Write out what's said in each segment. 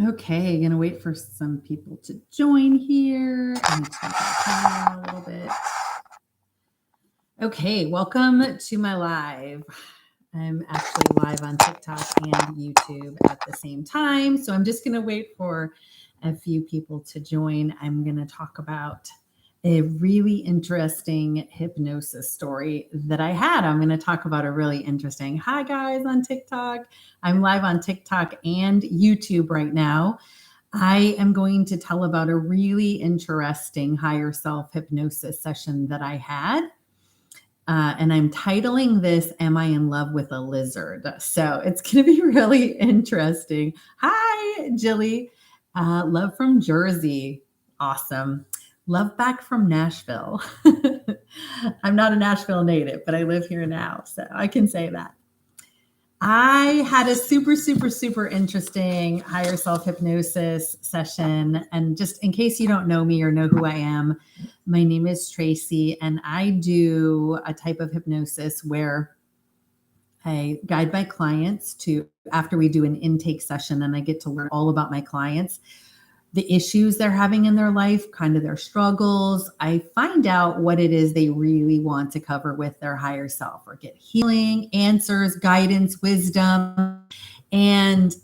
Okay, gonna wait for some people to join here. Let me turn the camera a little bit. Okay, welcome to my live. I'm actually live on TikTok and YouTube at the same time. So I'm just gonna wait for a few people to join. I'm gonna talk about a really interesting hypnosis story that I had. I'm going to talk about a really interesting. Hi, guys, on TikTok. I'm live on TikTok and YouTube right now. I am going to tell about a really interesting higher self hypnosis session that I had. And I'm titling this, Am I in Love with a Lizard? So it's going to be really interesting. Hi, Jilly. Love from Jersey. Awesome. Love back from Nashville. I'm not a Nashville native, but I live here now, so I can say that. I had a super interesting higher self hypnosis session. And just in case you don't know me or know who I am, my name is Tracy, and I do a type of hypnosis where I guide my clients to, after we do an intake session, and I get to learn all about my clients, the issues they're having in their life, kind of their struggles. I find out what it is they really want to cover with their higher self, or get healing, answers, guidance, wisdom. And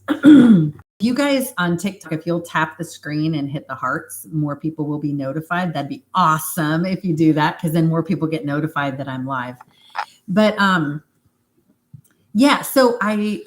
you guys on TikTok, if you'll tap the screen and hit the hearts, more people will be notified. That'd be awesome if you do that, because then more people get notified that I'm live. But yeah, so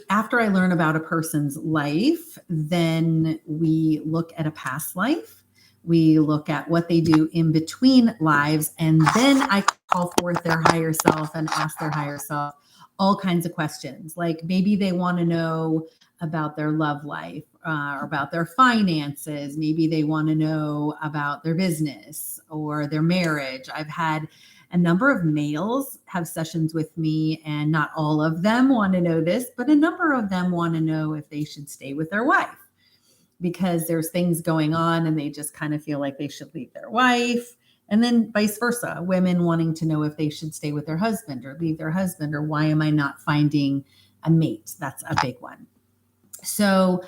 after I learn about a person's life, then we look at a past life. We look at what they do in between lives, and then I call forth their higher self and ask their higher self all kinds of questions. Like maybe they want to know about their love life, or about their finances. Maybe they want to know about their business or their marriage. I've had a number of males have sessions with me, and not all of them want to know this, but a number of them want to know if they should stay with their wife, because there's things going on and they just kind of feel like they should leave their wife. And then vice versa, women wanting to know if they should stay with their husband or leave their husband, or why am I not finding a mate? That's a big one. So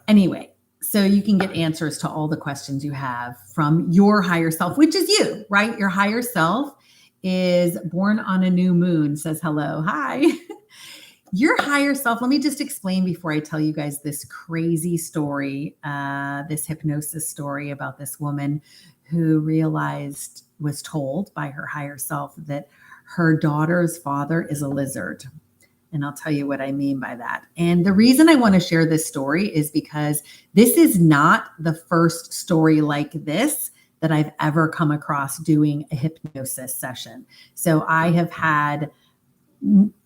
anyway, so you can get answers to all the questions you have from your higher self, which is you, right? Your higher self is born on a new moon, says hello. Hi. Your higher self, let me just explain before I tell you guys this crazy story, this hypnosis story about this woman who was told by her higher self that her daughter's father is a lizard. And I'll tell you what I mean by that. And the reason I want to share this story is because this is not the first story like this that I've ever come across doing a hypnosis session. So I have had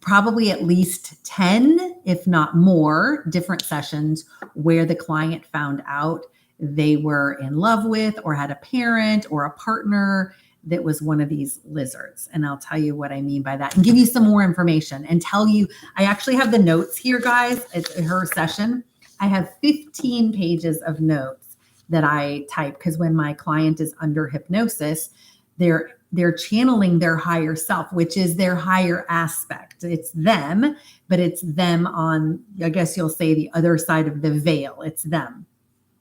probably at least 10, if not more, different sessions where the client found out they were in love with, or had a parent or a partner that was one of these lizards. And I'll tell you what I mean by that, and give you some more information, and tell you, I actually have the notes here, guys. It's her session. I have 15 pages of notes that I type, because when my client is under hypnosis, they're channeling their higher self, which is their higher aspect. It's them, but it's them on, I guess you'll say, the other side of the veil. It's them.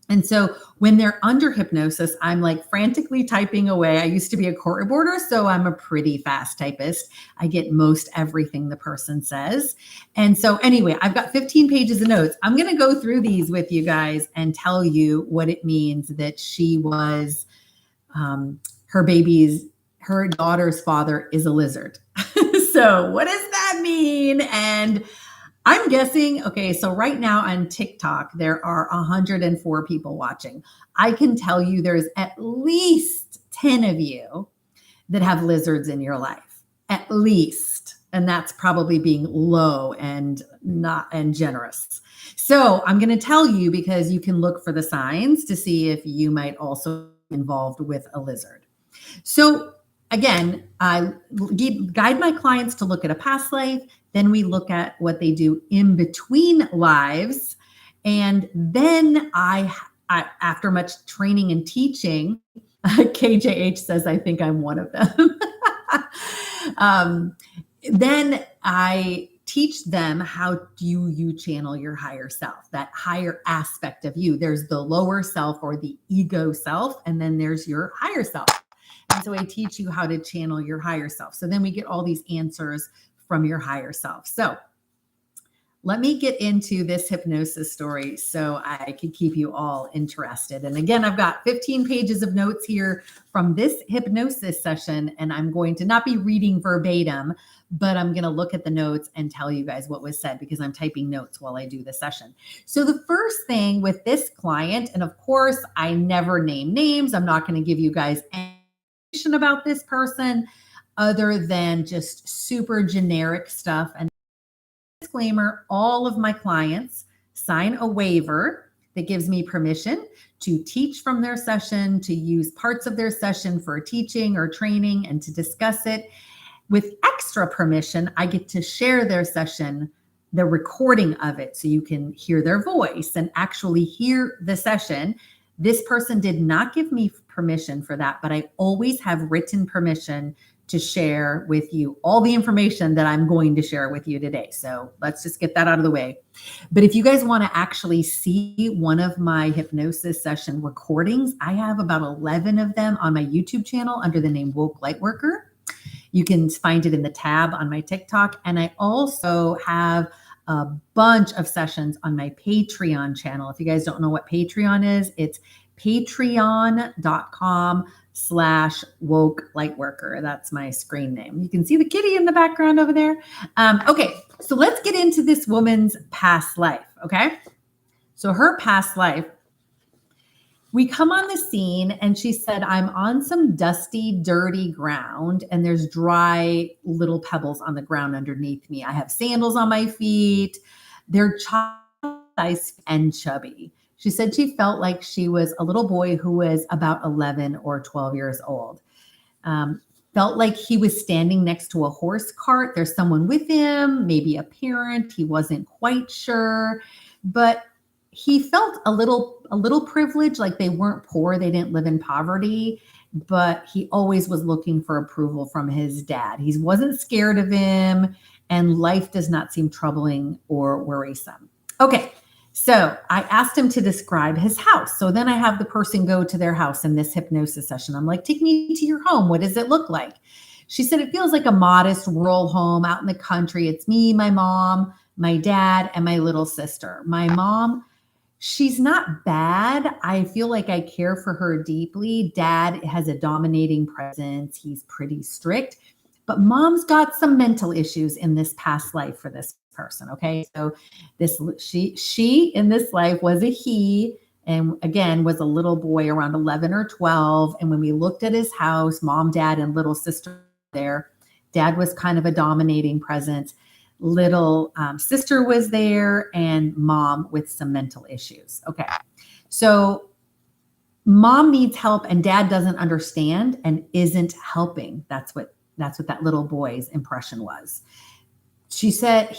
And so when they're under hypnosis, I'm like frantically typing away. I used to be a court reporter, so I'm a pretty fast typist. I get most everything the person says. And so anyway, I've got 15 pages of notes. I'm going to go through these with you guys and tell you what it means that she was, her daughter's father is a lizard. So what does that mean? And I'm guessing, okay, so right now on TikTok, there are 104 people watching. I can tell you there's at least 10 of you that have lizards in your life, at least. And that's probably being low and generous. So I'm going to tell you, because you can look for the signs to see if you might also be involved with a lizard. So again, I guide my clients to look at a past life. Then we look at what they do in between lives. And then I after much training and teaching, KJH says, I think I'm one of them. Then I teach them how do you channel your higher self, that higher aspect of you. There's the lower self or the ego self, and then there's your higher self. And so I teach you how to channel your higher self. So then we get all these answers from your higher self. So let me get into this hypnosis story so I can keep you all interested. And again, I've got 15 pages of notes here from this hypnosis session, and I'm going to not be reading verbatim, but I'm going to look at the notes and tell you guys what was said because I'm typing notes while I do the session. So the first thing with this client, and of course, I never name names. I'm not going to give you guys any information about this person other than just super generic stuff. And disclaimer, all of my clients sign a waiver that gives me permission to teach from their session, to use parts of their session for teaching or training, and to discuss it. With extra permission, I get to share their session, the recording of it, so you can hear their voice and actually hear the session. This person did not give me permission for that, but I always have written permission to share with you all the information that I'm going to share with you today. So let's just get that out of the way. But if you guys want to actually see one of my hypnosis session recordings, I have about 11 of them on my YouTube channel under the name Woke Lightworker. You can find it in the tab on my TikTok. And I also have a bunch of sessions on my Patreon channel. If you guys don't know what Patreon is, it's patreon.com/woke lightworker. That's my screen name. You can see the kitty in the background over there. Okay, so let's get into this woman's past life. Okay, so her past life, we come on the scene and she said, I'm on some dusty, dirty ground and there's dry little pebbles on the ground underneath me. I have sandals on my feet. They're child-sized and chubby. She said she felt like she was a little boy who was about 11 or 12 years old. Felt like he was standing next to a horse cart. There's someone with him, maybe a parent. He wasn't quite sure, but he felt a little privileged, like they weren't poor. They didn't live in poverty, but he always was looking for approval from his dad. He wasn't scared of him, and life does not seem troubling or worrisome. Okay. So I asked him to describe his house. So then I have the person go to their house in this hypnosis session. I'm like, take me to your home. What does it look like? She said, it feels like a modest rural home out in the country. It's me, my mom, my dad, and my little sister. My mom, she's not bad. I feel like I care for her deeply. Dad has a dominating presence. He's pretty strict, but mom's got some mental issues in this past life for this person. Okay. So she in this life was a he, and again, was a little boy around 11 or 12. And when we looked at his house, mom, dad, and little sister there, dad was kind of a dominating presence. Little sister was there, and mom with some mental issues. Okay. So mom needs help and dad doesn't understand and isn't helping. That's what that little boy's impression was. He said,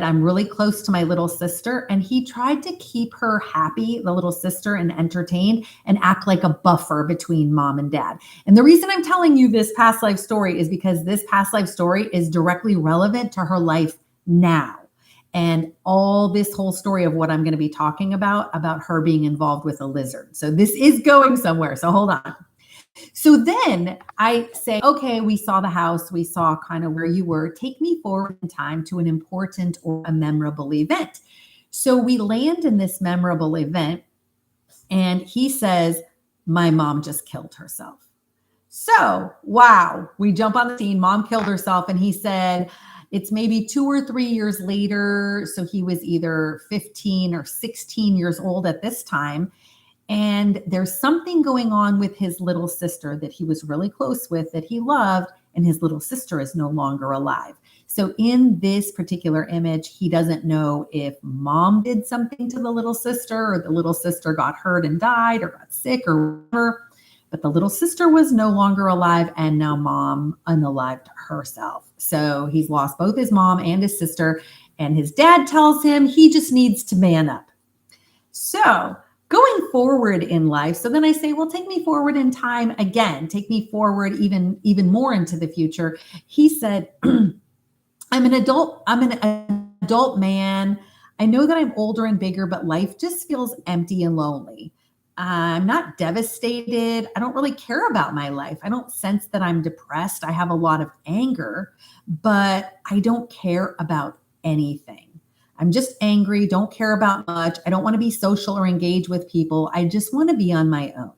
I'm really close to my little sister, and he tried to keep her happy, the little sister, and entertained and act like a buffer between mom and dad. And the reason I'm telling you this past life story is because this past life story is directly relevant to her life now. And all this whole story of what I'm going to be talking about her being involved with a lizard. So this is going somewhere. So hold on. So then I say, okay, we saw the house. We saw kind of where you were. Take me forward in time to an important or a memorable event. So we land in this memorable event, and he says, my mom just killed herself. So, wow, we jump on the scene. Mom killed herself. And he said, it's maybe 2 or 3 years later. So he was either 15 or 16 years old at this time. And there's something going on with his little sister that he was really close with, that he loved, and his little sister is no longer alive. So in this particular image, he doesn't know if mom did something to the little sister, or the little sister got hurt and died, or got sick, or whatever. But the little sister was no longer alive, and now mom unalived herself. So he's lost both his mom and his sister, and his dad tells him he just needs to man up. So going forward in life. So then I say, well, take me forward in time again. Take me forward even more into the future. He said, I'm an adult man. I know that I'm older and bigger, but life just feels empty and lonely. I'm not devastated. I don't really care about my life. I don't sense that I'm depressed. I have a lot of anger, but I don't care about anything. I'm just angry, don't care about much. I don't want to be social or engage with people. I just want to be on my own.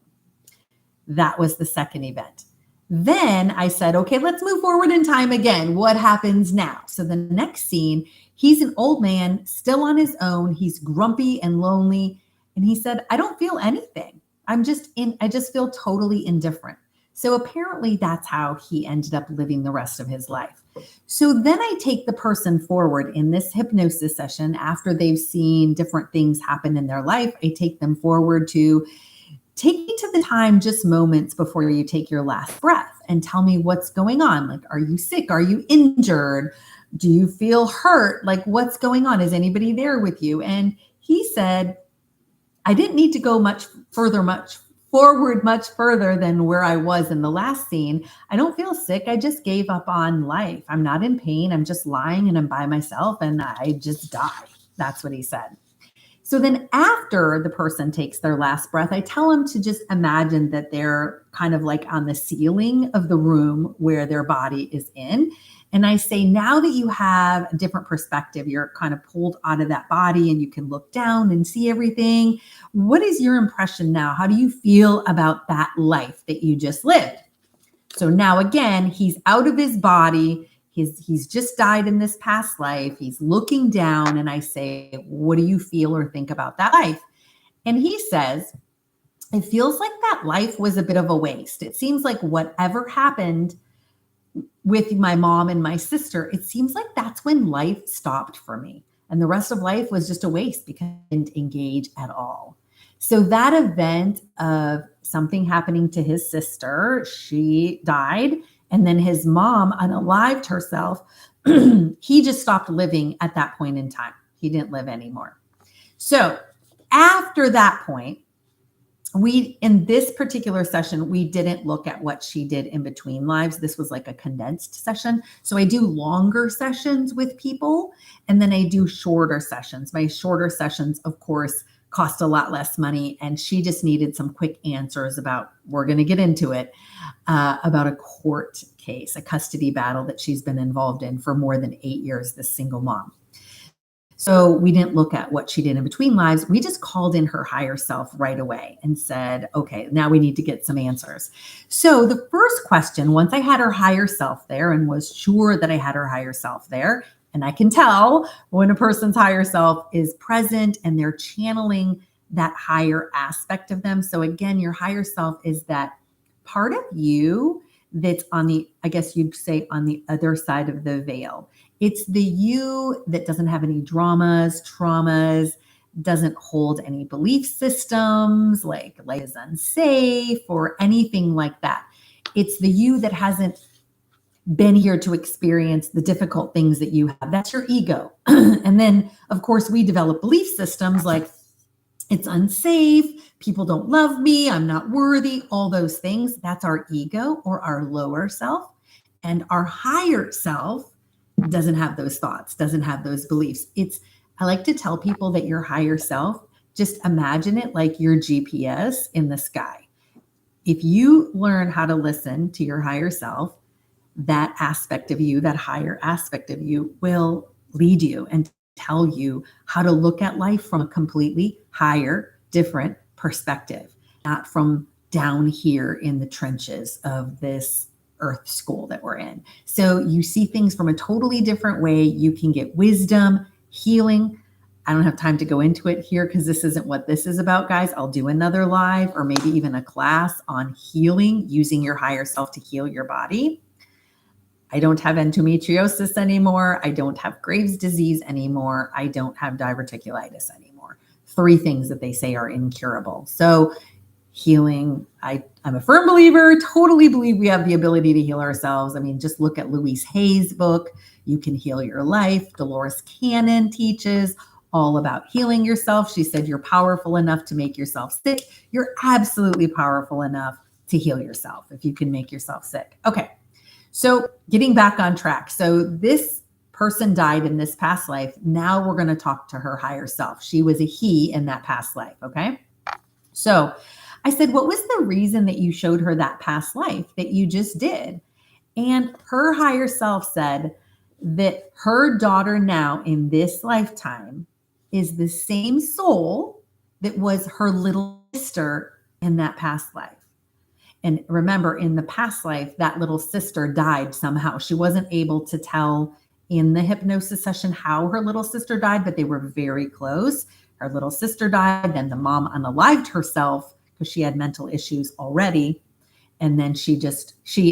That was the second event. Then I said, okay, let's move forward in time again. What happens now? So the next scene, he's an old man, still on his own. He's grumpy and lonely. And he said, I don't feel anything. I just feel totally indifferent. So apparently that's how he ended up living the rest of his life. So then I take the person forward in this hypnosis session after they've seen different things happen in their life. I take them forward to take me to the time, just moments before you take your last breath, and tell me what's going on. Like, are you sick? Are you injured? Do you feel hurt? Like, what's going on? Is anybody there with you? And he said, I didn't need to go much further than where I was in the last scene. I don't feel sick. I just gave up on life. I'm not in pain. I'm just lying and I'm by myself and I just die. That's what he said. So then after the person takes their last breath, I tell them to just imagine that they're kind of like on the ceiling of the room where their body is in. And I say, now that you have a different perspective, you're kind of pulled out of that body and you can look down and see everything. What is your impression now? How do you feel about that life that you just lived? So now again, he's out of his body. He's just died in this past life. He's looking down and I say, what do you feel or think about that life? And he says, it feels like that life was a bit of a waste. It seems like whatever happened with my mom and my sister, it seems like that's when life stopped for me. And the rest of life was just a waste because I didn't engage at all. So that event of something happening to his sister, she died, and then his mom unalived herself. He just stopped living at that point in time. He didn't live anymore. So after that point, in this particular session, we didn't look at what she did in between lives. This was like a condensed session. So I do longer sessions with people, and then I do shorter sessions. My shorter sessions, of course, cost a lot less money. And she just needed some quick answers about, we're going to get into it, about a court case, a custody battle that she's been involved in for more than 8 years, this single mom. So we didn't look at what she did in between lives. We just called in her higher self right away and said, okay, now we need to get some answers. So the first question, once I had her higher self there and was sure that I had her higher self there, and I can tell when a person's higher self is present and they're channeling that higher aspect of them. So again, your higher self is that part of you that's on the, I guess you'd say, on the other side of the veil. It's the you that doesn't have any traumas, doesn't hold any belief systems, like life is unsafe or anything like that. It's the you that hasn't been here to experience the difficult things that you have. That's your ego. And then, of course, we develop belief systems like it's unsafe, people don't love me, I'm not worthy, all those things. That's our ego or our lower self. And our higher self doesn't have those thoughts, doesn't have those beliefs. I like to tell people that your higher self, just imagine it like your GPS in the sky. If you learn how to listen to your higher self, that aspect of you, that higher aspect of you will lead you and tell you how to look at life from a completely higher, different perspective, not from down here in the trenches of this earth school that we're in. So you see things from a totally different way. You can get wisdom, healing. I don't have time to go into it here because this isn't what this is about, guys. I'll do another live or maybe even a class on healing, using your higher self to heal your body. I don't have endometriosis anymore. I don't have Graves' disease anymore. I don't have diverticulitis anymore. 3 things that they say are incurable. So healing, I'm a firm believer, totally believe we have the ability to heal ourselves. I mean, just look at Louise Hay's book, You Can Heal Your Life. Dolores Cannon teaches all about healing yourself. She said, you're powerful enough to make yourself sick. You're absolutely powerful enough to heal yourself if you can make yourself sick. Okay. So getting back on track. So this person died in this past life. Now we're going to talk to her higher self. She was a he in that past life. Okay. So I said, what was the reason that you showed her that past life that you just did? And her higher self said that her daughter now in this lifetime is the same soul that was her little sister in that past life. And remember, in the past life, that little sister died somehow. She wasn't able to tell in the hypnosis session how her little sister died, but they were very close. Her little sister died, then the mom unalived herself because she had mental issues already. And then she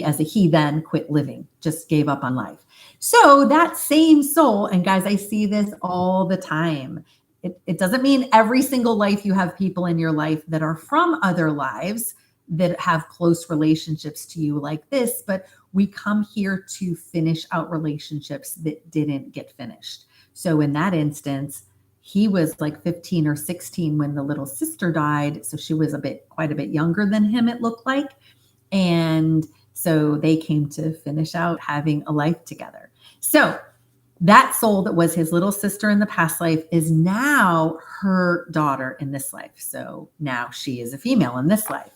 as a he then quit living, just gave up on life. So that same soul, and guys, I see this all the time. It doesn't mean every single life you have people in your life that are from other lives that have close relationships to you like this, but we come here to finish out relationships that didn't get finished. So in that instance, he was like 15 or 16 when the little sister died. So she was quite a bit younger than him, it looked like. And so they came to finish out having a life together. So that soul that was his little sister in the past life is now her daughter in this life. So now she is a female in this life.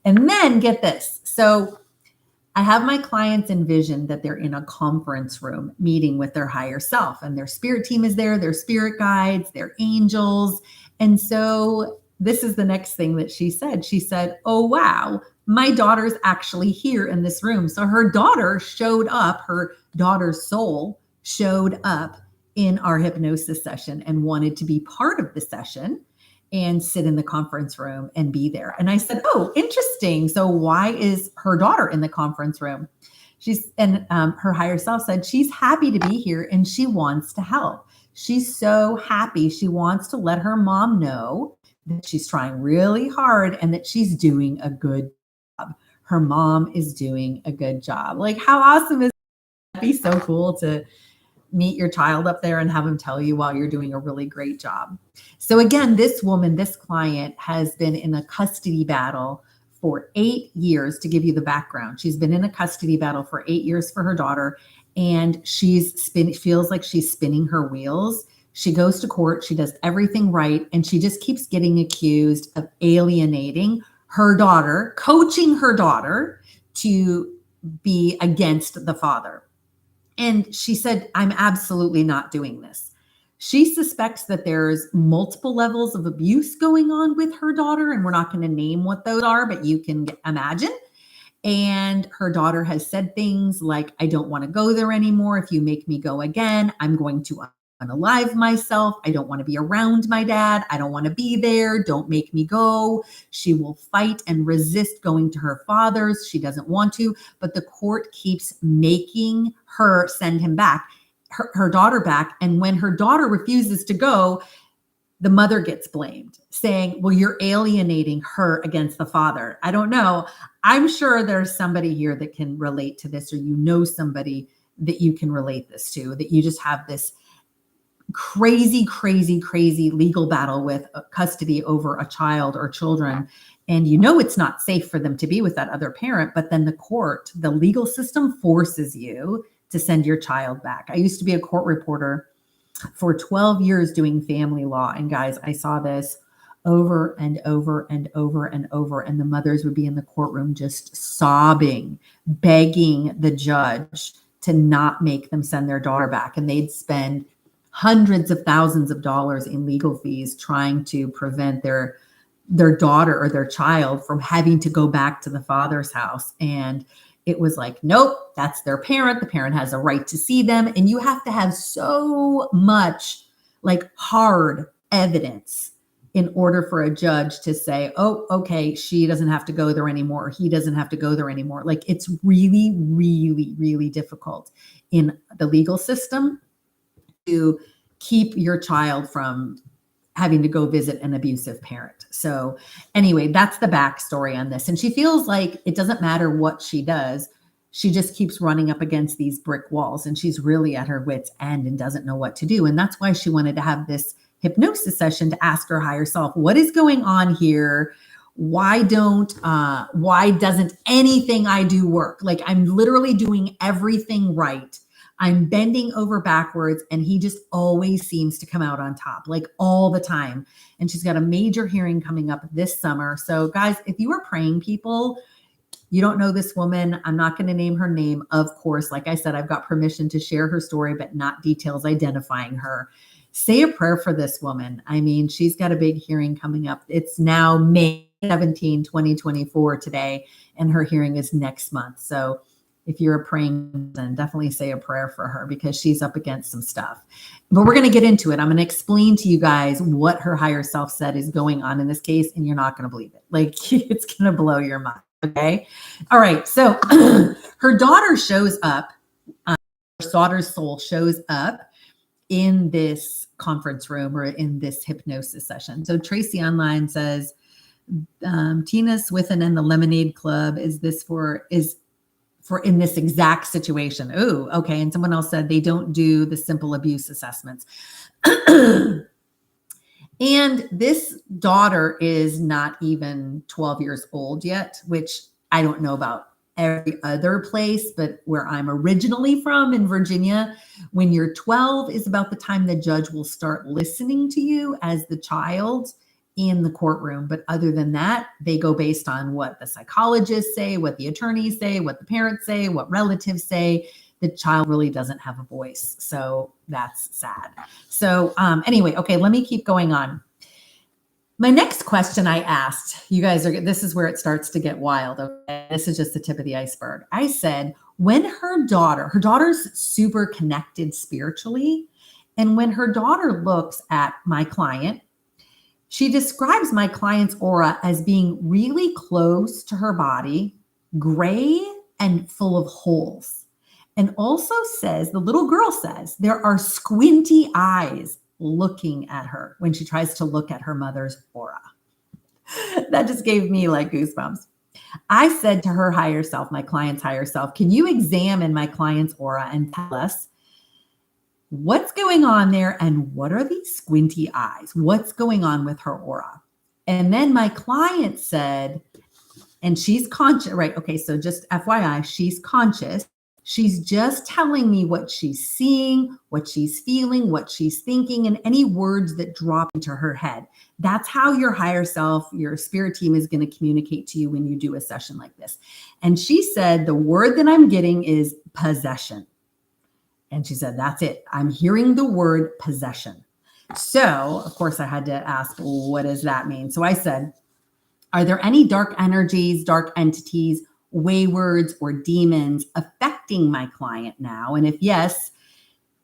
And then get this. So I have my clients envision that they're in a conference room meeting with their higher self, and their spirit team is there, their spirit guides, their angels. And so this is the next thing that she said. She said, oh, wow, my daughter's actually here in this room. So her daughter showed up, her daughter's soul showed up in our hypnosis session and wanted to be part of the session and sit in the conference room and be there. And I said, oh, interesting. So why is her daughter in the conference room? Her higher self said, she's happy to be here and she wants to help. She's so happy. She wants to let her mom know that she's trying really hard and that she's doing a good job. Her mom is doing a good job. Like, how awesome is that? It'd be so cool to meet your child up there and have them tell you while you're doing a really great job. So again, this woman, this client has been in a custody battle for 8 years. To give you the background, she's been in a custody battle for 8 years for her daughter, and feels like she's spinning her wheels. She goes to court, she does everything right, and she just keeps getting accused of alienating her daughter, coaching her daughter to be against the father. And she said, I'm absolutely not doing this. She suspects that there's multiple levels of abuse going on with her daughter, and we're not going to name what those are, but you can imagine. And her daughter has said things like, I don't want to go there anymore. If you make me go again, I'm going to unalive myself. I don't want to be around my dad. I don't want to be there. Don't make me go. She will fight and resist going to her father's. She doesn't want to, but the court keeps making her send him back, her daughter back. And when her daughter refuses to go, the mother gets blamed, saying, well, you're alienating her against the father. I don't know. I'm sure there's somebody here that can relate to this, or you know somebody that you can relate this to, that you just have this crazy legal battle with custody over a child or children. And you know it's not safe for them to be with that other parent, but then the court, the legal system forces you to send your child back. I used to be a court reporter for 12 years doing family law. And guys, I saw this over and over and over and over. And the mothers would be in the courtroom just sobbing, begging the judge to not make them send their daughter back. And they'd spend hundreds of thousands of dollars in legal fees trying to prevent their daughter or their child from having to go back to the father's house. And it was like, nope, that's their parent. The parent has a right to see them. And you have to have so much like hard evidence in order for a judge to say, oh, okay, she doesn't have to go there anymore, or he doesn't have to go there anymore. Like, it's really difficult in the legal system to keep your child from having to go visit an abusive parent. So anyway, that's the backstory on this. And she feels like it doesn't matter what she does. She just keeps running up against these brick walls, and she's really at her wit's end and doesn't know what to do. And that's why she wanted to have this hypnosis session to ask her higher self, what is going on here? Why doesn't anything I do work? Like, I'm literally doing everything right. I'm bending over backwards and he just always seems to come out on top, like all the time. And she's got a major hearing coming up this summer. So guys, if you are praying people, you don't know this woman. I'm not going to name her name. Of course, like I said, I've got permission to share her story, but not details identifying her. Say a prayer for this woman. I mean, she's got a big hearing coming up. It's now May 17, 2024 today, and her hearing is next month. So if you're a praying, then definitely say a prayer for her because she's up against some stuff. But we're going to get into it. I'm going to explain to you guys what her higher self said is going on in this case, and you're not going to believe it. Like, it's going to blow your mind. Okay. All right. So her daughter shows up. Her daughter's soul shows up in this conference room or in this hypnosis session. So Tracy online says, Tina Swithin and the Lemonade Club is for in this exact situation. Oh, okay. And someone else said they don't do the simple abuse assessments. And this daughter is not even 12 years old yet, which I don't know about every other place, but where I'm originally from in Virginia, when you're 12 is about the time the judge will start listening to you as the child in the courtroom. But other than that, they go based on what the psychologists say, what the attorneys say, what the parents say, what relatives say. The child really doesn't have a voice. So that's sad. So anyway, okay, let me keep going on. My next question I asked, you guys this is where it starts to get wild. Okay? This is just the tip of the iceberg. I said, when her daughter's super connected spiritually. And when her daughter looks at my client, she describes my client's aura as being really close to her body, gray and full of holes. And also says, the little girl says, there are squinty eyes looking at her when she tries to look at her mother's aura. That just gave me like goosebumps. I said to her higher self, my client's higher self, can you examine my client's aura and tell us what's going on there and what are these squinty eyes? What's going on with her aura? And then my client said, and she's conscious, right? Okay, so just FYI, she's conscious. She's just telling me what she's seeing, what she's feeling, what she's thinking, and any words that drop into her head. That's how your higher self, your spirit team is going to communicate to you when you do a session like this. And she said, the word that I'm getting is possession. And she said, that's it. I'm hearing the word possession. So, of course, I had to ask, what does that mean? So I said, are there any dark energies, dark entities, waywards, or demons affecting my client now? And if yes,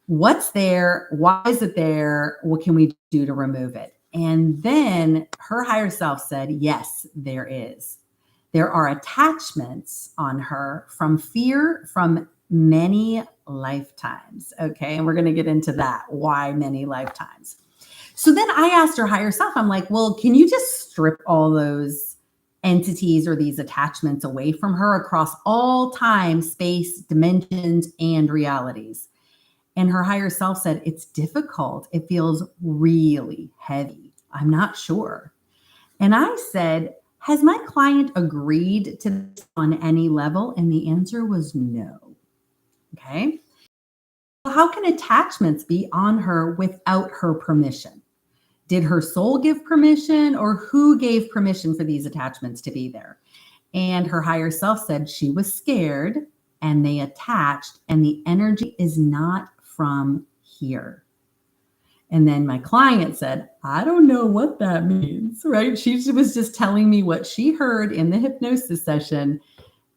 what's there? Why is it there? What can we do to remove it? And then her higher self said, yes, there is. There are attachments on her from fear from many lifetimes. Okay. And we're going to get into that. Why many lifetimes? So then I asked her higher self, I'm like, well, can you just strip all those entities or these attachments away from her across all time, space, dimensions, and realities? And her higher self said, it's difficult. It feels really heavy. I'm not sure. And I said, has my client agreed to this on any level? And the answer was no. Okay. Well, how can attachments be on her without her permission? Did her soul give permission, or who gave permission for these attachments to be there? And her higher self said she was scared and they attached, and the energy is not from here. And then my client said, I don't know what that means, right? She was just telling me what she heard in the hypnosis session,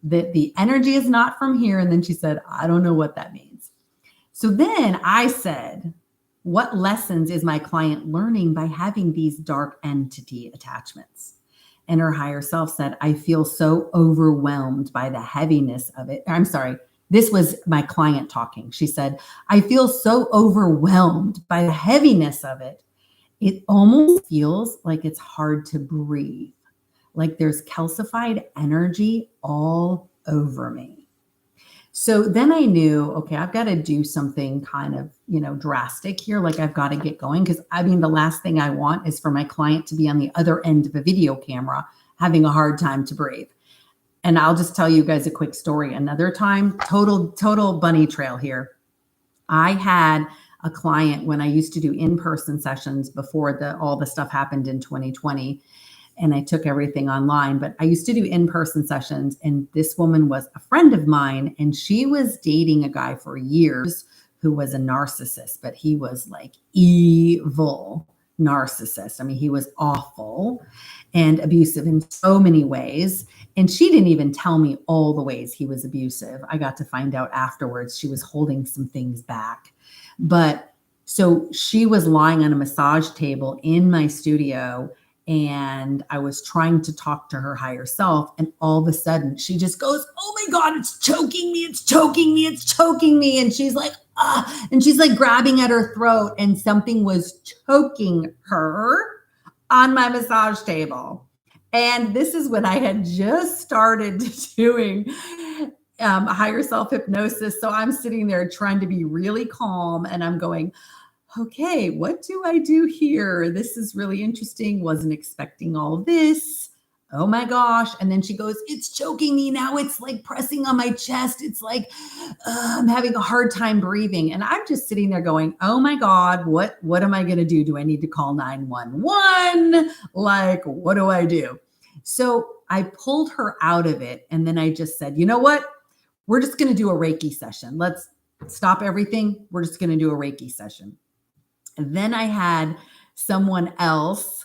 that the energy is not from here. And then she said, I don't know what that means. So then I said, what lessons is my client learning by having these dark entity attachments? And her higher self said, I feel so overwhelmed by the heaviness of it. I'm sorry. This was my client talking. She said, I feel so overwhelmed by the heaviness of it. It almost feels like it's hard to breathe. Like there's calcified energy all over me. So then I knew, okay, I've got to do something kind of, drastic here. Like I've got to get going, because the last thing I want is for my client to be on the other end of a video camera having a hard time to breathe. And I'll just tell you guys a quick story. Another time, total bunny trail here. I had a client when I used to do in-person sessions before all the stuff happened in 2020, and I took everything online, but I used to do in-person sessions, and this woman was a friend of mine, and she was dating a guy for years who was a narcissist, but he was like evil narcissist. I mean, he was awful and abusive in so many ways. And she didn't even tell me all the ways he was abusive. I got to find out afterwards. She was holding some things back. But so she was lying on a massage table in my studio, and I was trying to talk to her higher self. And all of a sudden she just goes, "Oh my God, it's choking me. It's choking me. It's choking me." And she's like, "Ah," and she's like grabbing at her throat, and something was choking her on my massage table. And this is when I had just started doing higher self hypnosis. So I'm sitting there trying to be really calm, and I'm going, okay, what do I do here? This is really interesting. Wasn't expecting all this. Oh my gosh. And then she goes, "It's choking me now. It's like pressing on my chest. It's like I'm having a hard time breathing." And I'm just sitting there going, "Oh my God, what am I going to do? Do I need to call 911? Like, what do I do?" So I pulled her out of it. And then I just said, "You know what? We're just going to do a Reiki session. Let's stop everything. We're just going to do a Reiki session." And then I had someone else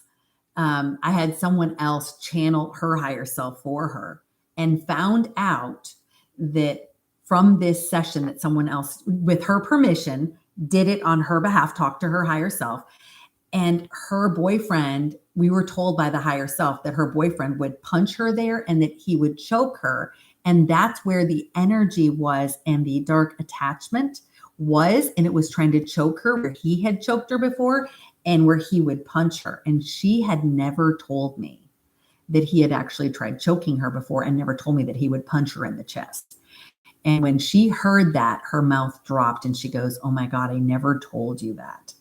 channel her higher self for her, and found out that from this session that someone else, with her permission, did it on her behalf, talked to her higher self. And her boyfriend, we were told by the higher self that her boyfriend would punch her there and that he would choke her. And that's where the energy was and the dark attachment was. And it was trying to choke her where he had choked her before and where he would punch her. And she had never told me that he had actually tried choking her before, and never told me that he would punch her in the chest. And when she heard that, her mouth dropped and she goes, "Oh my God, I never told you that."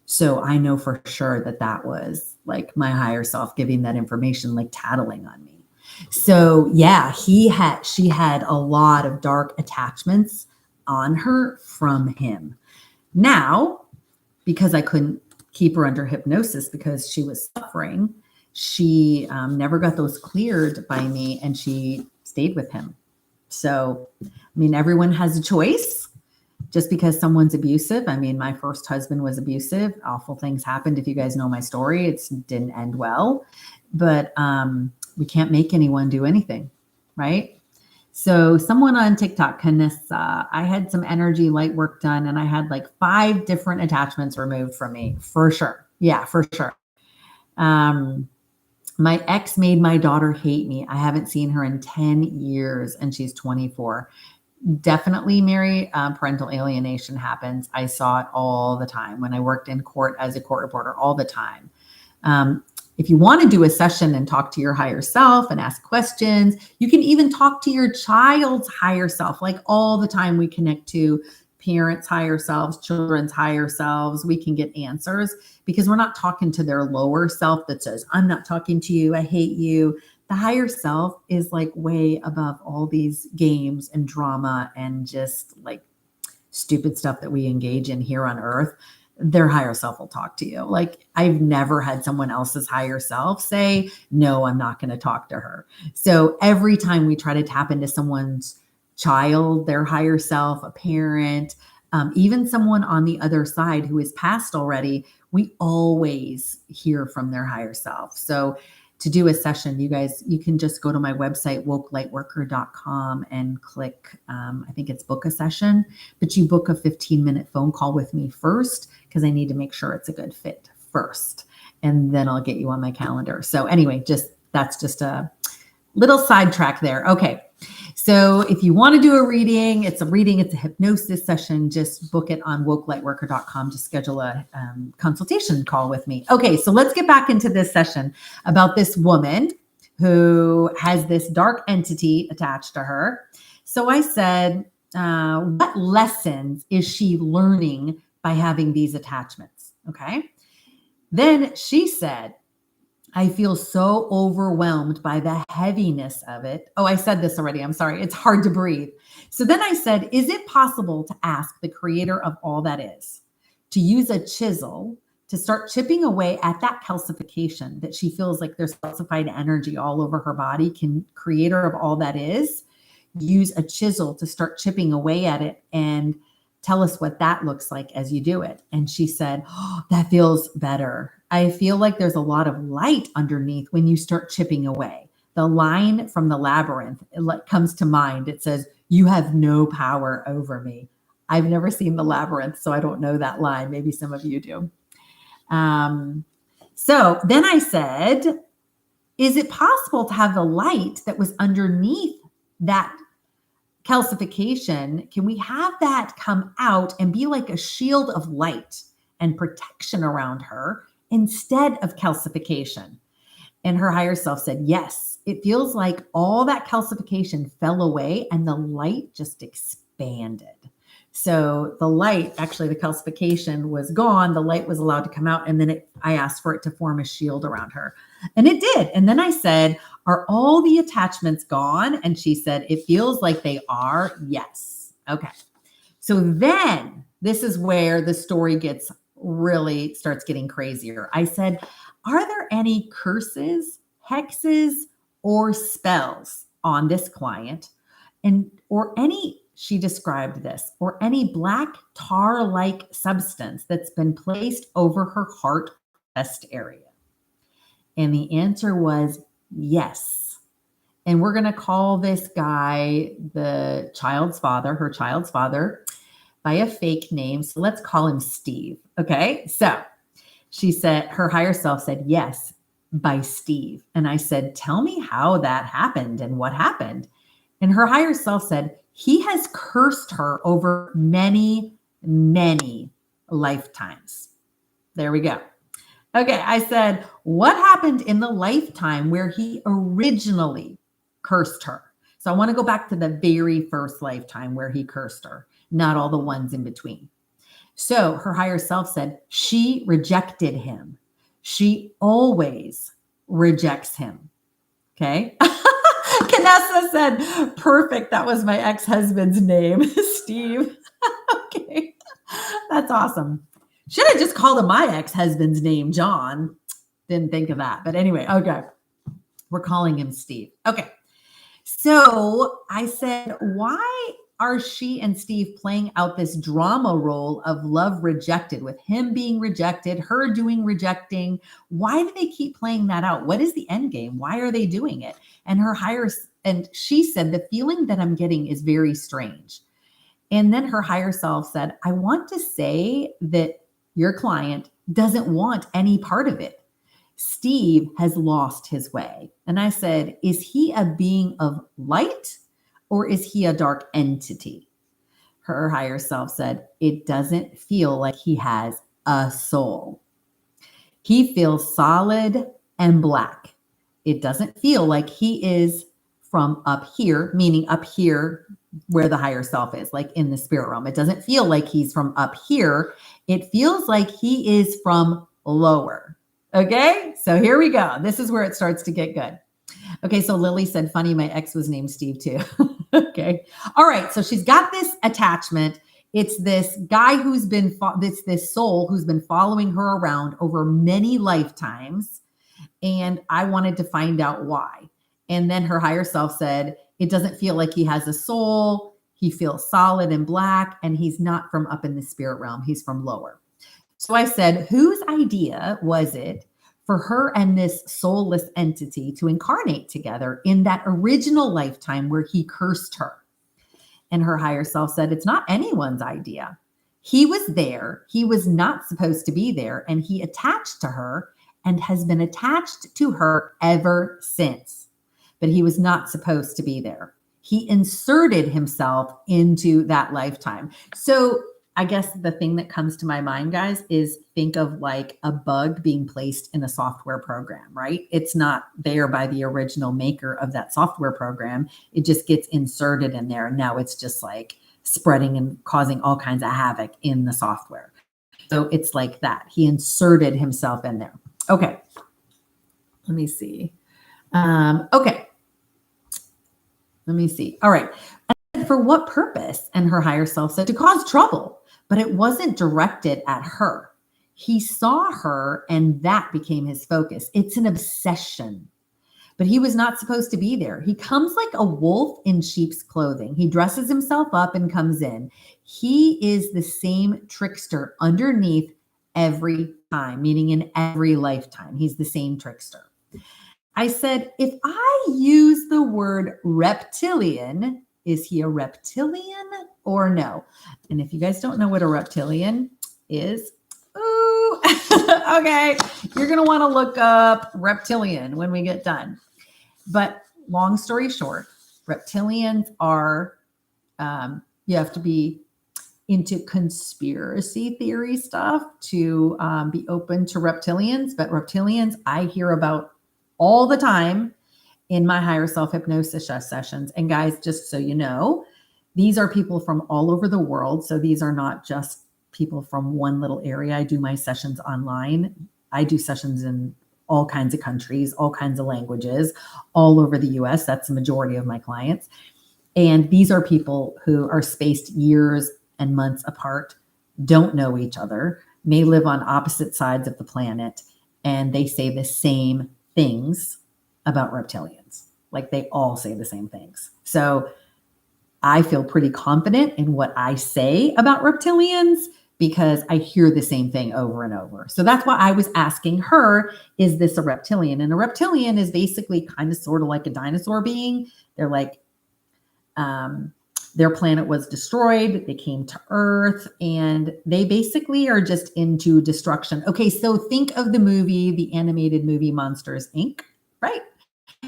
So I know for sure that that was like my higher self giving that information, like tattling on me. So yeah, she had a lot of dark attachments on her from him. Now, because I couldn't keep her under hypnosis because she was suffering, she never got those cleared by me, and she stayed with him. So, I mean, everyone has a choice. Just because someone's abusive. I mean, my first husband was abusive. Awful things happened. If you guys know my story, it didn't end well. But we can't make anyone do anything, right? So someone on TikTok, Kanissa, I had some energy light work done, and I had like 5 different attachments removed from me, for sure. Yeah, for sure. My ex made my daughter hate me. I haven't seen her in 10 years, and she's 24. Definitely, Mary, parental alienation happens. I saw it all the time when I worked in court as a court reporter, all the time. If you want to do a session and talk to your higher self and ask questions, you can even talk to your child's higher self. Like all the time we connect to parents' higher selves, children's higher selves. We can get answers because we're not talking to their lower self that says, "I'm not talking to you. I hate you." The higher self is like way above all these games and drama and just like stupid stuff that we engage in here on earth. Their higher self will talk to you. Like, I've never had someone else's higher self say, "No, I'm not going to talk to her." So every time we try to tap into someone's child, their higher self, a parent, even someone on the other side who is passed already, we always hear from their higher self. So to do a session, you guys, you can just go to my website, wokelightworker.com, and click, I think it's book a session, but you book a 15-minute phone call with me first, because I need to make sure it's a good fit first, and then I'll get you on my calendar. So anyway, that's just a little sidetrack there. Okay. So if you want to do a reading, it's a hypnosis session, just book it on wokelightworker.com to schedule a consultation call with me. Okay, so let's get back into this session about this woman who has this dark entity attached to her. So I said, what lessons is she learning by having these attachments? Okay. Then she said, I feel so overwhelmed by the heaviness of it. Oh, I said this already. I'm sorry. It's hard to breathe. So then I said, is it possible to ask the creator of all that is to use a chisel to start chipping away at that calcification that she feels like there's calcified energy all over her body? Can creator of all that is use a chisel to start chipping away at it and tell us what that looks like as you do it? And she said, oh, that feels better. I feel like there's a lot of light underneath when you start chipping away. The line from the Labyrinth, it comes to mind. It says, you have no power over me. I've never seen the Labyrinth, so I don't know that line. Maybe some of you do. So then I said, is it possible to have the light that was underneath that calcification? Can we have that come out and be like a shield of light and protection around her instead of calcification? And her higher self said, yes, it feels like all that calcification fell away and the light just expanded. So the light, actually the calcification was gone. The light was allowed to come out. And then I asked for it to form a shield around her. And it did. And then I said, are all the attachments gone? And she said, it feels like they are. Yes. Okay. So then this is where the story starts getting crazier. I said, are there any curses, hexes, or spells on this client? She described this, or any black tar-like substance that's been placed over her heart chest area? And the answer was yes. And we're going to call this guy her child's father, by a fake name. So let's call him Steve. Okay. So she said, her higher self said, yes, by Steve. And I said, tell me how that happened and what happened. And her higher self said, he has cursed her over many, many lifetimes. There we go. Okay, I said, what happened in the lifetime where he originally cursed her? So I want to go back to the very first lifetime where he cursed her, not all the ones in between. So her higher self said, she rejected him. She always rejects him. Okay. Vanessa said, perfect. That was my ex-husband's name, Steve. Okay. That's awesome. Should have just called him my ex-husband's name, John. Didn't think of that. But anyway, okay. We're calling him Steve. Okay. So I said, why are she and Steve playing out this drama role of love rejected, with him being rejected, her doing rejecting? Why do they keep playing that out? What is the end game? Why are they doing it? And she said, the feeling that I'm getting is very strange. And then her higher self said, I want to say that your client doesn't want any part of it. Steve has lost his way. And I said, is he a being of light or is he a dark entity? Her higher self said, it doesn't feel like he has a soul. He feels solid and black. It doesn't feel like he is from up here, meaning up here where the higher self is, like in the spirit realm. It doesn't feel like he's from up here. It feels like he is from lower. Okay, so here we go. This is where it starts to get good. Okay, so Lily said, funny, my ex was named Steve too. Okay, all right, so she's got this attachment. It's this guy this soul who's been following her around over many lifetimes. And I wanted to find out why. And then her higher self said, it doesn't feel like he has a soul. He feels solid and black, and he's not from up in the spirit realm. He's from lower. So I said, whose idea was it for her and this soulless entity to incarnate together in that original lifetime where he cursed her? And her higher self said, it's not anyone's idea. He was there. He was not supposed to be there. And he attached to her and has been attached to her ever since. But he was not supposed to be there. He inserted himself into that lifetime. So I guess the thing that comes to my mind, guys, is think of like a bug being placed in a software program, right? It's not there by the original maker of that software program. It just gets inserted in there. And now it's just like spreading and causing all kinds of havoc in the software. So it's like that. He inserted himself in there. Okay. Let me see. Okay. Let me see. All right. For what purpose? And her higher self said, to cause trouble, but it wasn't directed at her. He saw her and that became his focus. It's an obsession, but he was not supposed to be there. He comes like a wolf in sheep's clothing. He dresses himself up and comes in. He is the same trickster underneath every time, meaning in every lifetime. He's the same trickster. I said, if I use the word reptilian, is he a reptilian or no? And if you guys don't know what a reptilian is, ooh, okay, you're going to want to look up reptilian when we get done. But long story short, reptilians are, you have to be into conspiracy theory stuff to be open to reptilians. But reptilians I hear about all the time in my higher self hypnosis sessions. And guys, just so you know, these are people from all over the world. So these are not just people from one little area. I do my sessions online. I do sessions in all kinds of countries, all kinds of languages, all over the US. That's the majority of my clients. And these are people who are spaced years and months apart, don't know each other, may live on opposite sides of the planet, and they say the same things about reptilians. Like they all say the same things. So I feel pretty confident in what I say about reptilians because I hear the same thing over and over. So that's why I was asking her, is this a reptilian? And a reptilian is basically kind of sort of like a dinosaur being. They're like, their planet was destroyed. They came to Earth and they basically are just into destruction. Okay, so think of the animated movie Monsters, Inc., right?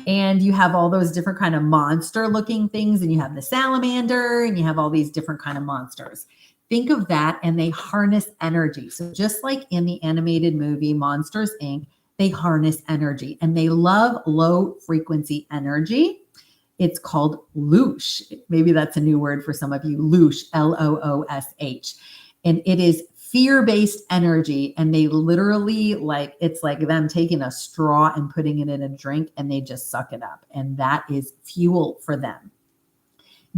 And you have all those different kind of monster looking things, and you have the salamander, and you have all these different kind of monsters. Think of that, and they harness energy. So just like in the animated movie Monsters, Inc., they harness energy, and they love low frequency energy. It's called loosh. Maybe that's a new word for some of you. Loosh, Loosh. And it is fear-based energy. And they literally it's like them taking a straw and putting it in a drink and they just suck it up. And that is fuel for them.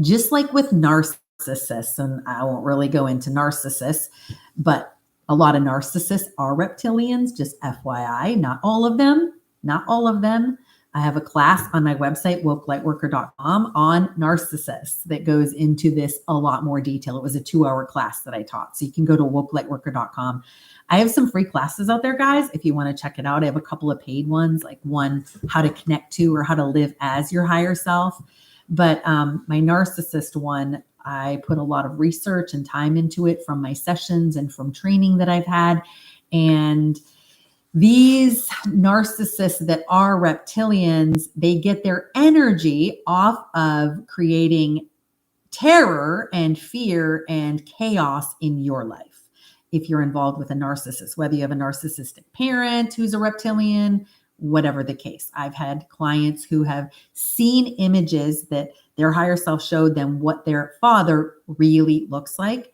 Just like with narcissists, and I won't really go into narcissists, but a lot of narcissists are reptilians, just FYI, not all of them, not all of them. I have a class on my website, wokelightworker.com, on narcissists that goes into this a lot more detail. It was a 2-hour class that I taught. So you can go to wokelightworker.com. I have some free classes out there, guys, if you want to check it out. I have a couple of paid ones, like one, how to connect to or how to live as your higher self. But my narcissist one, I put a lot of research and time into it from my sessions and from training that I've had. And these narcissists that are reptilians, they get their energy off of creating terror and fear and chaos in your life. If you're involved with a narcissist, whether you have a narcissistic parent who's a reptilian, whatever the case. I've had clients who have seen images that their higher self showed them what their father really looks like.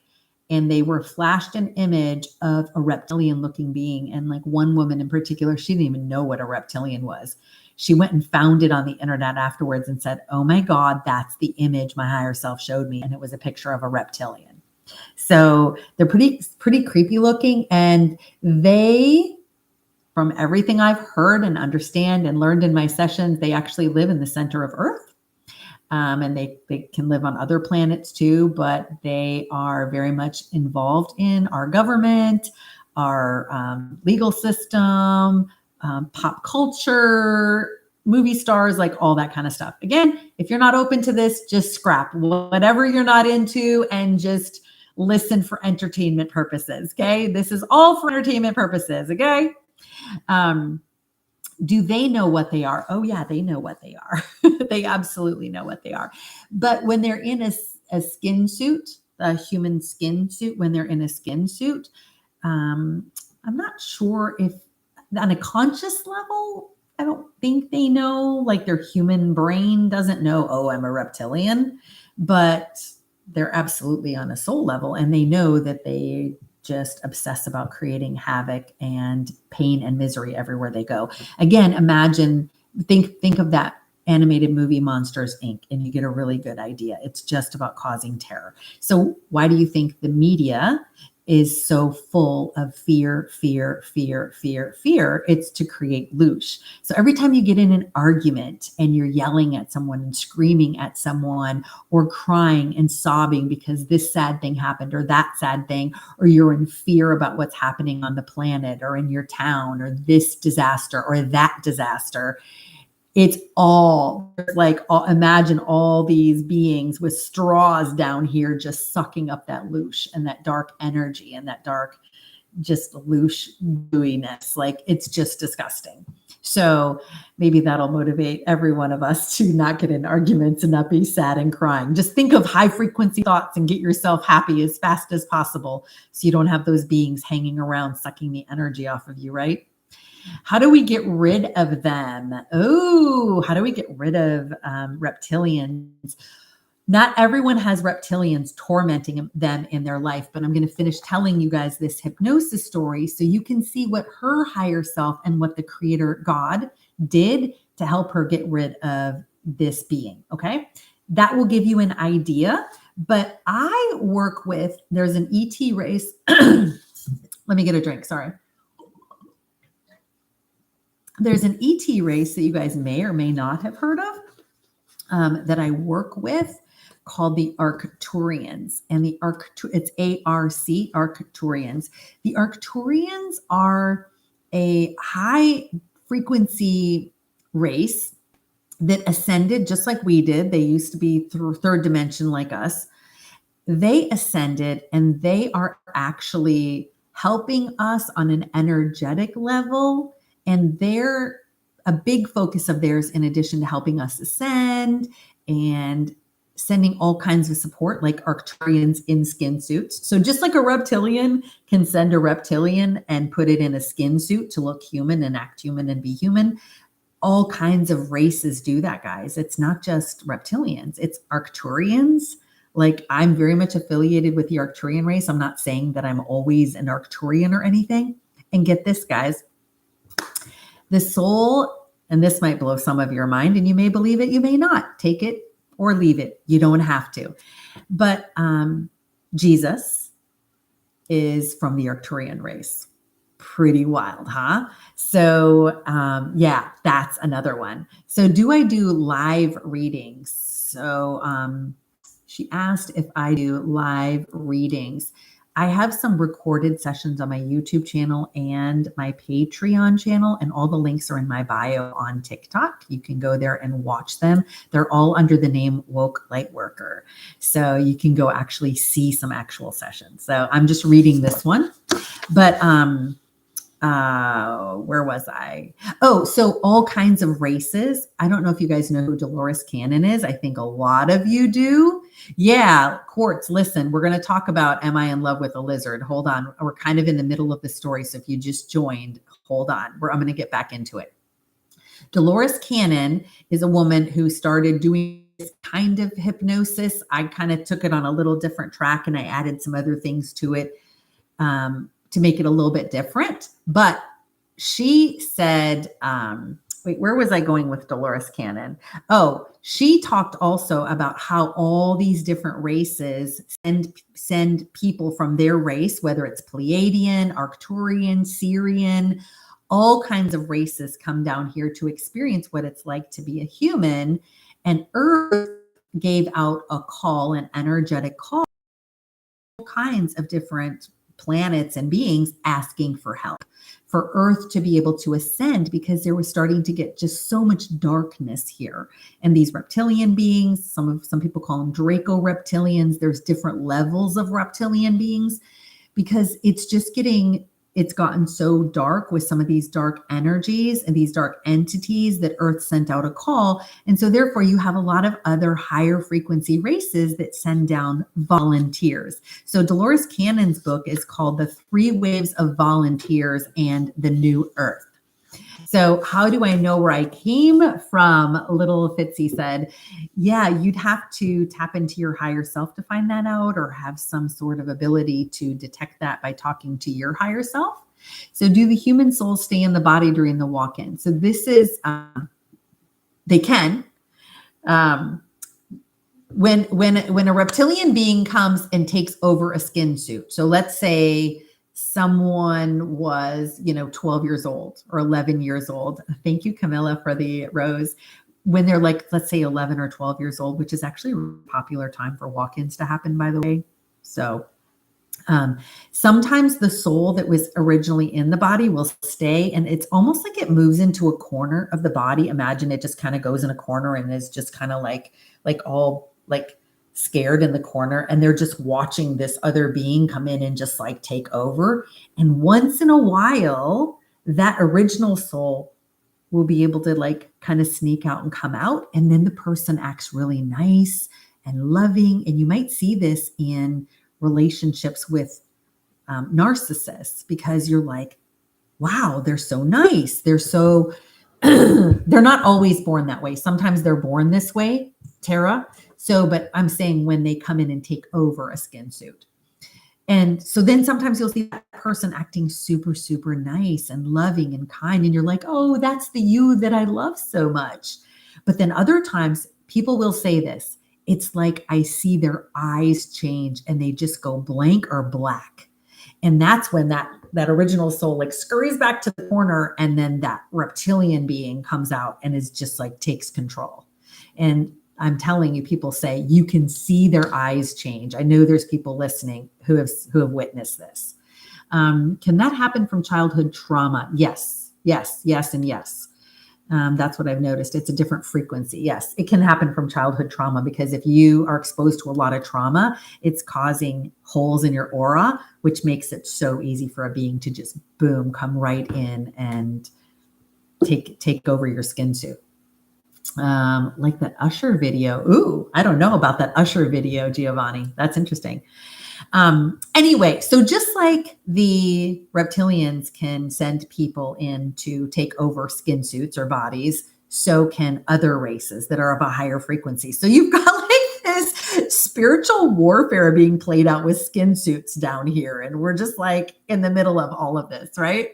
And they were flashed an image of a reptilian looking being. And like one woman in particular, she didn't even know what a reptilian was. She went and found it on the internet afterwards and said, oh my God, that's the image my higher self showed me. And it was a picture of a reptilian. So they're pretty creepy looking. And they, from everything I've heard and understand and learned in my sessions, they actually live in the center of Earth. And they can live on other planets too, but they are very much involved in our government, our legal system, pop culture, movie stars, like all that kind of stuff. Again, if you're not open to this, just scrap whatever you're not into and just listen for entertainment purposes. Okay. This is all for entertainment purposes. Okay. Do they know what they are? Oh yeah, they know what they are. They absolutely know what they are. But when they're in a skin suit, a human skin suit, when they're in a skin suit, I'm not sure if on a conscious level, I don't think they know, like their human brain doesn't know, oh, I'm a reptilian, but they're absolutely on a soul level. And they know that they just obsess about creating havoc and pain and misery everywhere they go. Again, imagine, think of that animated movie Monsters Inc. and you get a really good idea. It's just about causing terror. So why do you think the media is so full of fear, fear, fear, fear, fear? It's to create loosh. So every time you get in an argument and you're yelling at someone and screaming at someone or crying and sobbing because this sad thing happened or that sad thing, or you're in fear about what's happening on the planet or in your town or this disaster or that disaster, it's all like, imagine all these beings with straws down here just sucking up that loosh and that dark energy and that dark, just loosh gooiness. Like, it's just disgusting. So maybe that'll motivate every one of us to not get in arguments and not be sad and crying. Just think of high frequency thoughts and get yourself happy as fast as possible so you don't have those beings hanging around sucking the energy off of you, right? How do we get rid of them? Oh, how do we get rid of reptilians? Not everyone has reptilians tormenting them in their life, but I'm going to finish telling you guys this hypnosis story so you can see what her higher self and what the creator God did to help her get rid of this being. Okay. That will give you an idea, but I work with, there's an ET race. Let me get a drink. Sorry. There's an ET race that you guys may or may not have heard of that I work with called the Arcturians. And it's ARC, Arcturians. The Arcturians are a high frequency race that ascended just like we did. They used to be through third dimension like us. They ascended and they are actually helping us on an energetic level. And they're a big focus of theirs, in addition to helping us ascend and sending all kinds of support, like Arcturians in skin suits. So just like a reptilian can send a reptilian and put it in a skin suit to look human and act human and be human, all kinds of races do that, guys. It's not just reptilians, it's Arcturians. Like, I'm very much affiliated with the Arcturian race. I'm not saying that I'm always an Arcturian or anything. And get this, guys. The soul, and this might blow some of your mind, and you may believe it, you may not. Take it or leave it. You don't have to. But Jesus is from the Arcturian race. Pretty wild, huh? So yeah, that's another one. So do I do live readings? So she asked if I do live readings. I have some recorded sessions on my YouTube channel and my Patreon channel, and all the links are in my bio on TikTok. You can go there and watch them. They're all under the name Woke Lightworker. So you can go actually see some actual sessions. So I'm just reading this one, but where was I? Oh, so all kinds of races. I don't know if you guys know who Dolores Cannon is. I think a lot of you do. Yeah, Quartz, listen, we're going to talk about Am I in Love with a Lizard? Hold on. We're kind of in the middle of the story. So if you just joined, hold on. I'm going to get back into it. Dolores Cannon is a woman who started doing this kind of hypnosis. I kind of took it on a little different track and I added some other things to it to make it a little bit different. But she said, wait, where was I going with Dolores Cannon? Oh, she talked also about how all these different races send people from their race, whether it's Pleiadian, Arcturian, Syrian, all kinds of races come down here to experience what it's like to be a human. And Earth gave out a call, an energetic call, all kinds of different planets and beings asking for help, for Earth to be able to ascend, because there was starting to get just so much darkness here. And these reptilian beings, some people call them Draco reptilians. There's different levels of reptilian beings, because it's gotten so dark with some of these dark energies and these dark entities that Earth sent out a call. And so therefore you have a lot of other higher frequency races that send down volunteers. So Dolores Cannon's book is called The 3 Waves of Volunteers and the New Earth. So how do I know where I came from? Little Fitzy said, yeah, you'd have to tap into your higher self to find that out, or have some sort of ability to detect that by talking to your higher self. So do the human souls stay in the body during the walk-in? So this is, they can. When a reptilian being comes and takes over a skin suit. So let's say someone was, 12 years old or 11 years old. Thank you, Camilla, for the rose. When they're like, let's say 11 or 12 years old, which is actually a popular time for walk-ins to happen, by the way. So sometimes the soul that was originally in the body will stay, and it's almost like it moves into a corner of the body. Imagine it just kind of goes in a corner and is just kind of like all like scared in the corner, and they're just watching this other being come in and just like take over. And once in a while, that original soul will be able to like kind of sneak out and come out, and then the person acts really nice and loving. And you might see this in relationships with narcissists, because you're like, wow, they're so nice. They're so, they're not always born that way. Sometimes they're born this way, Tara. So, but I'm saying when they come in and take over a skin suit. And so then sometimes you'll see that person acting super, super nice and loving and kind. And you're like, oh, that's the you that I love so much. But then other times people will say this. It's like I see their eyes change and they just go blank or black. And that's when that original soul like scurries back to the corner, and then that reptilian being comes out and is just like takes control. And I'm telling you, people say you can see their eyes change. I know there's people listening who have witnessed this. Can that happen from childhood trauma? Yes, yes, yes, and yes. That's what I've noticed. It's a different frequency. Yes, it can happen from childhood trauma, because if you are exposed to a lot of trauma, it's causing holes in your aura, which makes it so easy for a being to just boom, come right in and take over your skin suit. Like that Usher video. Ooh, I don't know about that Usher video, Giovanni. That's interesting. Anyway, so just like the reptilians can send people in to take over skin suits or bodies, so can other races that are of a higher frequency. So you've got like this spiritual warfare being played out with skin suits down here. And we're just like in the middle of all of this, right?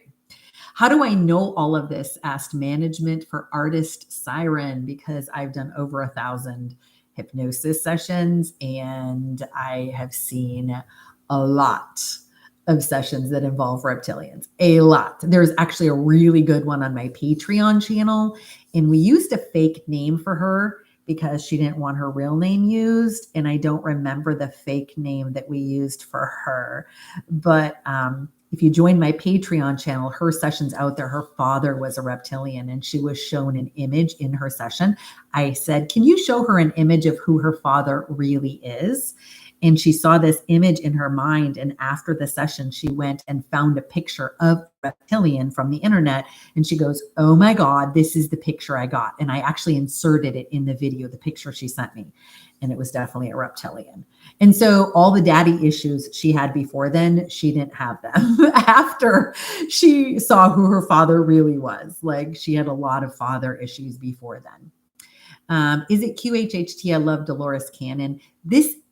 How do I know all of this? Asked Management for Artist Siren, because I've done over 1,000 hypnosis sessions, and I have seen a lot of sessions that involve reptilians. A lot. There's actually a really good one on my Patreon channel, and we used a fake name for her because she didn't want her real name used, and I don't remember the fake name that we used for her. But if you join my Patreon channel, her session's out there. Her father was a reptilian, and she was shown an image in her session. I said, can you show her an image of who her father really is? And she saw this image in her mind. And after the session, she went and found a picture of reptilian from the internet. And she goes, oh my God, this is the picture I got. And I actually inserted it in the video, the picture she sent me. And it was definitely a reptilian. And so all the daddy issues she had before then, she didn't have them after she saw who her father really was. Like, she had a lot of father issues before then. Is it qhht? I love Dolores Cannon.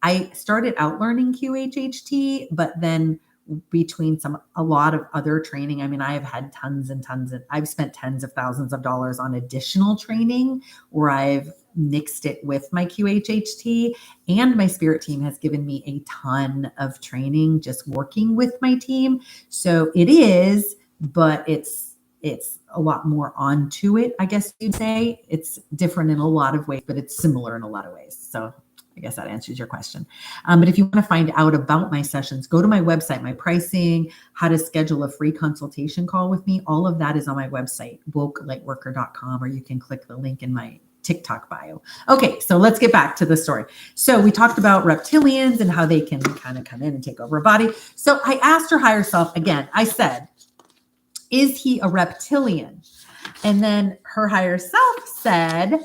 I started out learning qhht, but then between a lot of other training, I mean, I have had I've spent tens of thousands of dollars on additional training where I've mixed it with my qhht, and my spirit team has given me a ton of training just working with my team. So it is, but it's a lot more onto it, I guess you'd say. It's different in a lot of ways, but it's similar in a lot of ways. So I guess that answers your question. But if you want to find out about my sessions, go to my website, my pricing, how to schedule a free consultation call with me. All of that is on my website, wokelightworker.com, or you can click the link in my TikTok bio. Okay, so let's get back to the story. So we talked about reptilians and how they can kind of come in and take over a body. So I asked her higher self again. I said, is he a reptilian? And then her higher self said,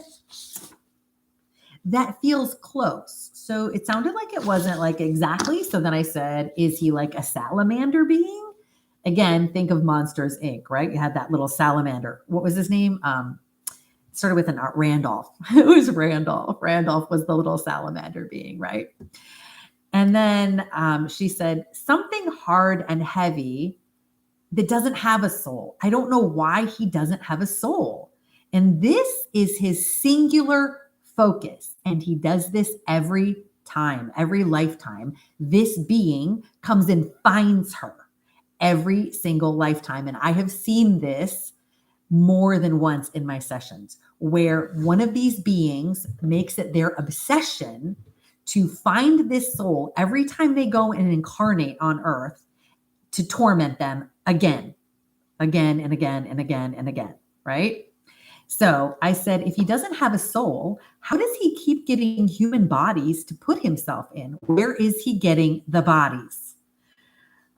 that feels close. So it sounded like it wasn't like exactly. So then I said, is he like a salamander being? Again, think of Monsters, Inc., right? You had that little salamander. What was his name? Started with an Randolph. It was Randolph. Randolph was the little salamander being, right? And then she said, something hard and heavy that doesn't have a soul. I don't know why he doesn't have a soul. And this is his singular focus. And he does this every time, every lifetime. This being comes and finds her every single lifetime. And I have seen this more than once in my sessions, where one of these beings makes it their obsession to find this soul every time they go and incarnate on earth to torment them again and again and again and again, right? So I said, if he doesn't have a soul, how does he keep getting human bodies to put himself in? Where is he getting the bodies?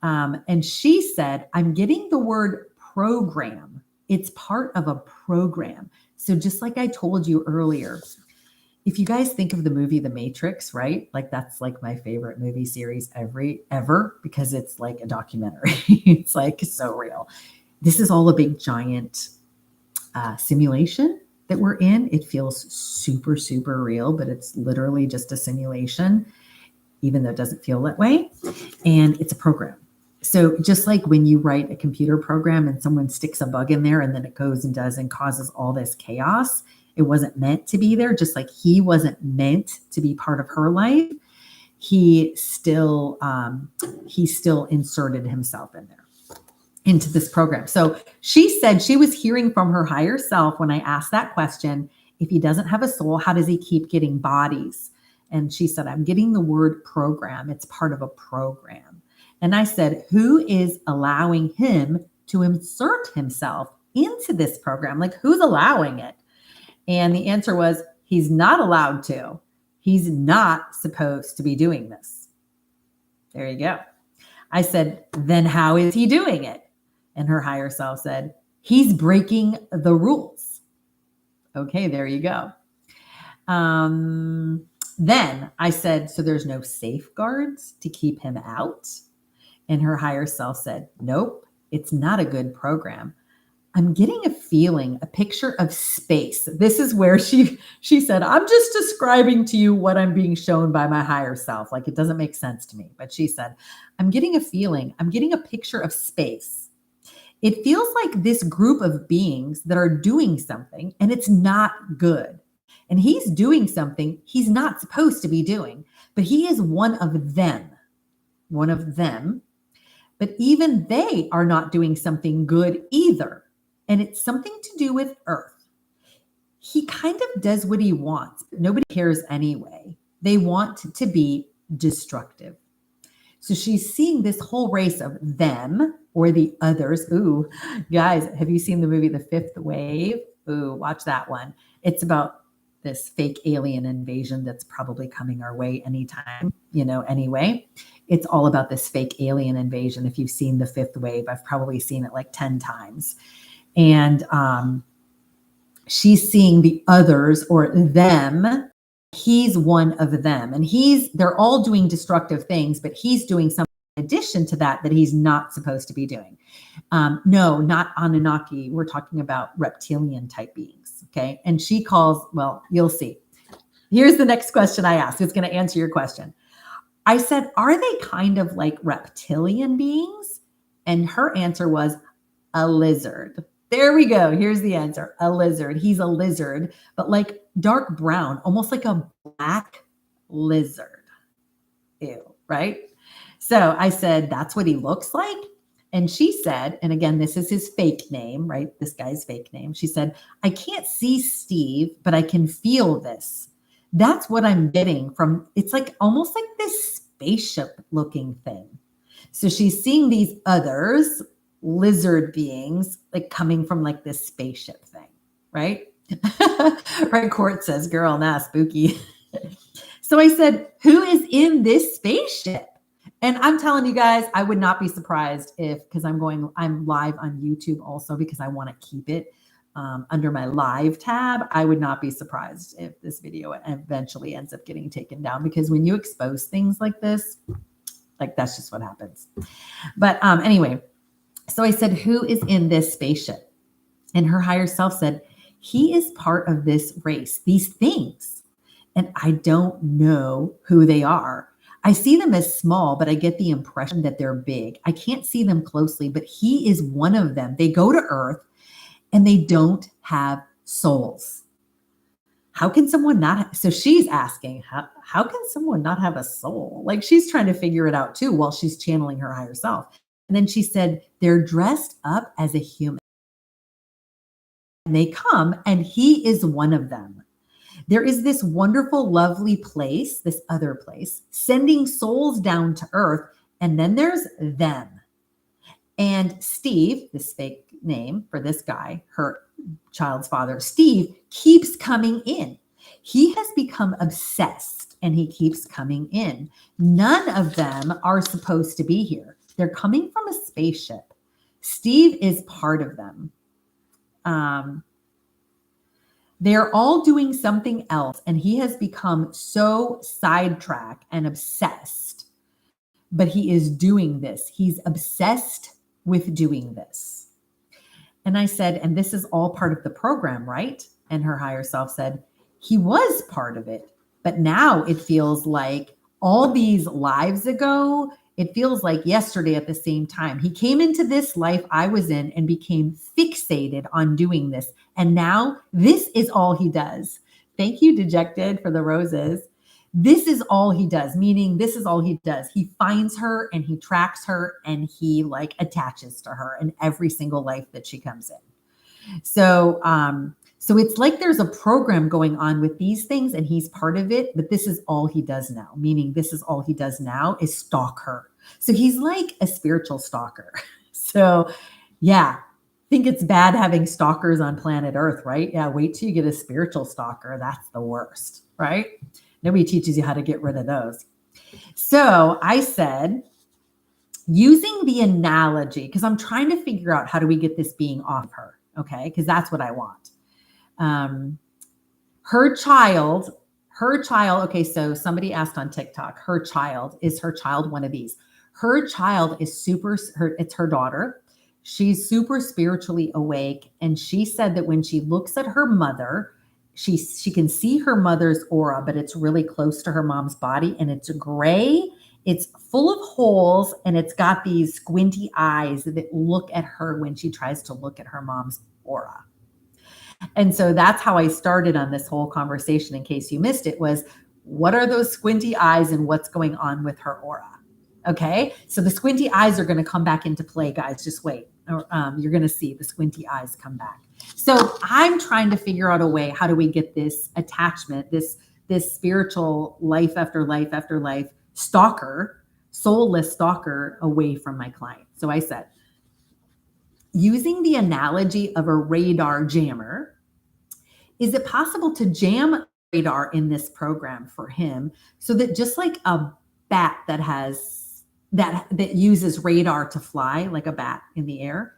And she said, I'm getting the word program. It's part of a program. So just like I told you earlier, if you guys think of the movie The Matrix, right? Like that's like my favorite movie series ever, because it's like a documentary. It's like so real. This is all a big giant simulation that we're in. It feels super, super real, but it's literally just a simulation, even though it doesn't feel that way. And it's a program. So just like when you write a computer program and someone sticks a bug in there and then it goes and does and causes all this chaos, it wasn't meant to be there. Just like he wasn't meant to be part of her life, he still inserted himself in there into this program. So she said she was hearing from her higher self when I asked that question, if he doesn't have a soul, how does he keep getting bodies? And she said, I'm getting the word program. It's part of a program. And I said, who is allowing him to insert himself into this program? Like, who's allowing it? And the answer was, he's not allowed to. He's not supposed to be doing this. There you go. I said, then how is he doing it? And her higher self said, he's breaking the rules. Okay, there you go. Then I said, so there's no safeguards to keep him out? And her higher self said, nope, it's not a good program. I'm getting a feeling, a picture of space. This is where she said, I'm just describing to you what I'm being shown by my higher self. Like, it doesn't make sense to me. But she said, I'm getting a feeling, I'm getting a picture of space. It feels like this group of beings that are doing something and it's not good. And he's doing something he's not supposed to be doing, but he is one of them. But even they are not doing something good either. And it's something to do with Earth. He kind of does what he wants, but nobody cares anyway. They want to be destructive. So she's seeing this whole race of them or the others. Ooh, guys, have you seen the movie The Fifth Wave? Ooh, watch that one. It's about this fake alien invasion that's probably coming our way anytime, anyway. It's all about this fake alien invasion. If you've seen The Fifth Wave, I've probably seen it like 10 times. And she's seeing the others or them. He's one of them. And they're all doing destructive things, but he's doing something in addition to that he's not supposed to be doing. No, not Anunnaki. We're talking about reptilian type beings. Okay. And she calls, well, you'll see. Here's the next question I asked. It's going to answer your question. I said, are they kind of like reptilian beings? And her answer was a lizard. There we go. Here's the answer. A lizard. He's a lizard, but like dark brown, almost like a black lizard. Ew, right? So I said, that's what he looks like. And she said, and again, this is his fake name, right? This guy's fake name. She said, I can't see Steve, but I can feel this. That's what I'm getting from, it's like almost like this spaceship looking thing. So she's seeing these others, lizard beings, like coming from like this spaceship thing, right? Right, Court says, girl, nah, spooky. So I said, who is in this spaceship? And I'm telling you guys, I would not be surprised because I'm live on YouTube also because I want to keep it under my live tab. I would not be surprised if this video eventually ends up getting taken down, because when you expose things like this, like that's just what happens. But anyway, So I said, who is in this spaceship? And her higher self said, he is part of this race, these things. And I don't know who they are. I see them as small, but I get the impression that they're big. I can't see them closely, but he is one of them. They go to Earth and they don't have souls. How can someone not? So she's asking, how can someone not have a soul? Like she's trying to figure it out too while she's channeling her higher self. And then she said, they're dressed up as a human. And they come and he is one of them. There is this wonderful, lovely place, this other place, sending souls down to Earth. And then there's them. And Steve, this fake name for this guy, her child's father, Steve, keeps coming in. He has become obsessed and he keeps coming in. None of them are supposed to be here. They're coming from a spaceship. Steve is part of them. They're all doing something else, and he has become so sidetracked and obsessed. But he is doing this. He's obsessed with doing this. And I said, and this is all part of the program, right? And her higher self said, he was part of it. But now it feels like all these lives ago, it feels like yesterday at the same time. He came into this life I was in and became fixated on doing this. And now this is all he does. Thank you, Dejected, for the roses. This is all he does, meaning this is all he does. He finds her and he tracks her and he like attaches to her in every single life that she comes in. So it's like there's a program going on with these things and he's part of it, but this is all he does now, meaning this is all he does now is stalk her. So he's like a spiritual stalker. So yeah, think it's bad having stalkers on planet Earth, right? Yeah, wait till you get a spiritual stalker. That's the worst, right? Nobody teaches you how to get rid of those. So I said, using the analogy, because I'm trying to figure out how do we get this being off her, okay? Because that's what I want. Her child, okay, so somebody asked on TikTok, is her child one of these? Her child is it's her daughter. She's super spiritually awake. And she said that when she looks at her mother, she can see her mother's aura, but it's really close to her mom's body and it's gray. It's full of holes and it's got these squinty eyes that look at her when she tries to look at her mom's aura. And so that's how I started on this whole conversation, in case you missed it, was what are those squinty eyes and what's going on with her aura? Okay, so the squinty eyes are going to come back into play, guys. Just wait. You're going to see the squinty eyes come back. So I'm trying to figure out a way, how do we get this attachment, this spiritual life after life after life stalker, soulless stalker away from my client. So I said, using the analogy of a radar jammer, is it possible to jam radar in this program for him so that just like a bat that uses radar to fly, like a bat in the air,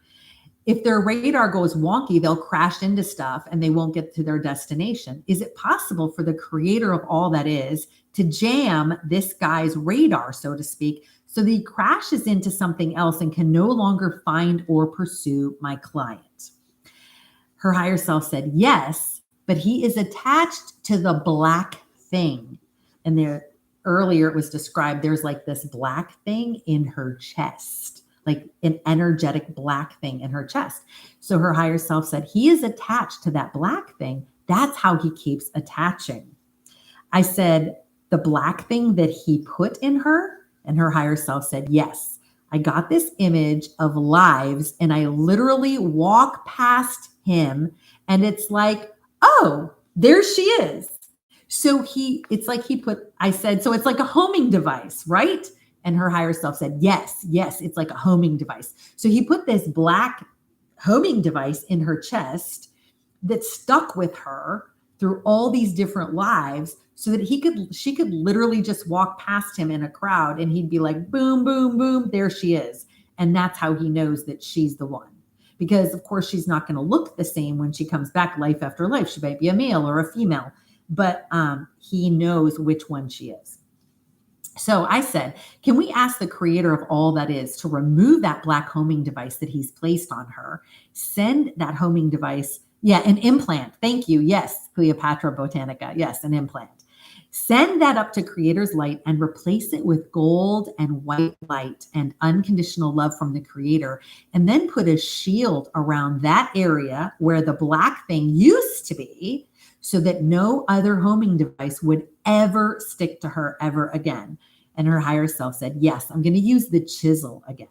if their radar goes wonky, they'll crash into stuff and they won't get to their destination. Is it possible for the creator of all that is to jam this guy's radar, so to speak, so that he crashes into something else and can no longer find or pursue my client? Her higher self said, yes, but he is attached to the black thing. And there, earlier it was described, there's like this black thing in her chest, like an energetic black thing in her chest. So her higher self said, he is attached to that black thing. That's how he keeps attaching. I said, the black thing that he put in her? And her higher self said, yes, I got this image of lives and I literally walk past him and it's like, oh, there she is. So I said, so it's like a homing device, right? And her higher self said, yes, it's like a homing device. So he put this black homing device in her chest that stuck with her through all these different lives so that she could literally just walk past him in a crowd and he'd be like, boom, boom, boom, there she is. And that's how he knows that she's the one. Because of course she's not going to look the same when she comes back life after life. She might be a male or a female, but he knows which one she is. So I said, can we ask the creator of all that is to remove that black homing device that he's placed on her, send that homing device, yeah, an implant. Thank you. Yes, Cleopatra Botanica. Yes, an implant. Send that up to creator's light and replace it with gold and white light and unconditional love from the creator. And then put a shield around that area where the black thing used to be so that no other homing device would ever stick to her ever again. And her higher self said, yes, I'm going to use the chisel again.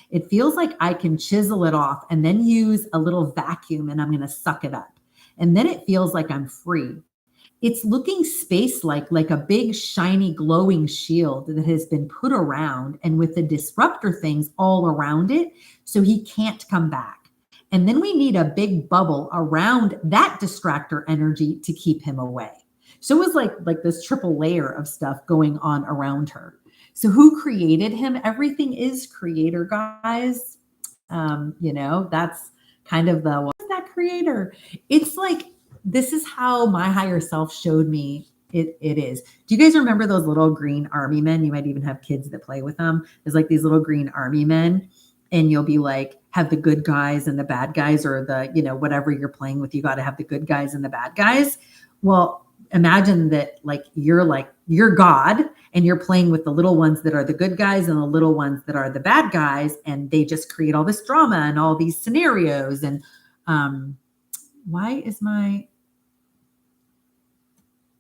It feels like I can chisel it off and then use a little vacuum and I'm going to suck it up. And then it feels like I'm free. It's looking space-like a big, shiny, glowing shield that has been put around and with the disruptor things all around it, so he can't come back. And then we need a big bubble around that distractor energy to keep him away. So it was like this triple layer of stuff going on around her. So who created him? Everything is creator, guys. That's kind of what is that creator? It's like, this is how my higher self showed me it is. Do you guys remember those little green army men? You might even have kids that play with them. There's like these little green army men, and you'll be like, have the good guys and the bad guys, or the, whatever you're playing with, you got to have the good guys and the bad guys. Well, imagine that you're God and you're playing with the little ones that are the good guys and the little ones that are the bad guys. And they just create all this drama and all these scenarios. And why is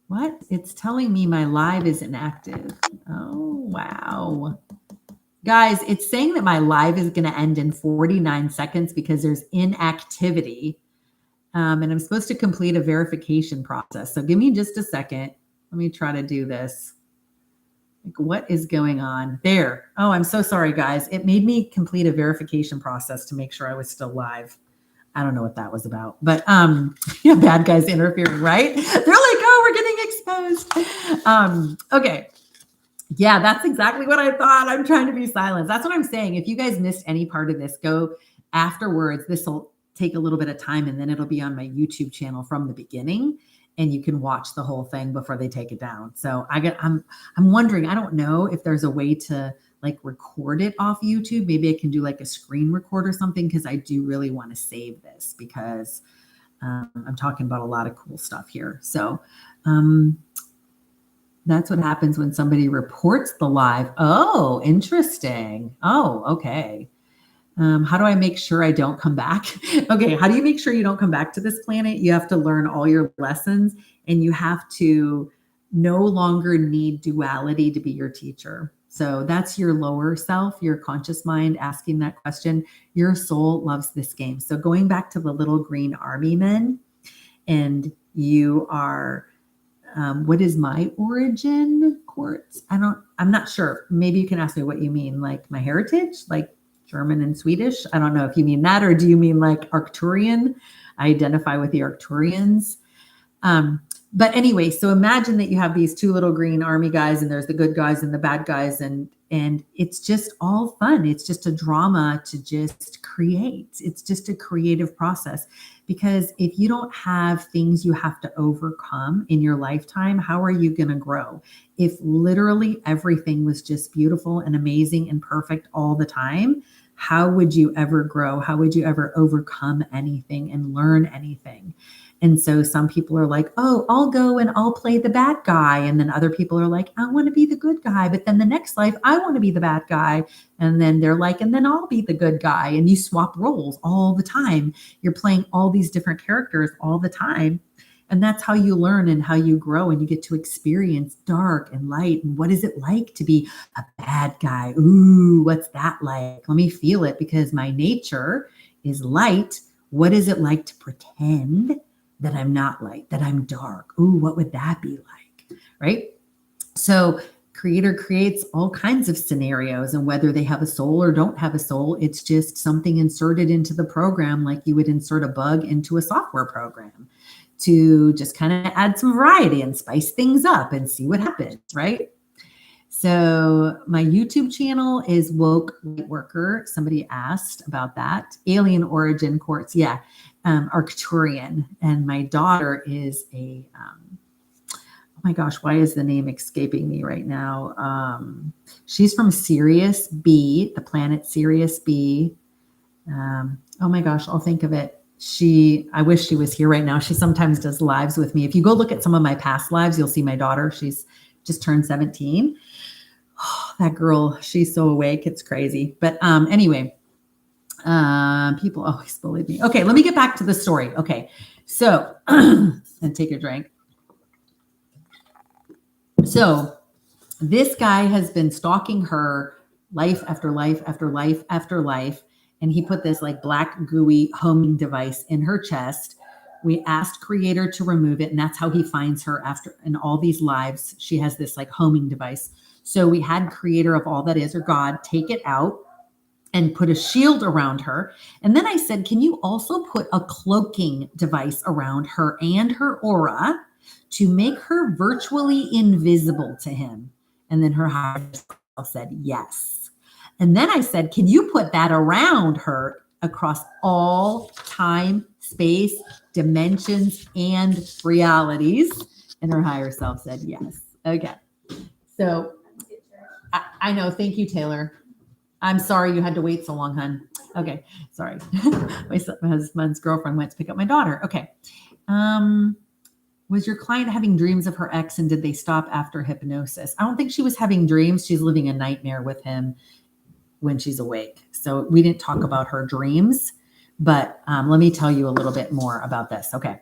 what? It's telling me my live isn't active. Oh, wow. Guys, it's saying that my live is going to end in 49 seconds because there's inactivity. And I'm supposed to complete a verification process. So give me just a second. Let me try to do this. Like, what is going on there? Oh, I'm so sorry, guys. It made me complete a verification process to make sure I was still live. I don't know what that was about, but yeah, bad guys interfering, right? They're like, oh, we're getting exposed. Okay. Yeah, that's exactly what I thought. I'm trying to be silenced. That's what I'm saying. If you guys missed any part of this, go afterwards. This will take a little bit of time and then it'll be on my YouTube channel from the beginning and you can watch the whole thing before they take it down. So I'm wondering, I don't know if there's a way to like record it off YouTube. Maybe I can do like a screen record or something, because I do really want to save this because I'm talking about a lot of cool stuff here. So that's what happens when somebody reports the live. Oh, interesting. Oh, okay. How do I make sure I don't come back? Okay, how do you make sure you don't come back to this planet? You have to learn all your lessons and you have to no longer need duality to be your teacher. So that's your lower self, your conscious mind asking that question. Your soul loves this game. So going back to the little green army men, and you are, what is my origin, Quartz? I'm not sure. Maybe you can ask me what you mean, like my heritage, like German and Swedish. I don't know if you mean that, or do you mean like Arcturian? I identify with the Arcturians. But anyway, so imagine that you have these two little green army guys and there's the good guys and the bad guys, and it's just all fun. It's just a drama to just create. It's just a creative process, because if you don't have things you have to overcome in your lifetime, how are you going to grow? If literally everything was just beautiful and amazing and perfect all the time, how would you ever grow? How would you ever overcome anything and learn anything? And so some people are like, oh, I'll go and I'll play the bad guy. And then other people are like, I want to be the good guy. But then the next life, I want to be the bad guy. And then they're like, and then I'll be the good guy. And you swap roles all the time. You're playing all these different characters all the time. And that's how you learn and how you grow, and you get to experience dark and light. And what is it like to be a bad guy? Ooh, what's that like? Let me feel it, because my nature is light. What is it like to pretend that I'm not light, that I'm dark? Ooh, what would that be like, right? So creator creates all kinds of scenarios, and whether they have a soul or don't have a soul, it's just something inserted into the program, like you would insert a bug into a software program to just kind of add some variety and spice things up and see what happens, right? So my YouTube channel is Woke Lightworker. Somebody asked about that. Alien origin quartz, yeah, Arcturian. And my daughter is a, oh my gosh, why is the name escaping me right now? She's from Sirius B, the planet Sirius B. Oh my gosh, I'll think of it. I wish she was here right now. She sometimes does lives with me. If you go look at some of my past lives, you'll see my daughter. She's just turned 17. Oh, that girl, she's so awake. It's crazy. But anyway, people always believe me. Okay, let me get back to the story. Okay, so, and take a drink. So this guy has been stalking her life after life after life after life. And he put this like black gooey homing device in her chest. We asked Creator to remove it. And that's how he finds her after in all these lives. She has this like homing device. So we had Creator of all that is, or God, take it out and put a shield around her. And then I said, can you also put a cloaking device around her and her aura to make her virtually invisible to him? And then her higher self said, yes. And then I said, can you put that around her across all time, space, dimensions, and realities? And her higher self said, yes. Okay. So I know. Thank you, Taylor. I'm sorry you had to wait so long, hon. Okay. Sorry. My husband's girlfriend went to pick up my daughter. Okay. Was your client having dreams of her ex, and did they stop after hypnosis? I don't think she was having dreams. She's living a nightmare with him when she's awake. So we didn't talk about her dreams, but let me tell you a little bit more about this. Okay.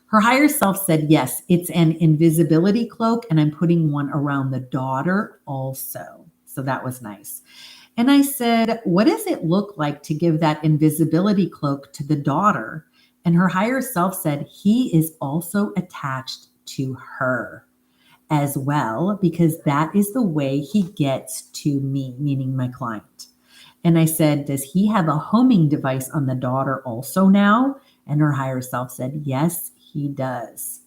Her higher self said, yes, it's an invisibility cloak, and I'm putting one around the daughter also. So that was nice. And I said, what does it look like to give that invisibility cloak to the daughter? And her higher self said, he is also attached to her as well, because that is the way he gets to me, meaning my client. And I said, does he have a homing device on the daughter also now? And her higher self said, yes, he does.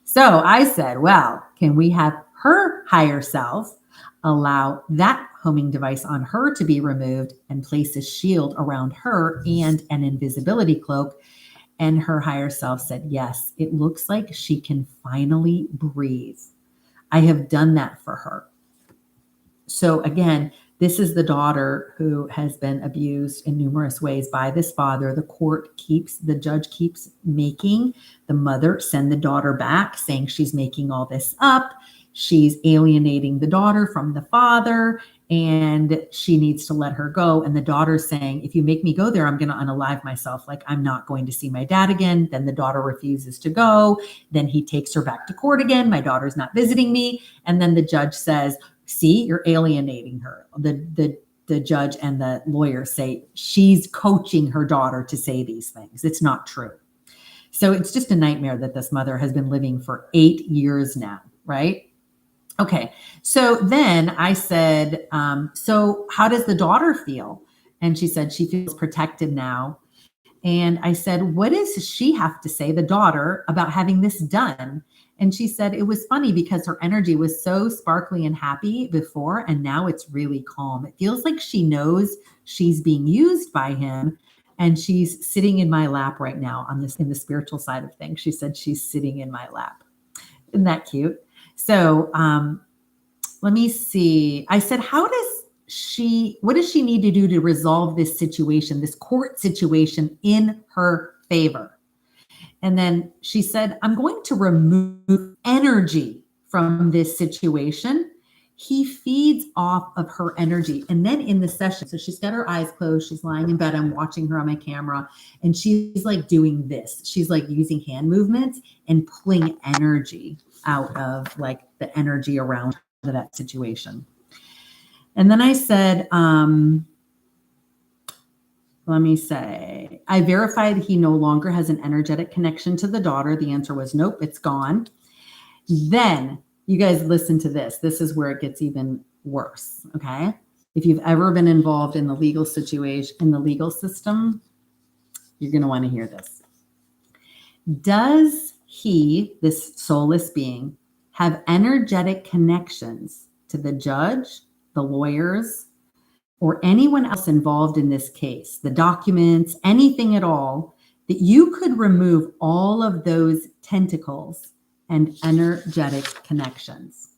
So I said, well, can we have her higher self allow that homing device on her to be removed and place a shield around her and an invisibility cloak? And her higher self said, yes, it looks like she can finally breathe. I have done that for her. So again, this is the daughter who has been abused in numerous ways by this father. The judge keeps making the mother send the daughter back, saying she's making all this up. She's alienating the daughter from the father, and she needs to let her go. And the daughter's saying, if you make me go there, I'm going to unalive myself. Like, I'm not going to see my dad again. Then the daughter refuses to go. Then he takes her back to court again. My daughter's not visiting me. And then the judge says, see, you're alienating her. The judge and the lawyer say she's coaching her daughter to say these things. It's not true. So it's just a nightmare that this mother has been living for 8 years now, right? Okay, so then I said, so how does the daughter feel? And she said she feels protected now. And I said, what does she have to say, the daughter, about having this done? And she said, it was funny because her energy was so sparkly and happy before, and now it's really calm. It feels like she knows she's being used by him, and she's sitting in my lap right now in the spiritual side of things. She said she's sitting in my lap. Isn't that cute? So let me see. I said, what does she need to do to resolve this situation, this court situation in her favor? And then she said, I'm going to remove energy from this situation. He feeds off of her energy. And then in the session, so she's got her eyes closed. She's lying in bed. I'm watching her on my camera. And she's like doing this. She's like using hand movements and pulling energy out of like the energy around that situation. And then I said, let me say, I verified he no longer has an energetic connection to the daughter. The answer was nope, it's gone. Then you guys listen to this. This is where it gets even worse. Okay. If you've ever been involved in the legal situation, in the legal system, you're going to want to hear this. Does he, this soulless being, have energetic connections to the judge, the lawyers, or anyone else involved in this case, the documents, anything at all, that you could remove all of those tentacles and energetic connections?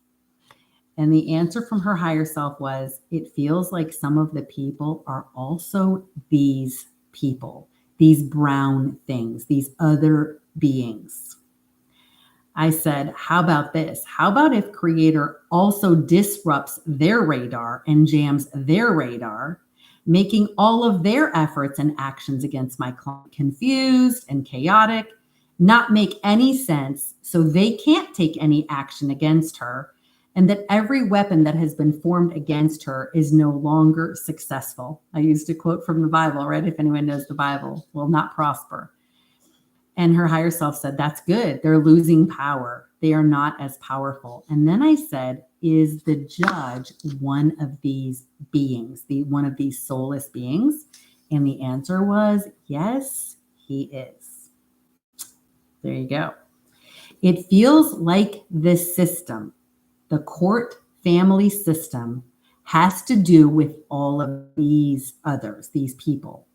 And the answer from her higher self was, it feels like some of the people are also these people, these brown things, these other beings. I said, how about this? How about if Creator also disrupts their radar and jams their radar, making all of their efforts and actions against my client confused and chaotic, not make any sense, so they can't take any action against her, and that every weapon that has been formed against her is no longer successful. I used a quote from the Bible, right? If anyone knows the Bible, will not prosper. And her higher self said, that's good. They're losing power. They are not as powerful. And then I said, is the judge one of these beings, one of these soulless beings? And the answer was, yes, he is. There you go. It feels like this system, the court family system, has to do with all of these others, these people.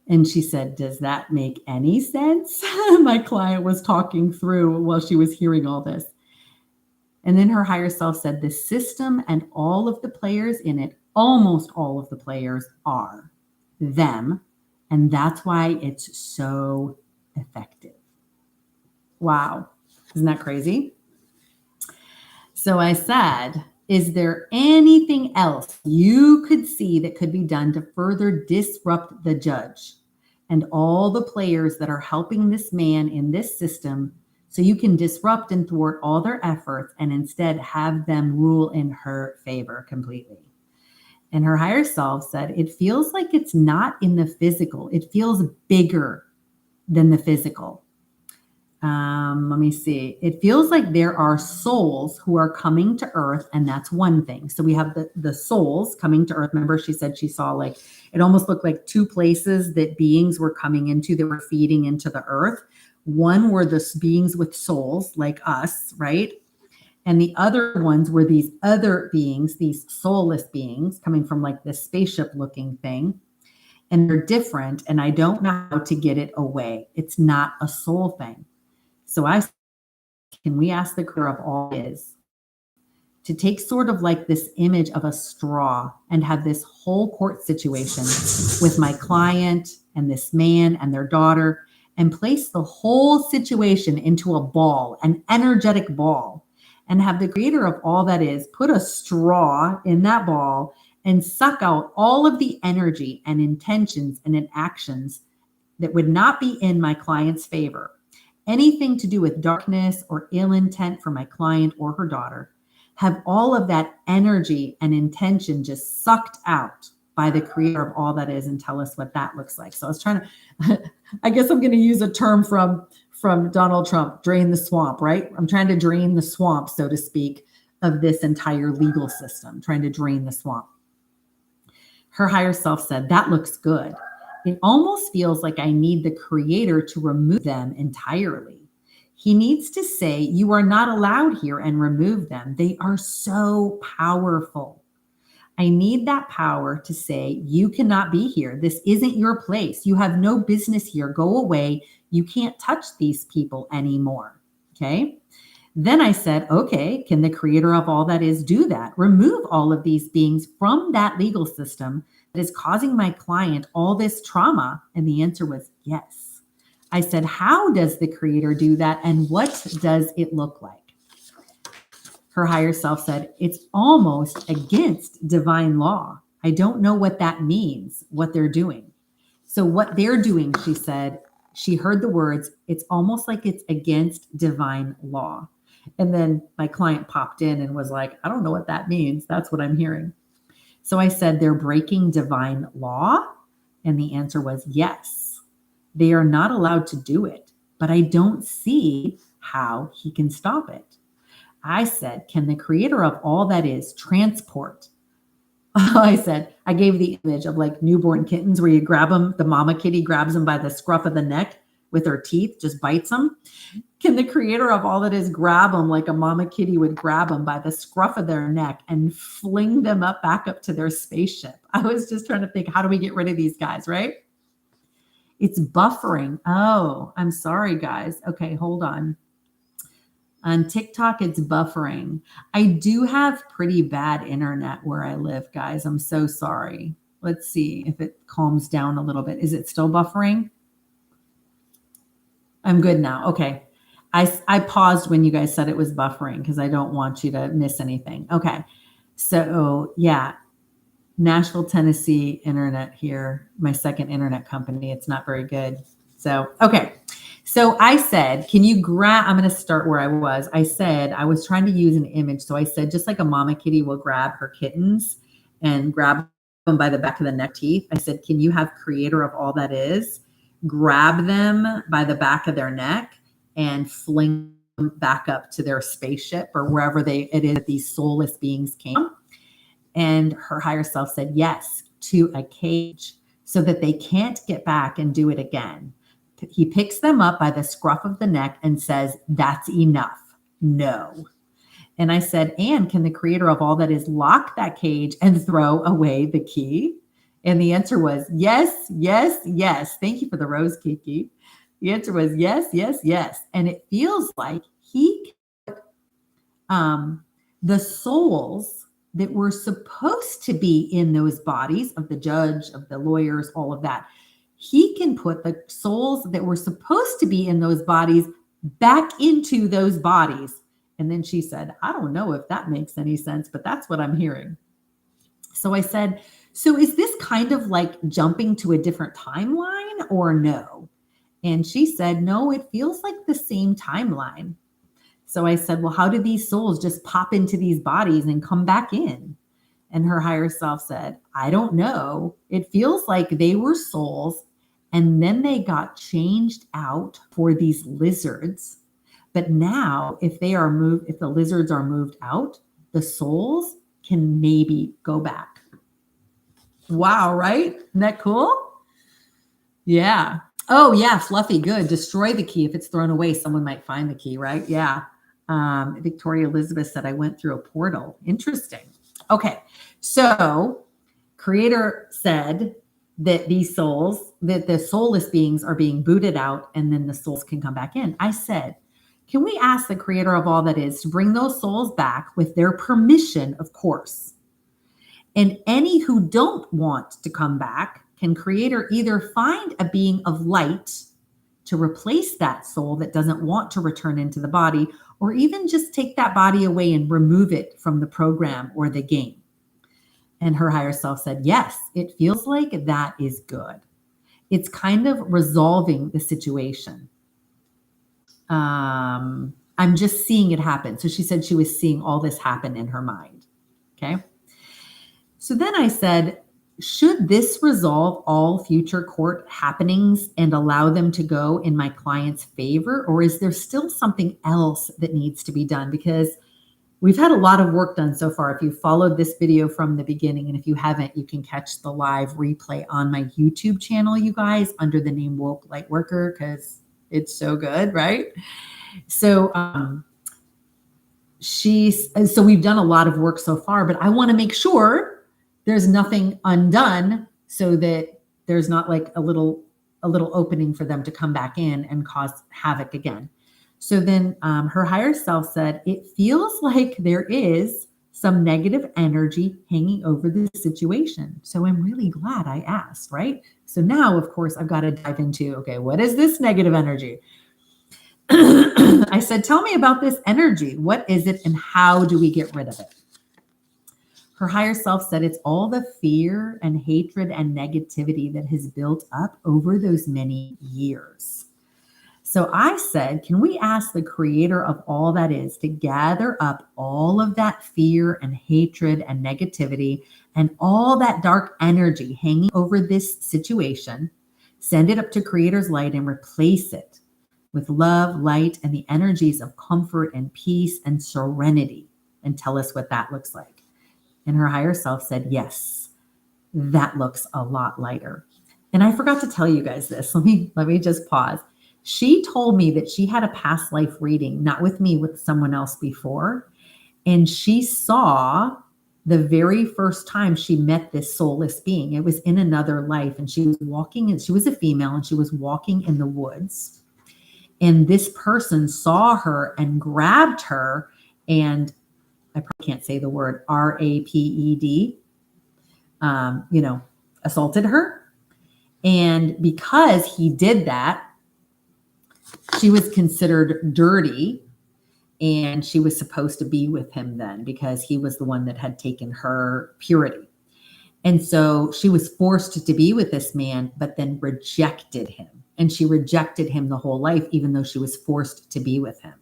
And she said, does that make any sense? My client was talking through while she was hearing all this. And then her higher self said, the system and all of the players in it, almost all of the players are them. And that's why it's so effective. Wow. Isn't that crazy? So I said, is there anything else you could see that could be done to further disrupt the judge and all the players that are helping this man in this system, so you can disrupt and thwart all their efforts and instead have them rule in her favor completely? And her higher self said, it feels like it's not in the physical. It feels bigger than the physical. Let me see. It feels like there are souls who are coming to Earth, and that's one thing. So we have the souls coming to Earth. Remember, she said she saw, like, it almost looked like two places that beings were coming into that were feeding into the Earth. One were the beings with souls like us, right? And the other ones were these other beings, these soulless beings coming from like this spaceship looking thing. And they're different, and I don't know how to get it away. It's not a soul thing. So can we ask the creator of all is to take sort of like this image of a straw and have this whole court situation with my client and this man and their daughter, and place the whole situation into a ball, an energetic ball, and have the creator of all that is put a straw in that ball and suck out all of the energy and intentions and actions that would not be in my client's favor. Anything to do with darkness or ill intent for my client or her daughter, have all of that energy and intention just sucked out by the creator of all that is, and tell us what that looks like. So I was trying to, I guess I'm going to use a term from Donald Trump, drain the swamp, right? I'm trying to drain the swamp, so to speak, of this entire legal system, trying to drain the swamp. Her higher self said, that looks good. It almost feels like I need the creator to remove them entirely. He needs to say, you are not allowed here, and remove them. They are so powerful. I need that power to say, you cannot be here. This isn't your place. You have no business here. Go away. You can't touch these people anymore. Okay. Then I said, okay, can the creator of all that is do that? Remove all of these beings from that legal system that is causing my client all this trauma? And the answer was yes. I said, how does the creator do that? And what does it look like? Her higher self said, it's almost against divine law. I don't know what that means, what they're doing. So what they're doing, she said, she heard the words, it's almost like it's against divine law. And then my client popped in and was like, I don't know what that means. That's what I'm hearing. So I said, they're breaking divine law? And the answer was yes. They are not allowed to do it, but I don't see how he can stop it. I said, can the creator of all that is transport? I said, I gave the image of like newborn kittens where you grab them, the mama kitty grabs them by the scruff of the neck with her teeth, just bites them. Can the creator of all that is grab them like a mama kitty would grab them by the scruff of their neck and fling them up back up to their spaceship? I was just trying to think, how do we get rid of these guys, right? It's buffering. Oh, I'm sorry, guys. Okay, hold on. On TikTok, it's buffering. I do have pretty bad internet where I live, guys. I'm so sorry. Let's see if it calms down a little bit. Is it still buffering? I'm good now. Okay. I paused when you guys said it was buffering because I don't want you to miss anything. Okay. So yeah, Nashville, Tennessee internet here, my second internet company. It's not very good. So, okay. So I said, can you grab, I'm going to start where I was. I said, I was trying to use an image. So I said, just like a mama kitty will grab her kittens and grab them by the back of the neck teeth. I said, can you have creator of all that is, grab them by the back of their neck and fling them back up to their spaceship or wherever it is that these soulless beings came. And her higher self said, yes, to a cage so that they can't get back and do it again. He picks them up by the scruff of the neck and says, that's enough. No. And I said, and can the creator of all that is lock that cage and throw away the key? And the answer was yes, yes, yes. Thank you for the rose, Kiki. The answer was yes, yes, yes. And it feels like he, the souls that were supposed to be in those bodies of the judge, of the lawyers, all of that, he can put the souls that were supposed to be in those bodies back into those bodies. And then she said, I don't know if that makes any sense, but that's what I'm hearing. So I said, so is this kind of like jumping to a different timeline or no? And she said, no, it feels like the same timeline. So I said, well, how do these souls just pop into these bodies and come back in? And her higher self said, I don't know. It feels like they were souls and then they got changed out for these lizards. But now if the lizards are moved out, the souls can maybe go back. Wow, right? Isn't that cool? Yeah. Oh yeah, Fluffy, good. Destroy the key. If it's thrown away, someone might find the key, right? Yeah. Victoria Elizabeth said, I went through a portal. Interesting. Okay. So creator said that these souls, that the soulless beings are being booted out and then the souls can come back in. I said, can we ask the creator of all that is to bring those souls back with their permission, of course? And any who don't want to come back, can creator either find a being of light to replace that soul that doesn't want to return into the body, or even just take that body away and remove it from the program or the game? And her higher self said, yes, it feels like that is good. It's kind of resolving the situation. I'm just seeing it happen. So she said she was seeing all this happen in her mind. Okay. So then I said, should this resolve all future court happenings and allow them to go in my client's favor? Or is there still something else that needs to be done? Because we've had a lot of work done so far. If you followed this video from the beginning, and if you haven't, you can catch the live replay on my YouTube channel, you guys, under the name Woke Lightworker, because it's so good, right? So, so we've done a lot of work so far, but I want to make sure there's nothing undone so that there's not like a little opening for them to come back in and cause havoc again. So then her higher self said, it feels like there is some negative energy hanging over the situation. So I'm really glad I asked, right? So now, of course, I've got to dive into, okay, what is this negative energy? I said, tell me about this energy. What is it and how do we get rid of it? Her higher self said it's all the fear and hatred and negativity that has built up over those many years. So I said, can we ask the creator of all that is to gather up all of that fear and hatred and negativity and all that dark energy hanging over this situation, send it up to creator's light and replace it with love, light, and the energies of comfort and peace and serenity, and tell us what that looks like. And her higher self said, yes, that looks a lot lighter. And I forgot to tell you guys this. Let me just pause. She told me that she had a past life reading, not with me, with someone else before. And she saw the very first time she met this soulless being. It was in another life. And she was walking, and she was a female, and she was walking in the woods. And this person saw her and grabbed her, and I probably can't say the word raped, assaulted her. And because he did that, she was considered dirty, and she was supposed to be with him then because he was the one that had taken her purity. And so she was forced to be with this man, but then rejected him. And she rejected him the whole life, even though she was forced to be with him.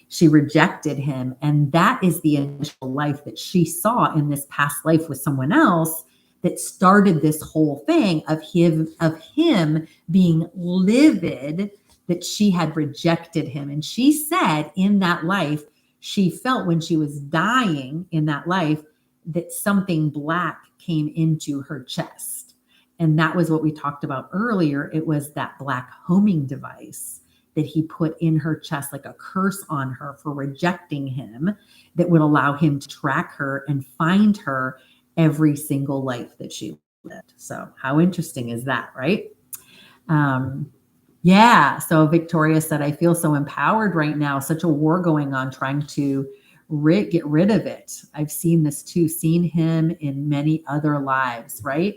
She rejected him. And that is the initial life that she saw in this past life with someone else that started this whole thing of him being livid that she had rejected him. And she said in that life, she felt when she was dying in that life that something black came into her chest. And that was what we talked about earlier. It was that black homing device that he put in her chest, like a curse on her for rejecting him, that would allow him to track her and find her every single life that she lived. So how interesting is that, right? Yeah. So Victoria said, I feel so empowered right now. Such a war going on, trying to get rid of it. I've seen this too, seen him in many other lives, right?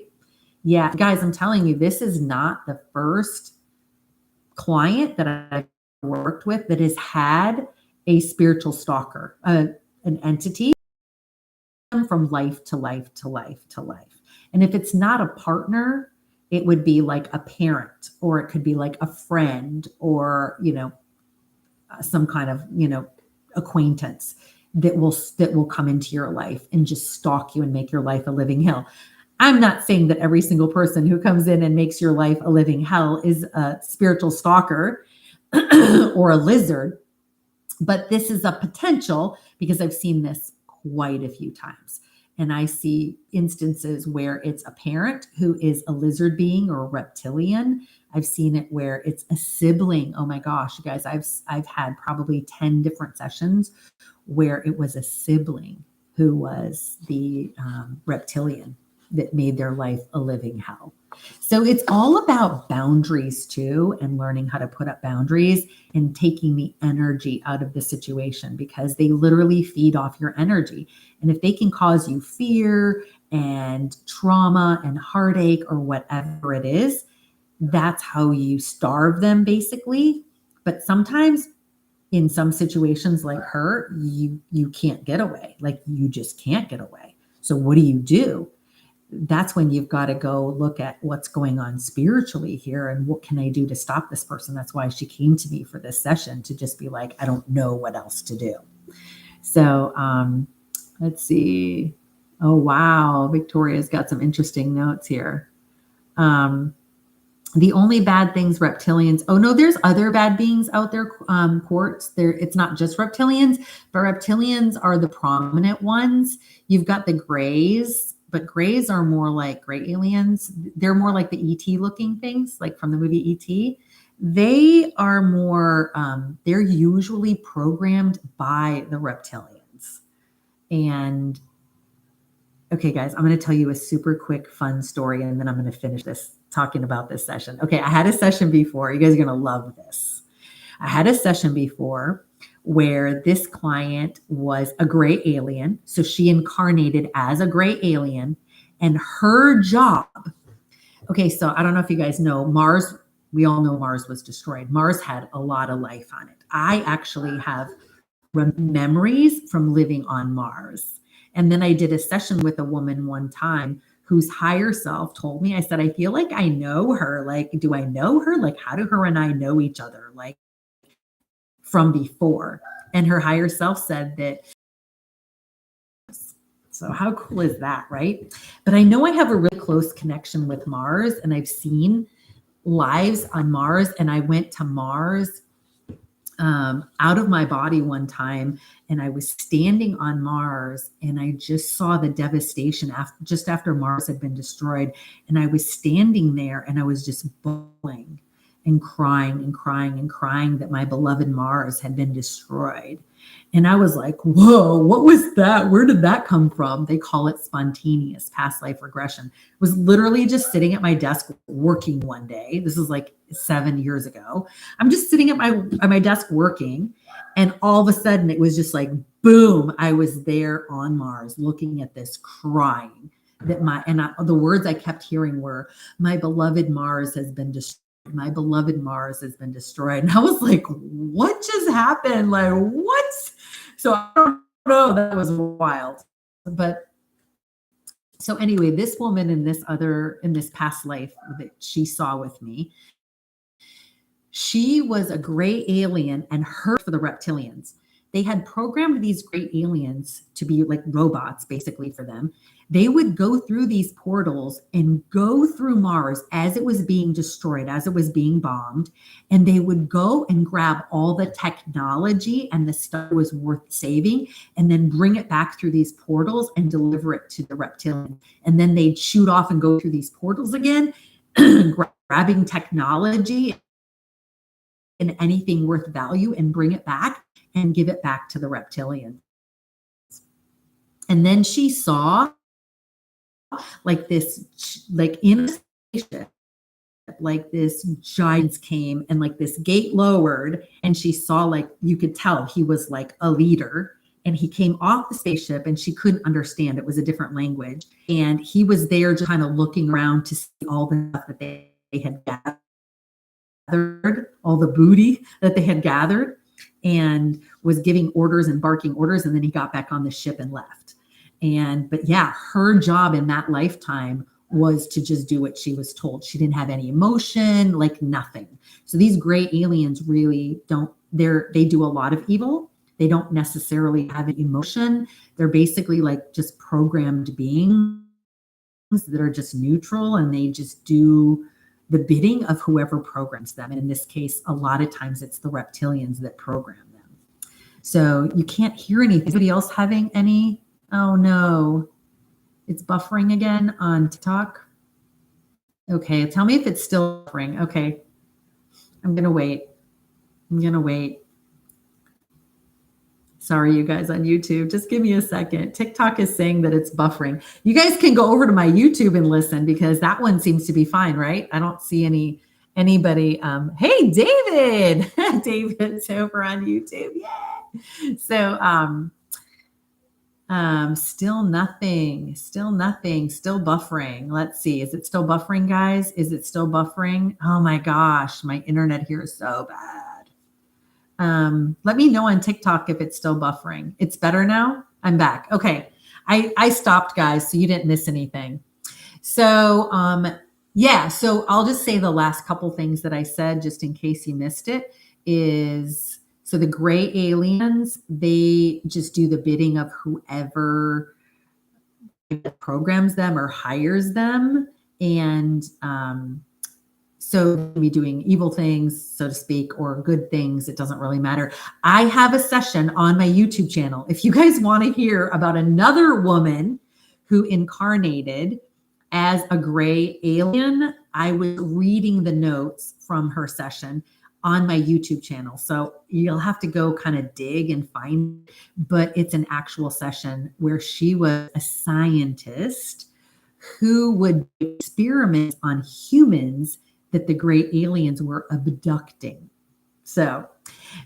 Yeah, guys, I'm telling you, this is not the first client that I've worked with that has had a spiritual stalker, an entity from life to life to life to life. And if it's not a partner, it would be like a parent, or it could be like a friend, or, some kind of, acquaintance that will come into your life and just stalk you and make your life a living hell. I'm not saying that every single person who comes in and makes your life a living hell is a spiritual stalker or a lizard, but this is a potential, because I've seen this quite a few times. And I see instances where it's a parent who is a lizard being or a reptilian. I've seen it where it's a sibling. Oh my gosh, you guys, I've had probably 10 different sessions where it was a sibling who was the reptilian that made their life a living hell. So it's all about boundaries too, and learning how to put up boundaries and taking the energy out of the situation, because they literally feed off your energy. And if they can cause you fear and trauma and heartache or whatever it is, that's how you starve them basically. But sometimes in some situations like her, you can't get away. Like, you just can't get away. So what do? That's when you've got to go look at what's going on spiritually here and what can I do to stop this person. That's why she came to me for this session, to just be like, I don't know what else to do. So let's see. Oh, wow. Victoria's got some interesting notes here. The only bad things reptilians. Oh no, there's other bad beings out there, quartz. It's not just reptilians, but reptilians are the prominent ones. You've got the grays, but grays are more like gray aliens. They're more like the ET looking things, like from the movie ET. They are more, they're usually programmed by the reptilians. And okay, guys, I'm going to tell you a super quick fun story, and then I'm going to finish this talking about this session. Okay, I had a session before. You guys are going to love this. I had a session before where this client was a gray alien. So she incarnated as a gray alien, and her job. Okay, so I don't know if you guys know Mars. We all know Mars was destroyed. Mars had a lot of life on it. I actually have memories from living on Mars. And then I did a session with a woman one time whose higher self told me, I said, I feel like I know her. Like, do I know her? Like, how do her and I know each other? Like, from before. And her higher self said that. So how cool is that, right? But I know I have a really close connection with Mars, and I've seen lives on Mars, and I went to Mars out of my body one time, and I was standing on Mars, and I just saw the devastation just after Mars had been destroyed, and I was standing there, and I was just bawling and crying and crying and crying that my beloved Mars had been destroyed. And I was like, whoa, what was that? Where did that come from? They call it spontaneous past life regression. I was literally just sitting at my desk working one day. This is like 7 years ago. I'm just sitting at my desk working, and all of a sudden it was just like, boom, I was there on Mars looking at this, crying that the words I kept hearing were, my beloved Mars has been destroyed. My beloved Mars has been destroyed. And I was like, what just happened? Like, what? So I don't know. That was wild. But so anyway, this woman in this past life that she saw with me, she was a gray alien and her for the reptilians. They had programmed these gray aliens to be like robots, basically, for them. They would go through these portals and go through Mars as it was being destroyed, as it was being bombed. And they would go and grab all the technology and the stuff that was worth saving, and then bring it back through these portals and deliver it to the reptilians. And then they'd shoot off and go through these portals again, grabbing technology and anything worth value and bring it back and give it back to the reptilians. And then she saw like this, like in a spaceship, like this giants came and like this gate lowered, and she saw, like, you could tell he was like a leader, and he came off the spaceship and she couldn't understand. It was a different language. And he was there just kind of looking around to see all the stuff that they had gathered, all the booty that they had gathered, and was giving orders and barking orders. And then he got back on the ship and left. But yeah, her job in that lifetime was to just do what she was told. She didn't have any emotion, like nothing. So these gray aliens really they do a lot of evil. They don't necessarily have an emotion. They're basically like just programmed beings that are just neutral, and they just do the bidding of whoever programs them. And in this case, a lot of times it's the reptilians that program them. So you can't hear anything. Anybody else having any? Oh no, it's buffering again on TikTok. Okay, tell me if it's still buffering. Okay, I'm gonna wait. Sorry, you guys on YouTube, just give me a second. TikTok is saying that it's buffering. You guys can go over to my YouTube and listen, because that one seems to be fine, right? I don't see anybody. Hey, David, David's over on YouTube. Yay! So, still nothing, still buffering. Let's see. Is it still buffering, guys? Is it still buffering? Oh my gosh, my internet here is so bad. Let me know on TikTok if it's still buffering. It's better now. I'm back. Okay. I stopped, guys, so you didn't miss anything. So, yeah, so I'll just say the last couple things that I said, just in case you missed it, is so the gray aliens, they just do the bidding of whoever programs them or hires them. And so be doing evil things, so to speak, or good things. It doesn't really matter. I have a session on my YouTube channel. If you guys want to hear about another woman who incarnated as a gray alien, I was reading the notes from her session on my YouTube channel. So you'll have to go kind of dig and find, but it's an actual session where she was a scientist who would do experiments on humans that the gray aliens were abducting. So,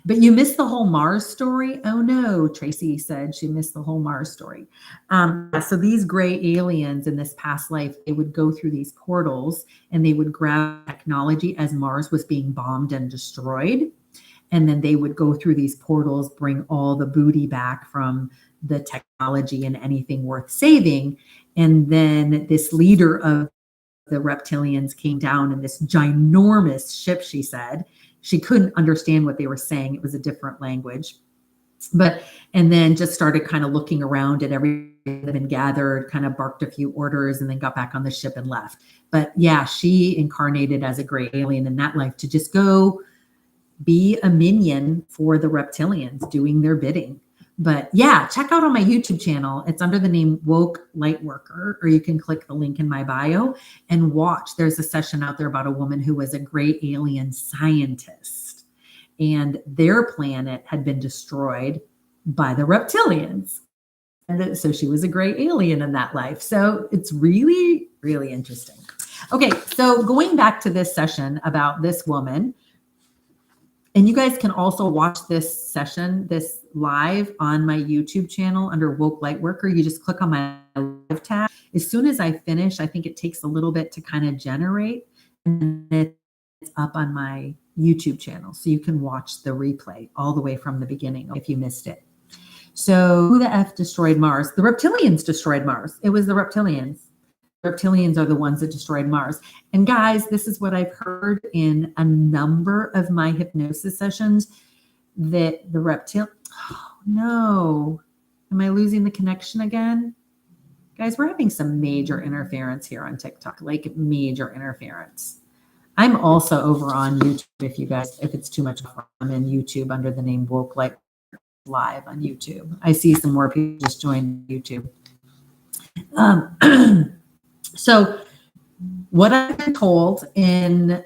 but you missed the whole Mars story. Oh no, Tracy said she missed the whole Mars story. So these gray aliens in this past life, they would go through these portals and they would grab technology as Mars was being bombed and destroyed. And then they would go through these portals, bring all the booty back from the technology and anything worth saving. And then this leader of the reptilians came down in this ginormous ship, she said. She couldn't understand what they were saying. It was a different language. And then just started kind of looking around at everything that had been gathered, kind of barked a few orders, and then got back on the ship and left. But yeah, she incarnated as a gray alien in that life to just go be a minion for the reptilians, doing their bidding. But yeah, check out on my YouTube channel. It's under the name Woke Lightworker, or you can click the link in my bio and watch. There's a session out there about a woman who was a great alien scientist, and their planet had been destroyed by the reptilians. And so she was a great alien in that life. So it's really, really interesting. Okay, so going back to this session about this woman, and you guys can also watch this session, this live on my YouTube channel under Woke Lightworker. You just click on my live tab. As soon as I finish, I think it takes a little bit to kind of generate, and it's up on my YouTube channel. So you can watch the replay all the way from the beginning if you missed it. So who the F destroyed Mars? The reptilians destroyed Mars. It was the reptilians. Reptilians are the ones that destroyed Mars. And guys, this is what I've heard in a number of my hypnosis sessions, that the oh no, am I losing the connection again? Guys, we're having some major interference here on TikTok, like major interference. I'm also over on YouTube if it's too much. I'm in YouTube under the name Woke Light Live on YouTube. I see some more people just joined YouTube. So what I've been told in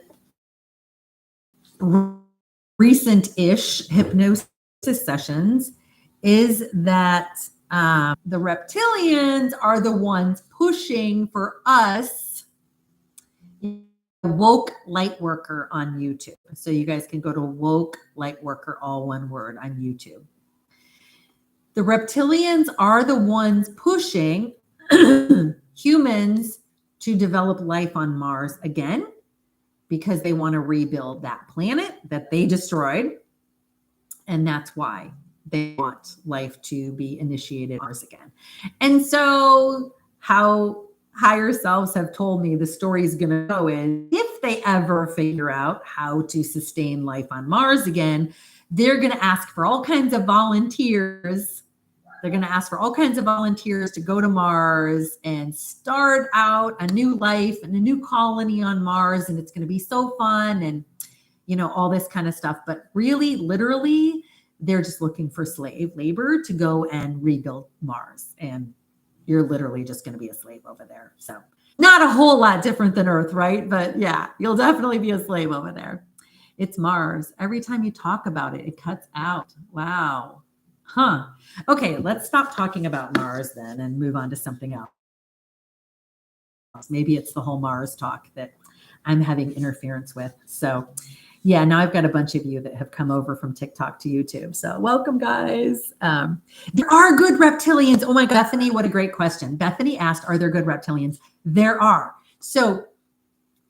recent-ish hypnosis sessions is that the reptilians are the ones pushing for us, Woke Lightworker on YouTube. So you guys can go to Woke Lightworker, all one word, on YouTube. The reptilians are the ones pushing humans to develop life on Mars again, because they want to rebuild that planet that they destroyed. And that's why they want life to be initiated on Mars again. And so how higher selves have told me the story is going to go is, if they ever figure out how to sustain life on Mars again, they're going to ask for all kinds of volunteers. They're going to ask for all kinds of volunteers to go to Mars and start out a new life and a new colony on Mars. And it's going to be so fun and, all this kind of stuff. But really, literally, they're just looking for slave labor to go and rebuild Mars. And you're literally just going to be a slave over there. So not a whole lot different than Earth, right? But yeah, you'll definitely be a slave over there. It's Mars. Every time you talk about it, it cuts out. Wow. Huh. Okay, let's stop talking about Mars then and move on to something else. Maybe it's the whole Mars talk that I'm having interference with. So yeah, now I've got a bunch of you that have come over from TikTok to YouTube. So welcome, guys. There are good reptilians. Oh my God, Bethany, what a great question. Bethany asked, are there good reptilians? There are. So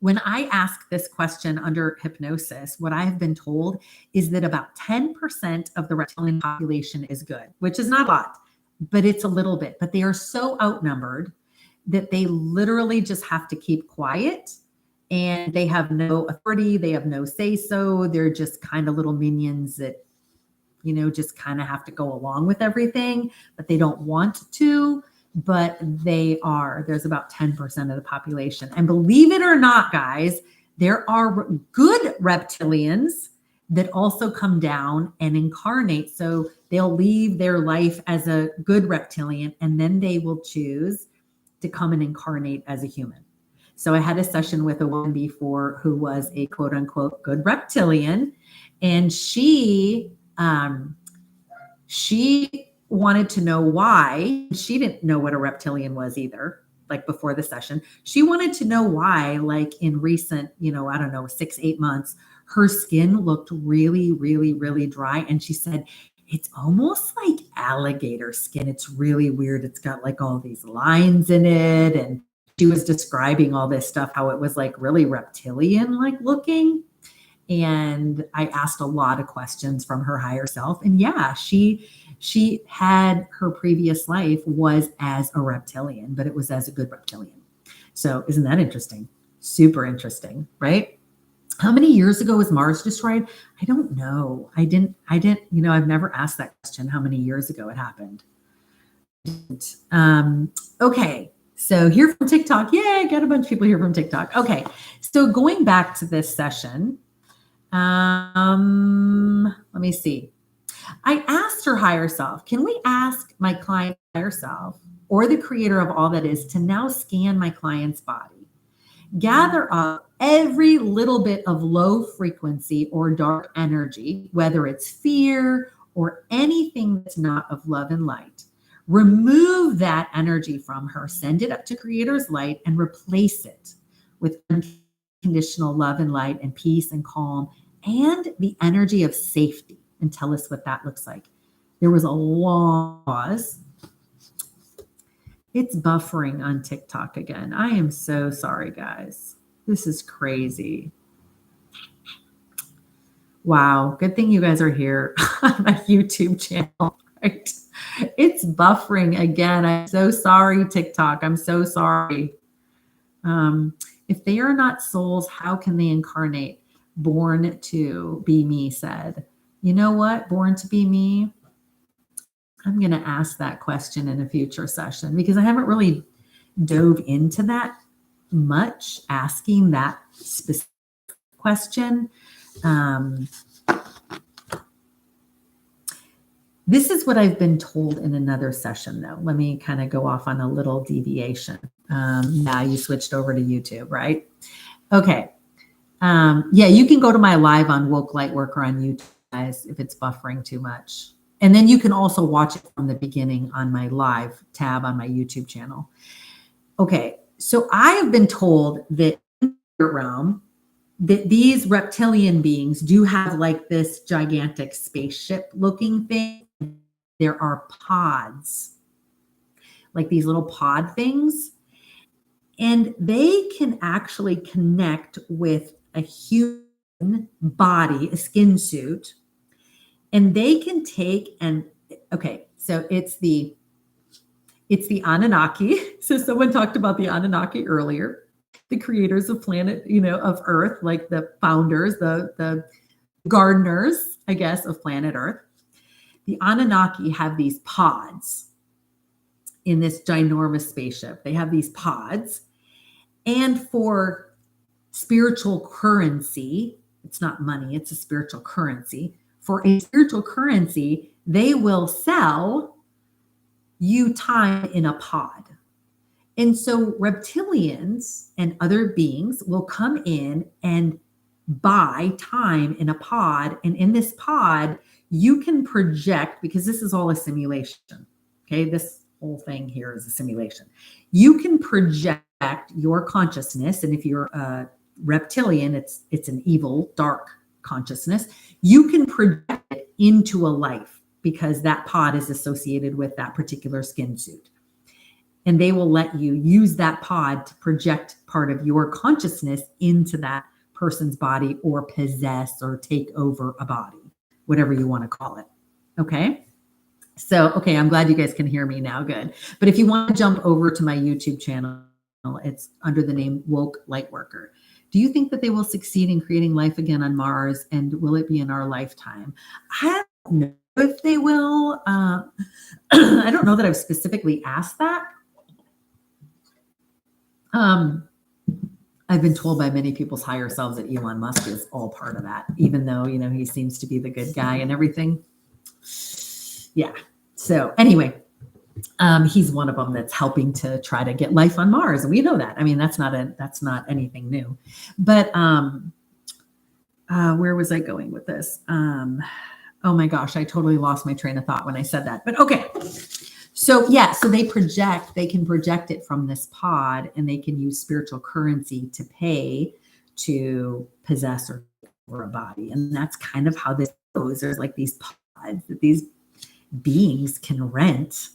when I ask this question under hypnosis, what I have been told is that about 10% of the reptilian population is good, which is not a lot, but it's a little bit. But they are so outnumbered that they literally just have to keep quiet, and they have no authority. They have no say-so. They're just kind of little minions that, just kind of have to go along with everything, but they don't want to. But they are. There's about 10% of the population. And believe it or not, guys, there are good reptilians that also come down and incarnate. So they'll leave their life as a good reptilian, and then they will choose to come and incarnate as a human. So I had a session with a woman before who was a quote unquote good reptilian, and she wanted to know why. She didn't know what a reptilian was either, like before the session. She wanted to know why, like in recent, 6-8 months, her skin looked really, really, really dry. And she said, it's almost like alligator skin. It's really weird. It's got like all these lines in it. And she was describing all this stuff, how it was like really reptilian like looking. And I asked a lot of questions from her higher self. And yeah, she had her previous life was as a reptilian, but it was as a good reptilian. So isn't that interesting? Super interesting, right? How many years ago was Mars destroyed? I don't know. I didn't, I've never asked that question, how many years ago it happened. Okay. So here from TikTok. Yay, got a bunch of people here from TikTok. Okay. So going back to this session, let me see. I asked her higher self, can we ask my client higher self or the creator of all that is to now scan my client's body, gather up every little bit of low frequency or dark energy, whether it's fear or anything that's not of love and light. Remove that energy from her, send it up to Creator's light, and replace it with unconditional love and light and peace and calm and the energy of safety. And tell us what that looks like. There was a long pause. It's buffering on TikTok again. I am so sorry, guys. This is crazy. Wow. Good thing you guys are here on my YouTube channel, right? It's buffering again. I'm so sorry, TikTok. I'm so sorry. If they are not souls, how can they incarnate? Born to be me said. You know what? Born to be me. I'm going to ask that question in a future session because I haven't really dove into that much, asking that specific question. This is what I've been told in another session, though. Let me kind of go off on a little deviation. Now you switched over to YouTube, right? Okay. Yeah, you can go to my live on Woke Lightworker on YouTube, guys, if it's buffering too much. And then you can also watch it from the beginning on my live tab on my YouTube channel. Okay, so I have been told that in the realm, that these reptilian beings do have like this gigantic spaceship looking thing. There are pods, like these little pod things, and they can actually connect with a human body, a skin suit, and they can take and, okay, so it's the Anunnaki. So someone talked about the Anunnaki earlier, the creators of planet, of Earth, like the founders, the gardeners, I guess, of planet Earth. The Anunnaki have these pods in this ginormous spaceship. They have these pods. And for spiritual currency, it's not money, it's a spiritual currency. For a spiritual currency, they will sell you time in a pod. And so reptilians and other beings will come in and buy time in a pod. And in this pod, you can project, because this is all a simulation. Okay, this whole thing here is a simulation. You can project your consciousness. And if you're a reptilian, it's an evil, dark consciousness. You can project it into a life because that pod is associated with that particular skin suit. And they will let you use that pod to project part of your consciousness into that person's body or possess or take over a body, whatever you want to call it. Okay. So, okay, I'm glad you guys can hear me now. Good. But if you want to jump over to my YouTube channel, it's under the name Woke Lightworker. Do you think that they will succeed in creating life again on Mars? And will it be in our lifetime? I don't know if they will. I don't know that I've specifically asked that. I've been told by many people's higher selves that Elon Musk is all part of that, even though, he seems to be the good guy and everything. Yeah. So anyway, he's one of them that's helping to try to get life on Mars. And we know that. I mean, that's not anything new, but, where was I going with this? Oh my gosh, I totally lost my train of thought when I said that, but okay. So yeah, so they can project it from this pod, and they can use spiritual currency to pay to possess or a body. And that's kind of how this goes. There's like these pods that these beings can rent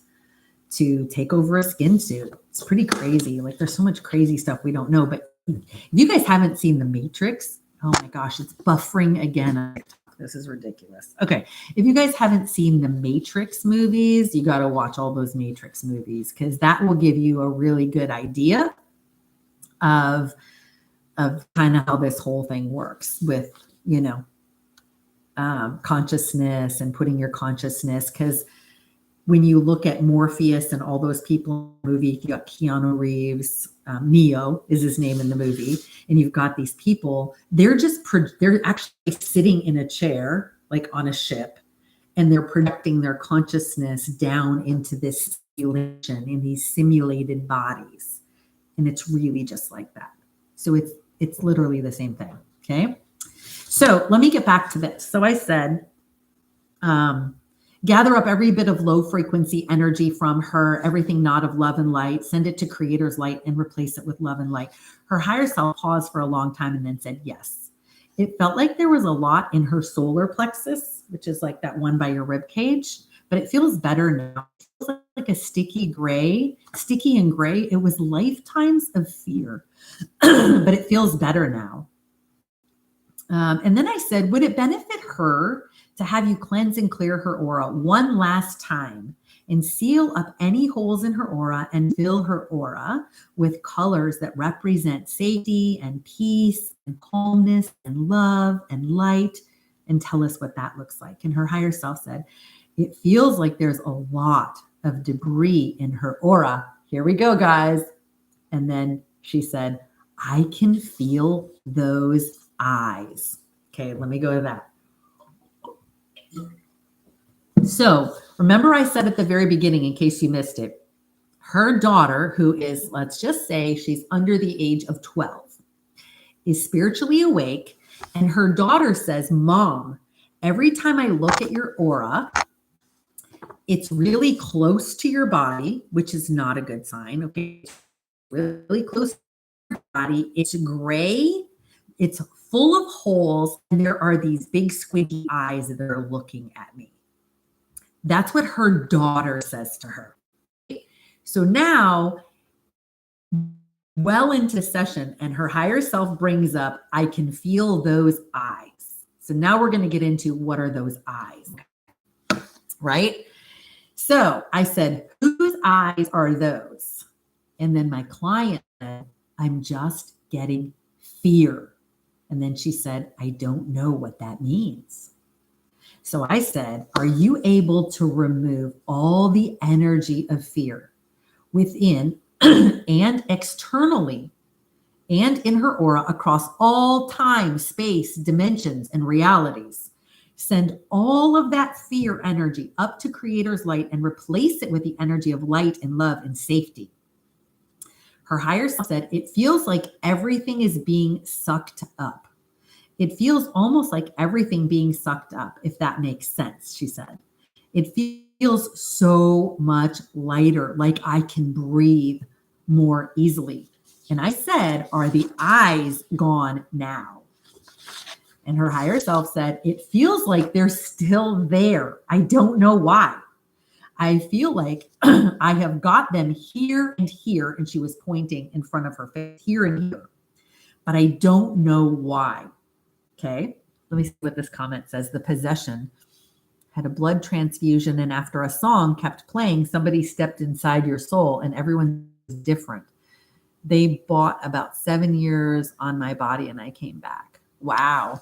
to take over a skin suit. It's pretty crazy. Like there's so much crazy stuff we don't know. But if you guys haven't seen The Matrix, oh my gosh, it's buffering again. This is ridiculous. Okay. If you guys haven't seen the Matrix movies, you got to watch all those Matrix movies, because that will give you a really good idea of kind of how this whole thing works with, consciousness and putting your consciousness. Because when you look at Morpheus and all those people in the movie, you got Keanu Reeves, Neo is his name in the movie. And you've got these people, they're actually sitting in a chair, like on a ship, and they're projecting their consciousness down into this simulation, in these simulated bodies. And it's really just like that. So it's literally the same thing. Okay. So let me get back to this. So I said, gather up every bit of low frequency energy from her, everything not of love and light, send it to Creator's light and replace it with love and light. Her higher self paused for a long time and then said, yes. It felt like there was a lot in her solar plexus, which is like that one by your rib cage, but it feels better now. It feels like a sticky and gray. It was lifetimes of fear, but it feels better now. And then I said, would it benefit her to have you cleanse and clear her aura one last time and seal up any holes in her aura and fill her aura with colors that represent safety and peace and calmness and love and light, and tell us what that looks like? And her higher self said, it feels like there's a lot of debris in her aura. Here we go, guys. And then she said, I can feel those eyes. Okay, let me go to that. So remember I said at the very beginning, in case you missed it, her daughter, who is, let's just say she's under the age of 12, is spiritually awake. And her daughter says, Mom, every time I look at your aura, it's really close to your body, which is not a good sign. Okay, really close to your body. It's gray. It's full of holes. And there are these big squinty eyes that are looking at me. That's what her daughter says to her. So now, well into session, and her higher self brings up, I can feel those eyes. So now we're going to get into what are those eyes, right? So I said, whose eyes are those? And then my client said, I'm just getting fear. And then she said, I don't know what that means. So I said, are you able to remove all the energy of fear within and externally and in her aura across all time, space, dimensions, and realities? Send all of that fear energy up to Creator's light and replace it with the energy of light and love and safety. Her higher self said, it feels like everything is being sucked up. It feels almost like everything being sucked up, if that makes sense, she said. It feels so much lighter, like I can breathe more easily. And I said, are the eyes gone now? And her higher self said, it feels like they're still there. I don't know why. I feel like I have got them here and here. And she was pointing in front of her face, here and here. But I don't know why. Okay, let me see what this comment says. The possession had a blood transfusion, and after a song kept playing, somebody stepped inside your soul, and everyone's different. They bought about 7 years on my body, and I came back. Wow.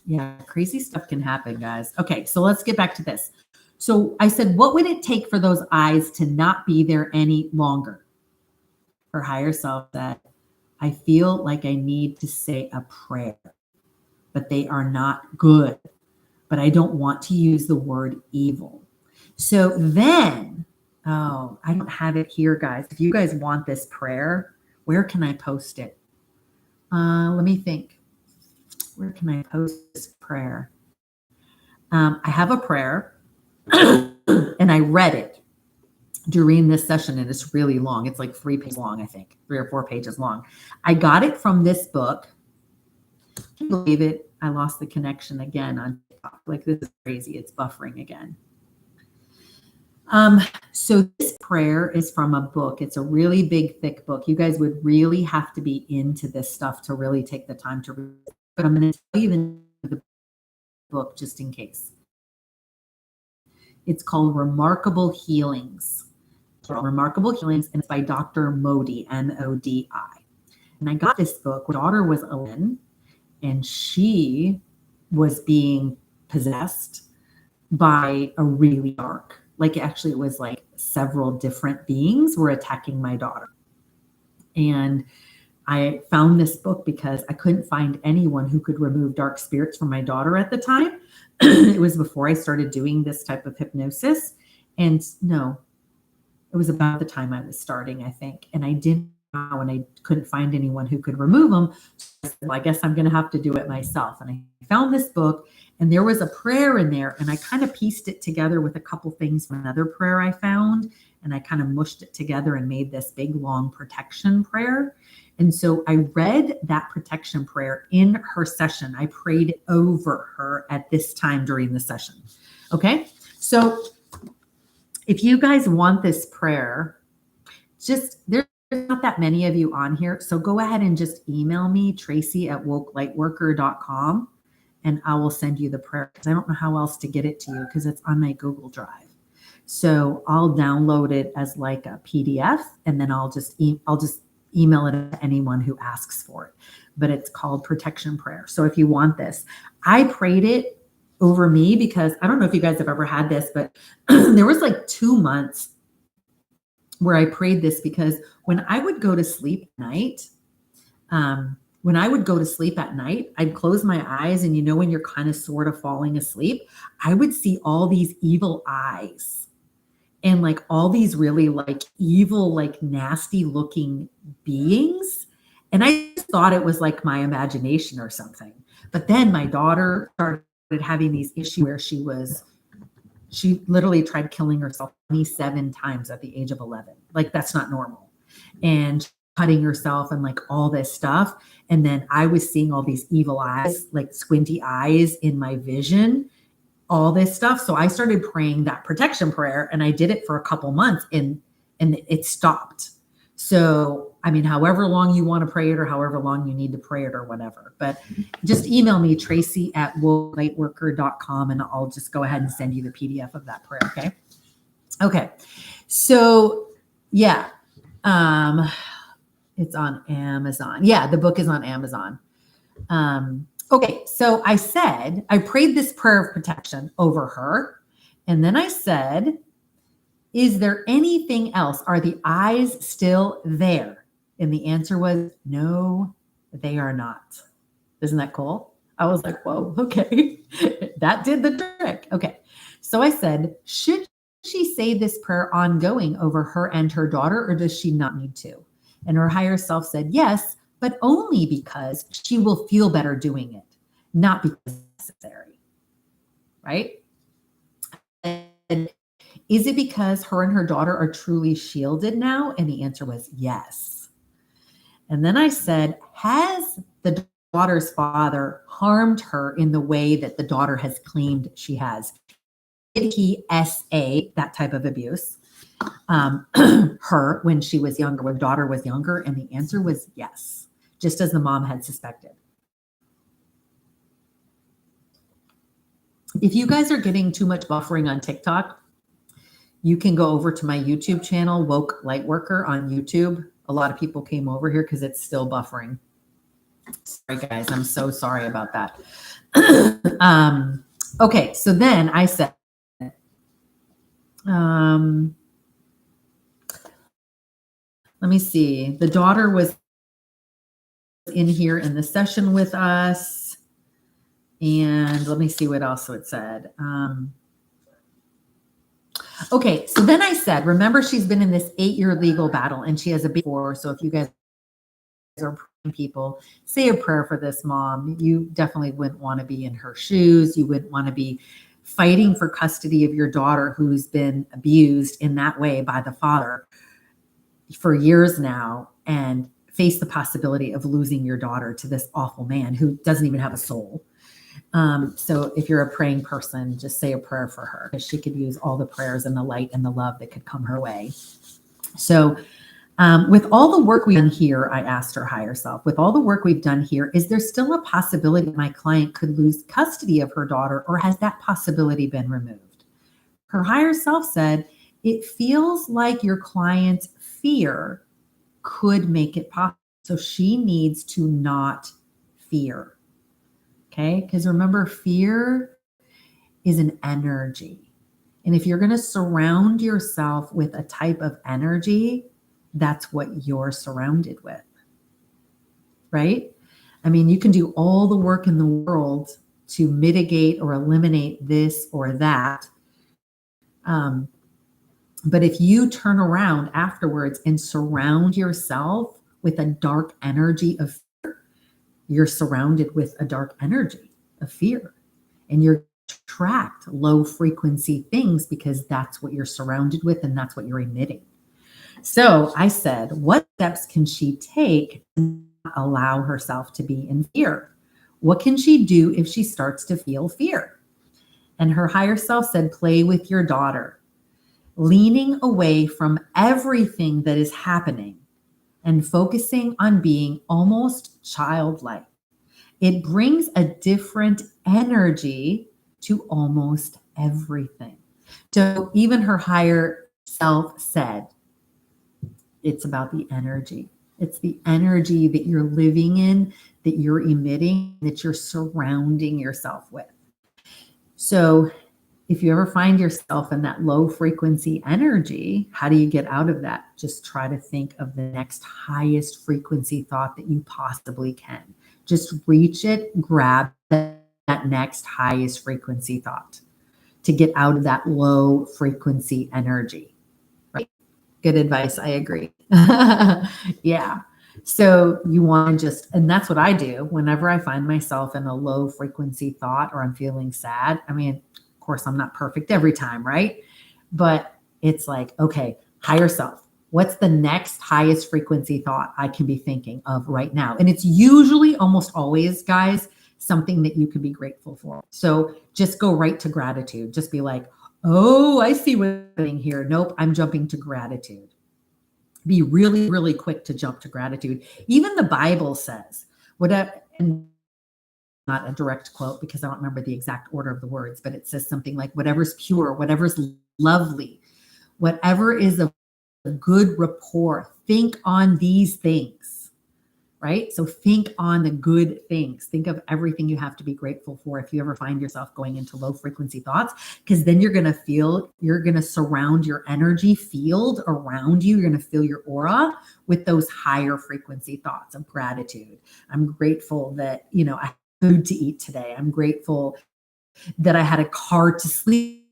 Yeah, crazy stuff can happen, guys. Okay, so let's get back to this. So I said, what would it take for those eyes to not be there any longer? Her higher self said, I feel like I need to say a prayer, but they are not good. But I don't want to use the word evil. So then, I don't have it here, guys. If you guys want this prayer, where can I post it? Let me think. Where can I post this prayer? I have a prayer and I read it during this session, and it's really long. It's like 3 pages long, I think, 3 or 4 pages long. I got it from this book. Can you believe it? I lost the connection again on TikTok. Like, this is crazy. It's buffering again. So this prayer is from a book. It's a really big, thick book. You guys would really have to be into this stuff to really take the time to read it. But I'm going to tell you the book just in case. It's called Remarkable Healings. Remarkable Healings, and it's by Dr. Modi, M-O-D-I. And I got this book. My daughter was 11, and she was being possessed by a really dark, like actually it was like several different beings were attacking my daughter. And I found this book because I couldn't find anyone who could remove dark spirits from my daughter at the time. It was before I started doing this type of hypnosis. And no, it was about the time I was starting, I think. And I didn't know, and I couldn't find anyone who could remove them. So I said, well, I guess I'm going to have to do it myself. And I found this book, and there was a prayer in there, and I kind of pieced it together with a couple things from another prayer I found. And I kind of mushed it together and made this big, long protection prayer. And so I read that protection prayer in her session. I prayed over her at this time during the session. Okay. So if you guys want this prayer, there's not that many of you on here. So go ahead and just email me, tracy@wokelightworker.com, and I will send you the prayer, because I don't know how else to get it to you, because it's on my Google Drive. So I'll download it as like a PDF, and then I'll just email it to anyone who asks for it. But it's called Protection Prayer. So if you want this, I prayed it over me because I don't know if you guys have ever had this, but there was like 2 months where I prayed this, because when I would go to sleep at night, I'd close my eyes, and when you're kind of sort of falling asleep, I would see all these evil eyes and like all these really like evil, like nasty looking beings. And I just thought it was like my imagination or something. But then my daughter started having these issues where she literally tried killing herself 27 times at the age of 11. Like, that's not normal. And cutting herself and like all this stuff. And then I was seeing all these evil eyes, like squinty eyes in my vision, all this stuff. So I started praying that protection prayer, and I did it for a couple months, and it stopped. So, I mean, however long you want to pray it, or however long you need to pray it, or whatever, but just email me, tracy@wokelightworker.com, and I'll just go ahead and send you the PDF of that prayer. Okay. Okay. So yeah. It's on Amazon. Yeah. The book is on Amazon. Okay. So I prayed this prayer of protection over her. And then I said, is there anything else? Are the eyes still there? And the answer was, no, they are not. Isn't that cool? I was like, whoa, okay. That did the trick. Okay. So I said, should she say this prayer ongoing over her and her daughter, or does she not need to? And her higher self said, yes, but only because she will feel better doing it, not because it's necessary. Right? And is it because her and her daughter are truly shielded now? And the answer was yes. And then I said, has the daughter's father harmed her in the way that the daughter has claimed she has? Did he SA that type of abuse her when she was younger, when daughter was younger? And the answer was yes, just as the mom had suspected. If you guys are getting too much buffering on TikTok, you can go over to my YouTube channel, Woke Lightworker on YouTube. A lot of people came over here because it's still buffering. Sorry, guys. I'm so sorry about that. Okay, so then I said, let me see. The daughter was in here in the session with us. And let me see what else it said. Okay, so then I said, remember, she's been in this 8-year legal battle, and she has a big four. So if you guys are praying people, say a prayer for this mom. You definitely wouldn't want to be in her shoes. You wouldn't want to be fighting for custody of your daughter who's been abused in that way by the father for years now, and face the possibility of losing your daughter to this awful man who doesn't even have a soul. So if you're a praying person, just say a prayer for her, because she could use all the prayers and the light and the love that could come her way. So with all the work we've done here, I asked her higher self, with all the work we've done here, is there still a possibility that my client could lose custody of her daughter, or has that possibility been removed? Her higher self said, it feels like your client's fear could make it possible. So she needs to not fear. Okay, because remember, fear is an energy. And if you're going to surround yourself with a type of energy, that's what you're surrounded with. right? I mean, you can do all the work in the world to mitigate or eliminate this or that. But if you turn around afterwards and surround yourself with a dark energy of fear, you're surrounded with a dark energy of fear. And you're attract low frequency things because that's what you're surrounded with and that's what you're emitting. So I said, what steps can she take to allow herself to be in fear? What can she do if she starts to feel fear? And her higher self said, play with your daughter, leaning away from everything that is happening and focusing on being almost childlike. It brings a different energy to almost everything. So even her higher self said, it's about the energy. It's the energy that you're living in, that you're emitting, that you're surrounding yourself with. So if you ever find yourself in that low frequency energy, how do you get out of that? Just try to think of the next highest frequency thought that you possibly can. Just reach it, grab that next highest frequency thought to get out of that low frequency energy. Right? Good advice. I agree. Yeah. So you want to just, and that's what I do whenever I find myself in a low frequency thought or I'm feeling sad. I mean, of course, I'm not perfect every time, right? But it's like, okay, higher self, what's the next highest frequency thought I can be thinking of right now? And it's usually almost always, guys, something that you could be grateful for. So just go right to gratitude. Just be like, oh, I see what's happening here. Nope, I'm jumping to gratitude. Be really, really quick to jump to gratitude. Even the Bible says, whatever, and not a direct quote because I don't remember the exact order of the words, but it says something like, whatever's pure, whatever's lovely, whatever is of good rapport, think on these things, right? So think on the good things. Think of everything you have to be grateful for if you ever find yourself going into low frequency thoughts, because then you're going to surround your energy field around you. You're going to fill your aura with those higher frequency thoughts of gratitude. I'm grateful that, I have food to eat today. I'm grateful that I had a car to sleep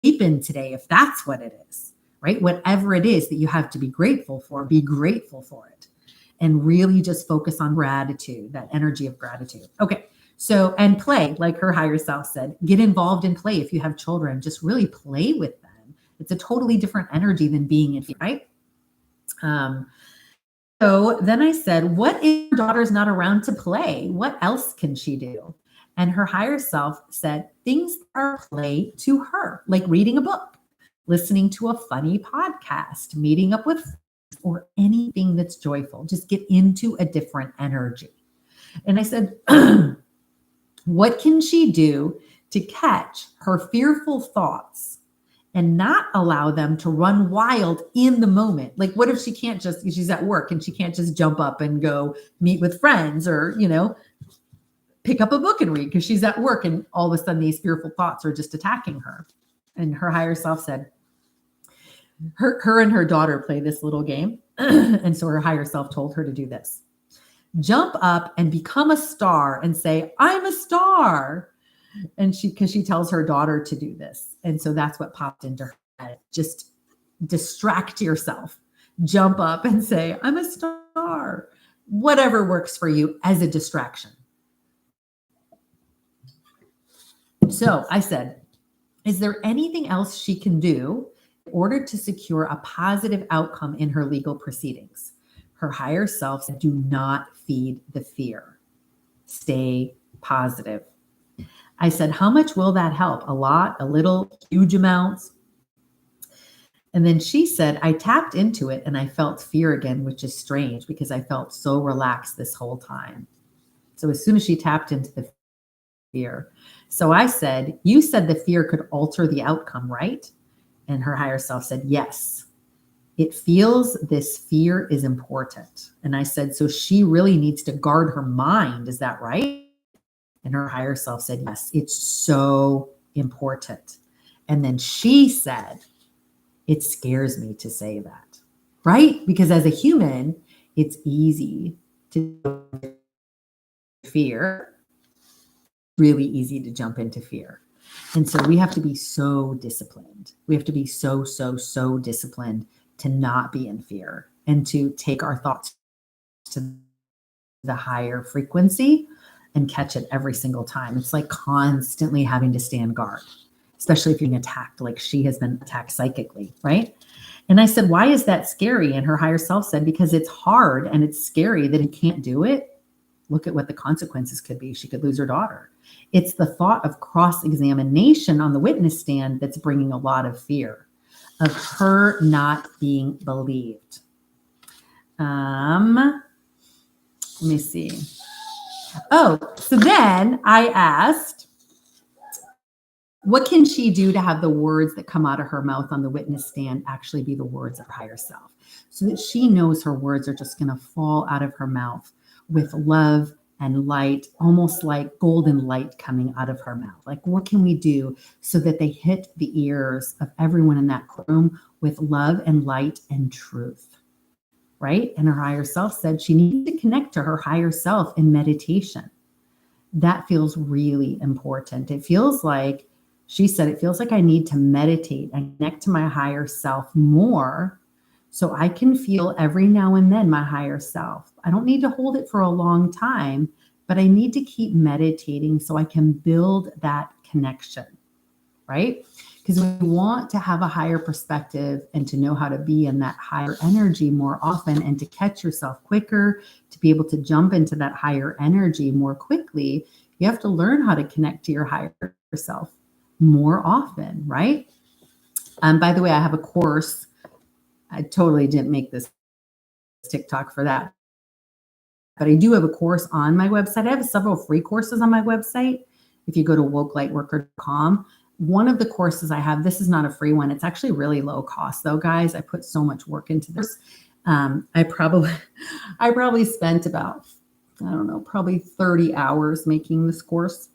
in today, if that's what it is, right? Whatever it is that you have to be grateful for, be grateful for it. And really just focus on gratitude, that energy of gratitude. Okay. So, and play, like her higher self said, get involved in play. If you have children, just really play with them. It's a totally different energy than being in fear, right? So then I said, what if your daughter's not around to play? What else can she do? And her higher self said, things are play to her, like reading a book, listening to a funny podcast, meeting up with friends, or anything that's joyful. Just get into a different energy. And I said, what can she do to catch her fearful thoughts and not allow them to run wild in the moment? Like, what if she's at work and she can't just jump up and go meet with friends or, pick up a book and read because she's at work and all of a sudden these fearful thoughts are just attacking her. And her higher self said, her and her daughter play this little game. And so her higher self told her to do this. Jump up and become a star and say, I'm a star. And because she tells her daughter to do this. And so that's what popped into her head. Just distract yourself. Jump up and say, I'm a star. Whatever works for you as a distraction. So I said, is there anything else she can do in order to secure a positive outcome in her legal proceedings? Her higher self said, do not feed the fear. Stay positive. I said, how much will that help? A lot, a little, huge amounts? And then she said, I tapped into it and I felt fear again, which is strange because I felt so relaxed this whole time. So as soon as she tapped into the fear. So I said, you said the fear could alter the outcome, right? And her higher self said, yes. It feels this fear is important. And I said, so she really needs to guard her mind. Is that right? And her higher self said, yes, it's so important. And then she said, it scares me to say that, right? Because as a human, it's easy to fear, really easy to jump into fear. And so we have to be so disciplined. We have to be so disciplined to not be in fear and to take our thoughts to the higher frequency and catch it every single time. It's like constantly having to stand guard, especially if you're being attacked, like she has been attacked psychically, right? And I said, why is that scary? And her higher self said, because it's hard and it's scary that he can't do it. Look at what the consequences could be. She could lose her daughter. It's the thought of cross-examination on the witness stand that's bringing a lot of fear of her not being believed. Let me see. Oh, so then I asked, what can she do to have the words that come out of her mouth on the witness stand actually be the words of her higher self, so that she knows her words are just going to fall out of her mouth with love and light, almost like golden light coming out of her mouth. Like, what can we do so that they hit the ears of everyone in that room with love and light and truth, right? And her higher self said she needs to connect to her higher self in meditation. That feels really important. It feels like, she said, it feels like I need to meditate and connect to my higher self more so I can feel every now and then my higher self. I don't need to hold it for a long time, but I need to keep meditating so I can build that connection, right? Because we want to have a higher perspective and to know how to be in that higher energy more often and to catch yourself quicker, to be able to jump into that higher energy more quickly. You have to learn how to connect to your higher self more often, right? By the way, I have a course. I totally didn't make this TikTok for that, but I do have a course on my website. I have several free courses on my website. If you go to wokelightworker.com, one of the courses I have, this is not a free one. It's actually really low cost though, guys. I put so much work into this. I probably spent about, I don't know, probably 30 hours making this course.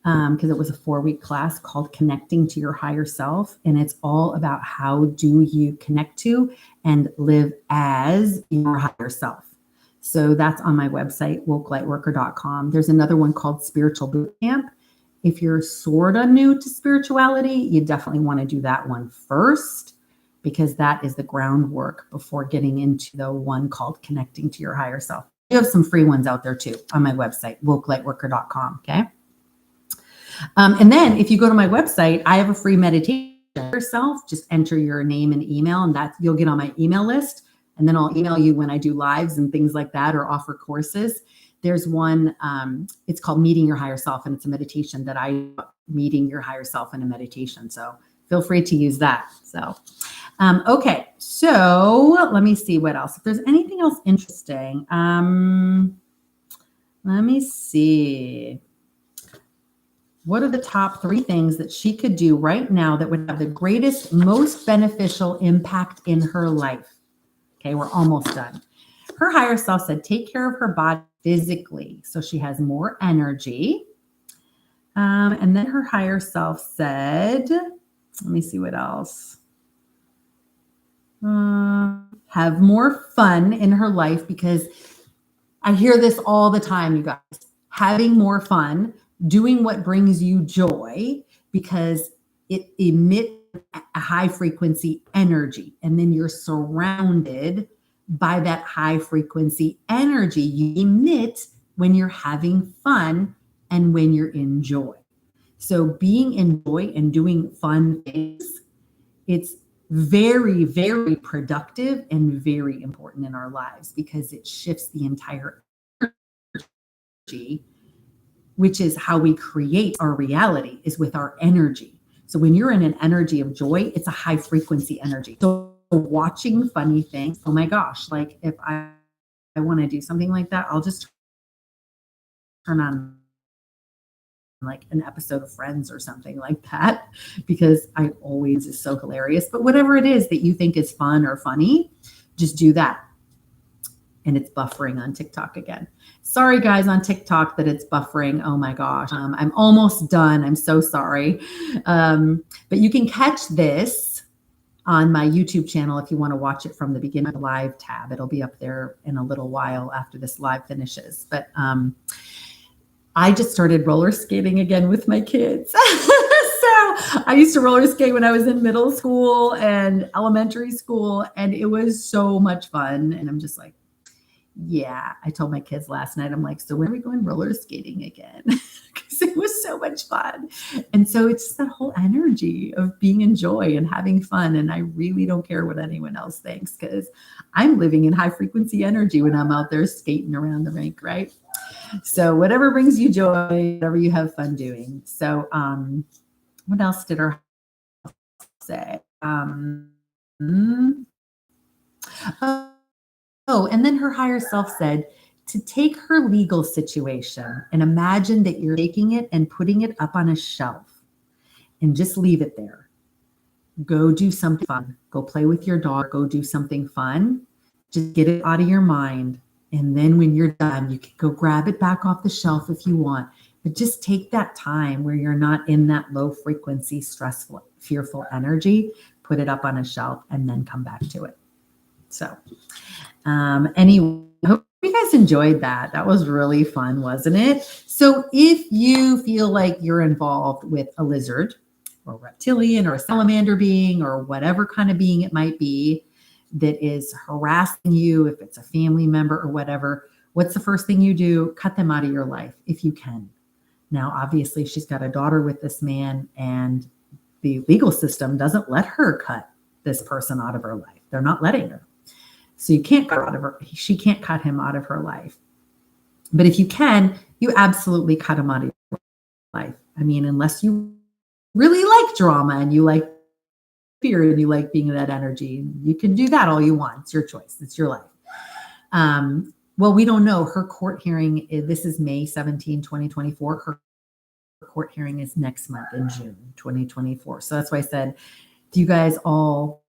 Because it was a 4-week class called Connecting to Your Higher Self. And it's all about how do you connect to and live as your higher self. So that's on my website, wokelightworker.com. There's another one called Spiritual Bootcamp. If you're sort of new to spirituality, you definitely want to do that one first, because that is the groundwork before getting into the one called Connecting to Your Higher Self. You have some free ones out there too on my website, wokelightworker.com. Okay. And then if you go to my website, I have a free meditation yourself. Just enter your name and email, and that you'll get on my email list. And then I'll email you when I do lives and things like that, or offer courses. There's one, it's called Meeting Your Higher Self, and it's a meditation that meeting your higher self in a meditation. So feel free to use that. So, okay. So let me see what else. If there's anything else interesting, let me see. What are the top 3 things that she could do right now that would have the greatest, most beneficial impact in her life? Okay, we're almost done. Her higher self said, take care of her body physically so she has more energy. And then her higher self said, let me see what else. Have more fun in her life, because I hear this all the time, you guys. Having more fun, doing what brings you joy, because it emits a high frequency energy. And then you're surrounded by that high frequency energy you emit when you're having fun and when you're in joy. So being in joy and doing fun things, it's very, very productive and very important in our lives, because it shifts the entire energy, which is how we create our reality, is with our energy. So when you're in an energy of joy, it's a high frequency energy. So watching funny things, oh my gosh, like if I want to do something like that, I'll just turn on like an episode of Friends or something like that, because I always is so hilarious. But whatever it is that you think is fun or funny, just do that. And it's buffering on TikTok again. Sorry, guys, on TikTok that it's buffering. Oh my gosh. I'm almost done. I'm so sorry. But you can catch this on my YouTube channel if you want to watch it from the beginning, the live tab. It'll be up there in a little while after this live finishes. But I just started roller skating again with my kids. So I used to roller skate when I was in middle school and elementary school, and it was so much fun. And I'm just like, yeah, I told my kids last night, I'm like, so when are we going roller skating again? Because it was so much fun. And so it's that whole energy of being in joy and having fun. And I really don't care what anyone else thinks, because I'm living in high frequency energy when I'm out there skating around the rink, right? So whatever brings you joy, whatever you have fun doing. So what else did her say? Oh, and then her higher self said to take her legal situation and imagine that you're taking it and putting it up on a shelf and just leave it there. Go do something fun. Go play with your dog. Go do something fun. Just get it out of your mind. And then when you're done, you can go grab it back off the shelf if you want. But just take that time where you're not in that low frequency, stressful, fearful energy, put it up on a shelf, and then come back to it. So anyway, I hope you guys enjoyed that. That was really fun, wasn't it? So if you feel like you're involved with a lizard or reptilian or a salamander being or whatever kind of being it might be that is harassing you, if it's a family member or whatever, what's the first thing you do? Cut them out of your life if you can. Now, obviously, she's got a daughter with this man, and the legal system doesn't let her cut this person out of her life. They're not letting her. So you can't cut out of her. She can't cut him out of her life. But if you can, you absolutely cut him out of your life. I mean, unless you really like drama and you like fear and you like being in that energy, you can do that all you want. It's your choice. It's your life. Well, we don't know. Her court hearing, this is May 17, 2024. Her court hearing is next month in June 2024. So that's why I said, do you guys all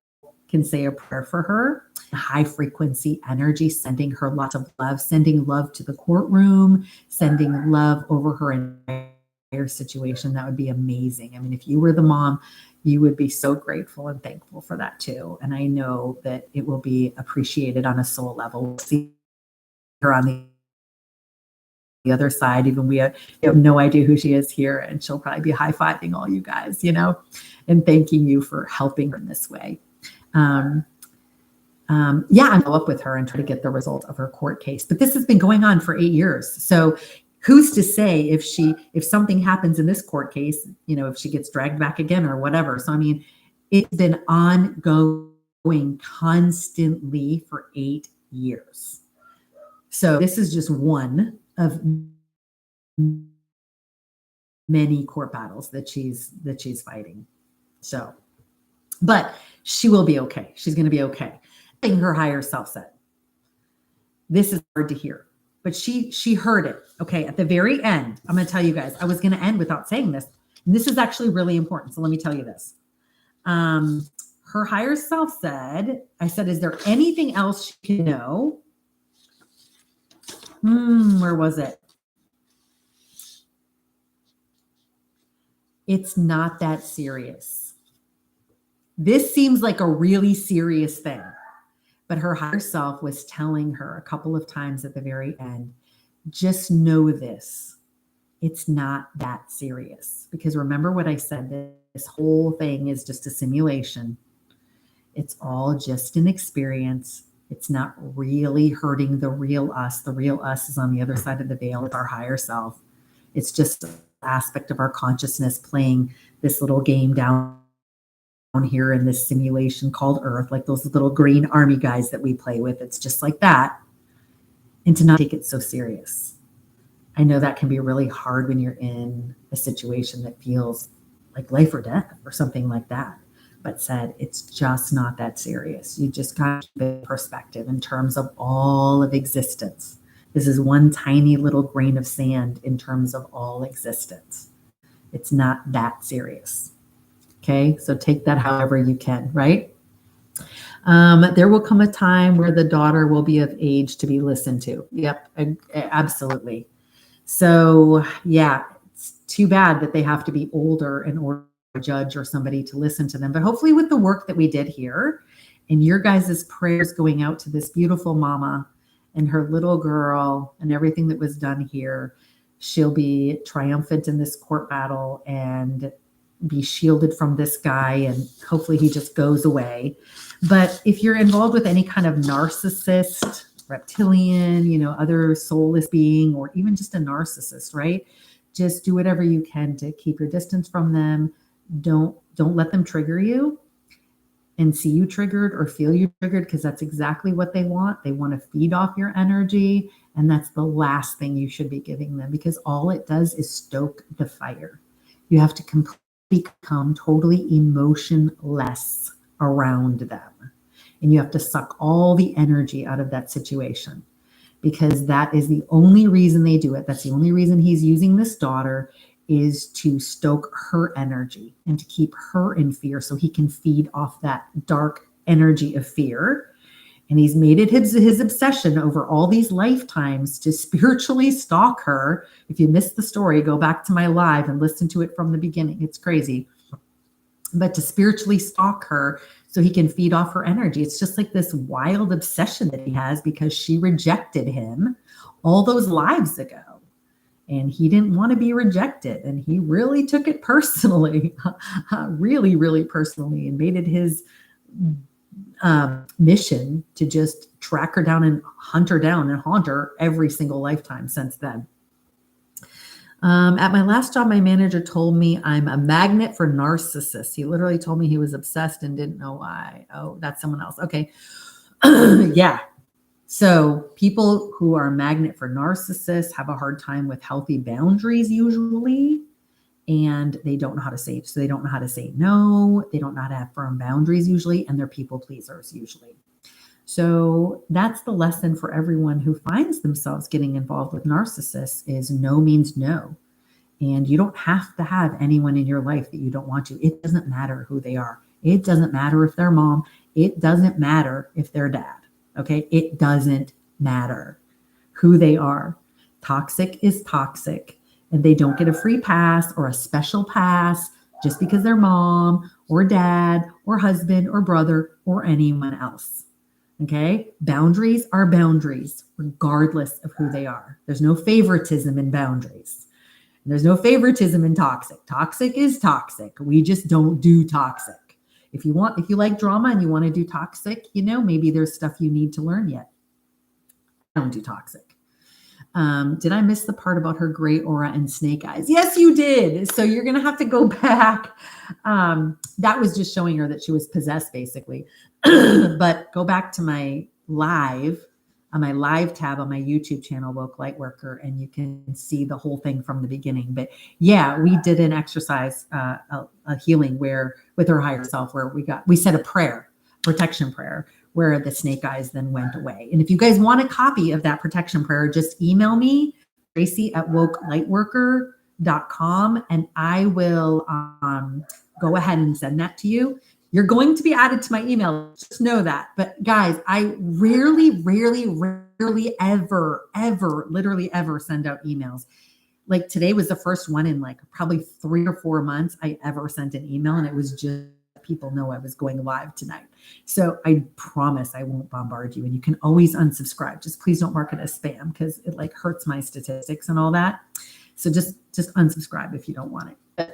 can say a prayer for her? High frequency energy, sending her lots of love, sending love to the courtroom, sending love over her entire situation. That would be amazing. I mean, if you were the mom, you would be so grateful and thankful for that too. And I know that it will be appreciated on a soul level. We'll see her on the other side. Even we have no idea who she is here, and she'll probably be high-fiving all you guys, and thanking you for helping her in this way. I'll go up with her and try to get the result of her court case. But this has been going on for 8 years. So who's to say if something happens in this court case, if she gets dragged back again or whatever. So, I mean, it's been ongoing constantly for 8 years. So this is just one of many court battles that she's fighting. So, but she will be okay. She's going to be okay. Her higher self said, this is hard to hear, but she heard it. Okay. At the very end, I'm going to tell you guys, I was going to end without saying this. And this is actually really important. So let me tell you this. Her higher self said, is there anything else she can know? Where was it? It's not that serious. This seems like a really serious thing. But her higher self was telling her a couple of times at the very end, just know this. It's not that serious. Because remember what I said, this whole thing is just a simulation. It's all just an experience. It's not really hurting the real us. The real us is on the other side of the veil with our higher self. It's just an aspect of our consciousness playing this little game down here in this simulation called Earth, like those little green army guys that we play with. It's just like that. And to not take it so serious. I know that can be really hard when you're in a situation that feels like life or death or something like that. But said, it's just not that serious. You just got to keep it in perspective in terms of all of existence. This is one tiny little grain of sand in terms of all existence. It's not that serious. Okay, so take that however you can, right? There will come a time where the daughter will be of age to be listened to. Yep, absolutely. So yeah, it's too bad that they have to be older in order a judge or somebody to listen to them. But hopefully with the work that we did here and your guys' prayers going out to this beautiful mama and her little girl and everything that was done here, she'll be triumphant in this court battle and be shielded from this guy, and hopefully he just goes away. But if you're involved with any kind of narcissist, reptilian, other soulless being, or even just a narcissist, right? Just do whatever you can to keep your distance from them. Don't let them trigger you and see you triggered or feel you triggered, because that's exactly what they want. They want to feed off your energy, and that's the last thing you should be giving them, because all it does is stoke the fire. You have to become totally emotionless around them, and you have to suck all the energy out of that situation, because that is the only reason they do it. That's the only reason he's using this daughter, is to stoke her energy and to keep her in fear so he can feed off that dark energy of fear. And he's made it his obsession over all these lifetimes to spiritually stalk her. If you missed the story, go back to my live and listen to it from the beginning. It's crazy. But to spiritually stalk her so he can feed off her energy. It's just like this wild obsession that he has, because she rejected him all those lives ago. And he didn't want to be rejected. And he really took it personally, really, really personally, and made it his mission to just track her down and hunt her down and haunt her every single lifetime since then. At my last job, my manager told me I'm a magnet for narcissists. He literally told me he was obsessed and didn't know why. Oh, that's someone else. Okay. Yeah. So people who are a magnet for narcissists have a hard time with healthy boundaries usually, and they don't know how to say, so they don't know how to say no. They don't know how to have firm boundaries usually, and they're people pleasers usually. So that's the lesson for everyone who finds themselves getting involved with narcissists, is no means no. And you don't have to have anyone in your life that you don't want to. It doesn't matter who they are. It doesn't matter if they're mom. It doesn't matter if they're dad. Okay, it doesn't matter who they are. Toxic is toxic, and they don't get a free pass or a special pass just because they're mom or dad or husband or brother or anyone else. Okay, boundaries are boundaries regardless of who they are. There's no favoritism in boundaries. There's no favoritism in toxic. Toxic is toxic. We just don't do toxic. If you like drama and you want to do toxic, maybe there's stuff you need to learn yet. I don't do toxic. Did I miss the part about her gray aura and snake eyes? Yes, you did. So you're going to have to go back. That was just showing her that she was possessed, basically. But go back to my live tab on my YouTube channel, Woke Lightworker, and you can see the whole thing from the beginning. But yeah, we did an exercise, a healing with her higher self, where we said a prayer, protection prayer, where the snake eyes then went away. And if you guys want a copy of that protection prayer, just email me, tracy@wokelightworker.com, and I will go ahead and send that to you. You're going to be added to my email. Just know that. But guys, I rarely, ever, literally ever send out emails. Like today was the first one in like probably 3 or 4 months I ever sent an email, and it was just people know I was going live tonight. So I promise I won't bombard you, and you can always unsubscribe. Just please don't mark it as spam, because it like hurts my statistics and all that. So just unsubscribe if you don't want it. But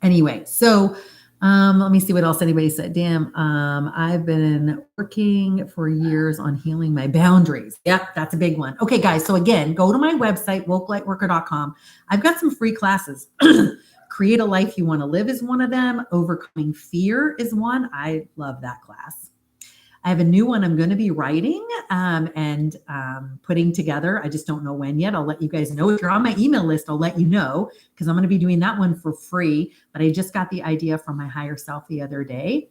anyway, so let me see what else anybody said. Damn, I've been working for years on healing my boundaries. Yep, that's a big one. Okay, guys. So again, go to my website, wokelightworker.com. I've got some free classes. Create a Life You Want to Live is one of them. Overcoming Fear is one. I love that class. I have a new one I'm going to be writing and putting together. I just don't know when yet. I'll let you guys know. If you're on my email list, I'll let you know, because I'm going to be doing that one for free. But I just got the idea from my higher self the other day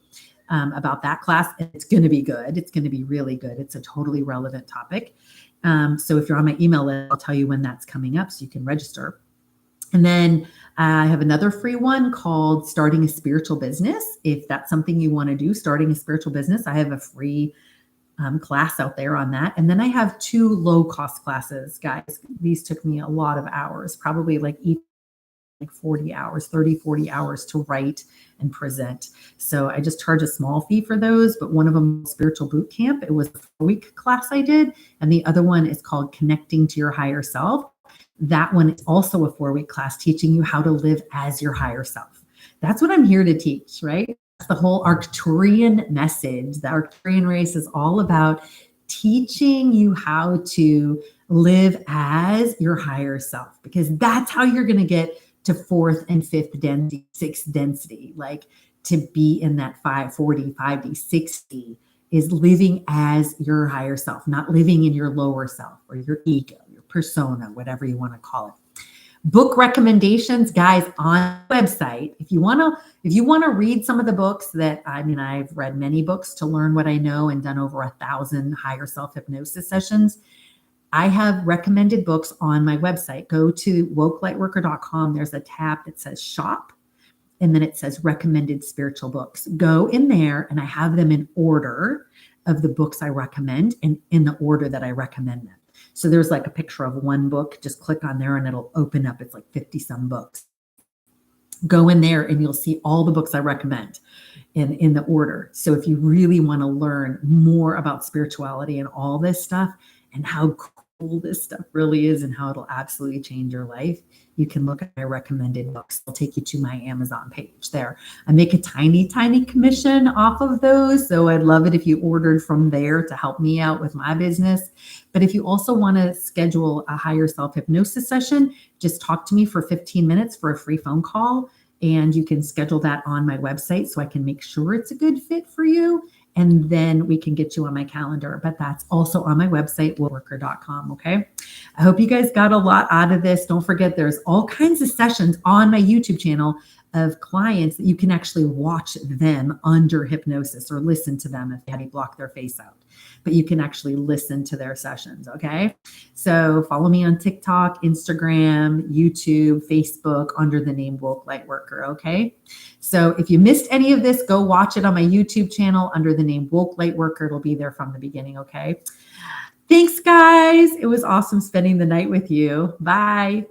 about that class. And it's going to be good. It's going to be really good. It's a totally relevant topic. So if you're on my email list, I'll tell you when that's coming up so you can register. And then I have another free one called Starting a Spiritual Business. If that's something you want to do, starting a spiritual business, I have a free class out there on that. And then I have 2 low-cost classes, guys. These took me a lot of hours, probably like each like 40 hours, 30, 40 hours to write and present. So I just charge a small fee for those, but one of them was Spiritual Boot Camp. It was a 4-week class I did. And the other one is called Connecting to Your Higher Self. That one is also a 4-week class teaching you how to live as your higher self. That's what I'm here to teach, right? That's the whole Arcturian message. The Arcturian race is all about teaching you how to live as your higher self, because that's how you're going to get to 4th and 5th density, 6th density, like to be in that 540, 5D, 60 is living as your higher self, not living in your lower self or your ego, your persona, whatever you want to call it. Book recommendations, guys, on the website. If you want to read some of the books that, I've read many books to learn what I know and done over 1,000 higher self hypnosis sessions. I have recommended books on my website. Go to wokelightworker.com. There's a tab that says shop, and then it says recommended spiritual books. Go in there, and I have them in order of the books I recommend and in the order that I recommend them. So there's like a picture of one book. Just click on there and it'll open up. It's like 50 some books. Go in there and you'll see all the books I recommend in the order. So if you really want to learn more about spirituality and all this stuff and how cool this stuff really is and how it'll absolutely change your life, you can look at my recommended books. I'll take you to my Amazon page there. I make a tiny, tiny commission off of those. So I'd love it if you ordered from there to help me out with my business. But if you also want to schedule a higher self hypnosis session, just talk to me for 15 minutes for a free phone call. And you can schedule that on my website so I can make sure it's a good fit for you. And then we can get you on my calendar. But that's also on my website, wokelightworker.com. Okay. I hope you guys got a lot out of this. Don't forget, there's all kinds of sessions on my YouTube channel of clients that you can actually watch them under hypnosis or listen to them if they block their face out. But you can actually listen to their sessions. Okay. So follow me on TikTok, Instagram, YouTube, Facebook under the name Woke Lightworker. Okay. So if you missed any of this, go watch it on my YouTube channel under the name Woke Lightworker. It'll be there from the beginning. Okay. Thanks, guys. It was awesome spending the night with you. Bye.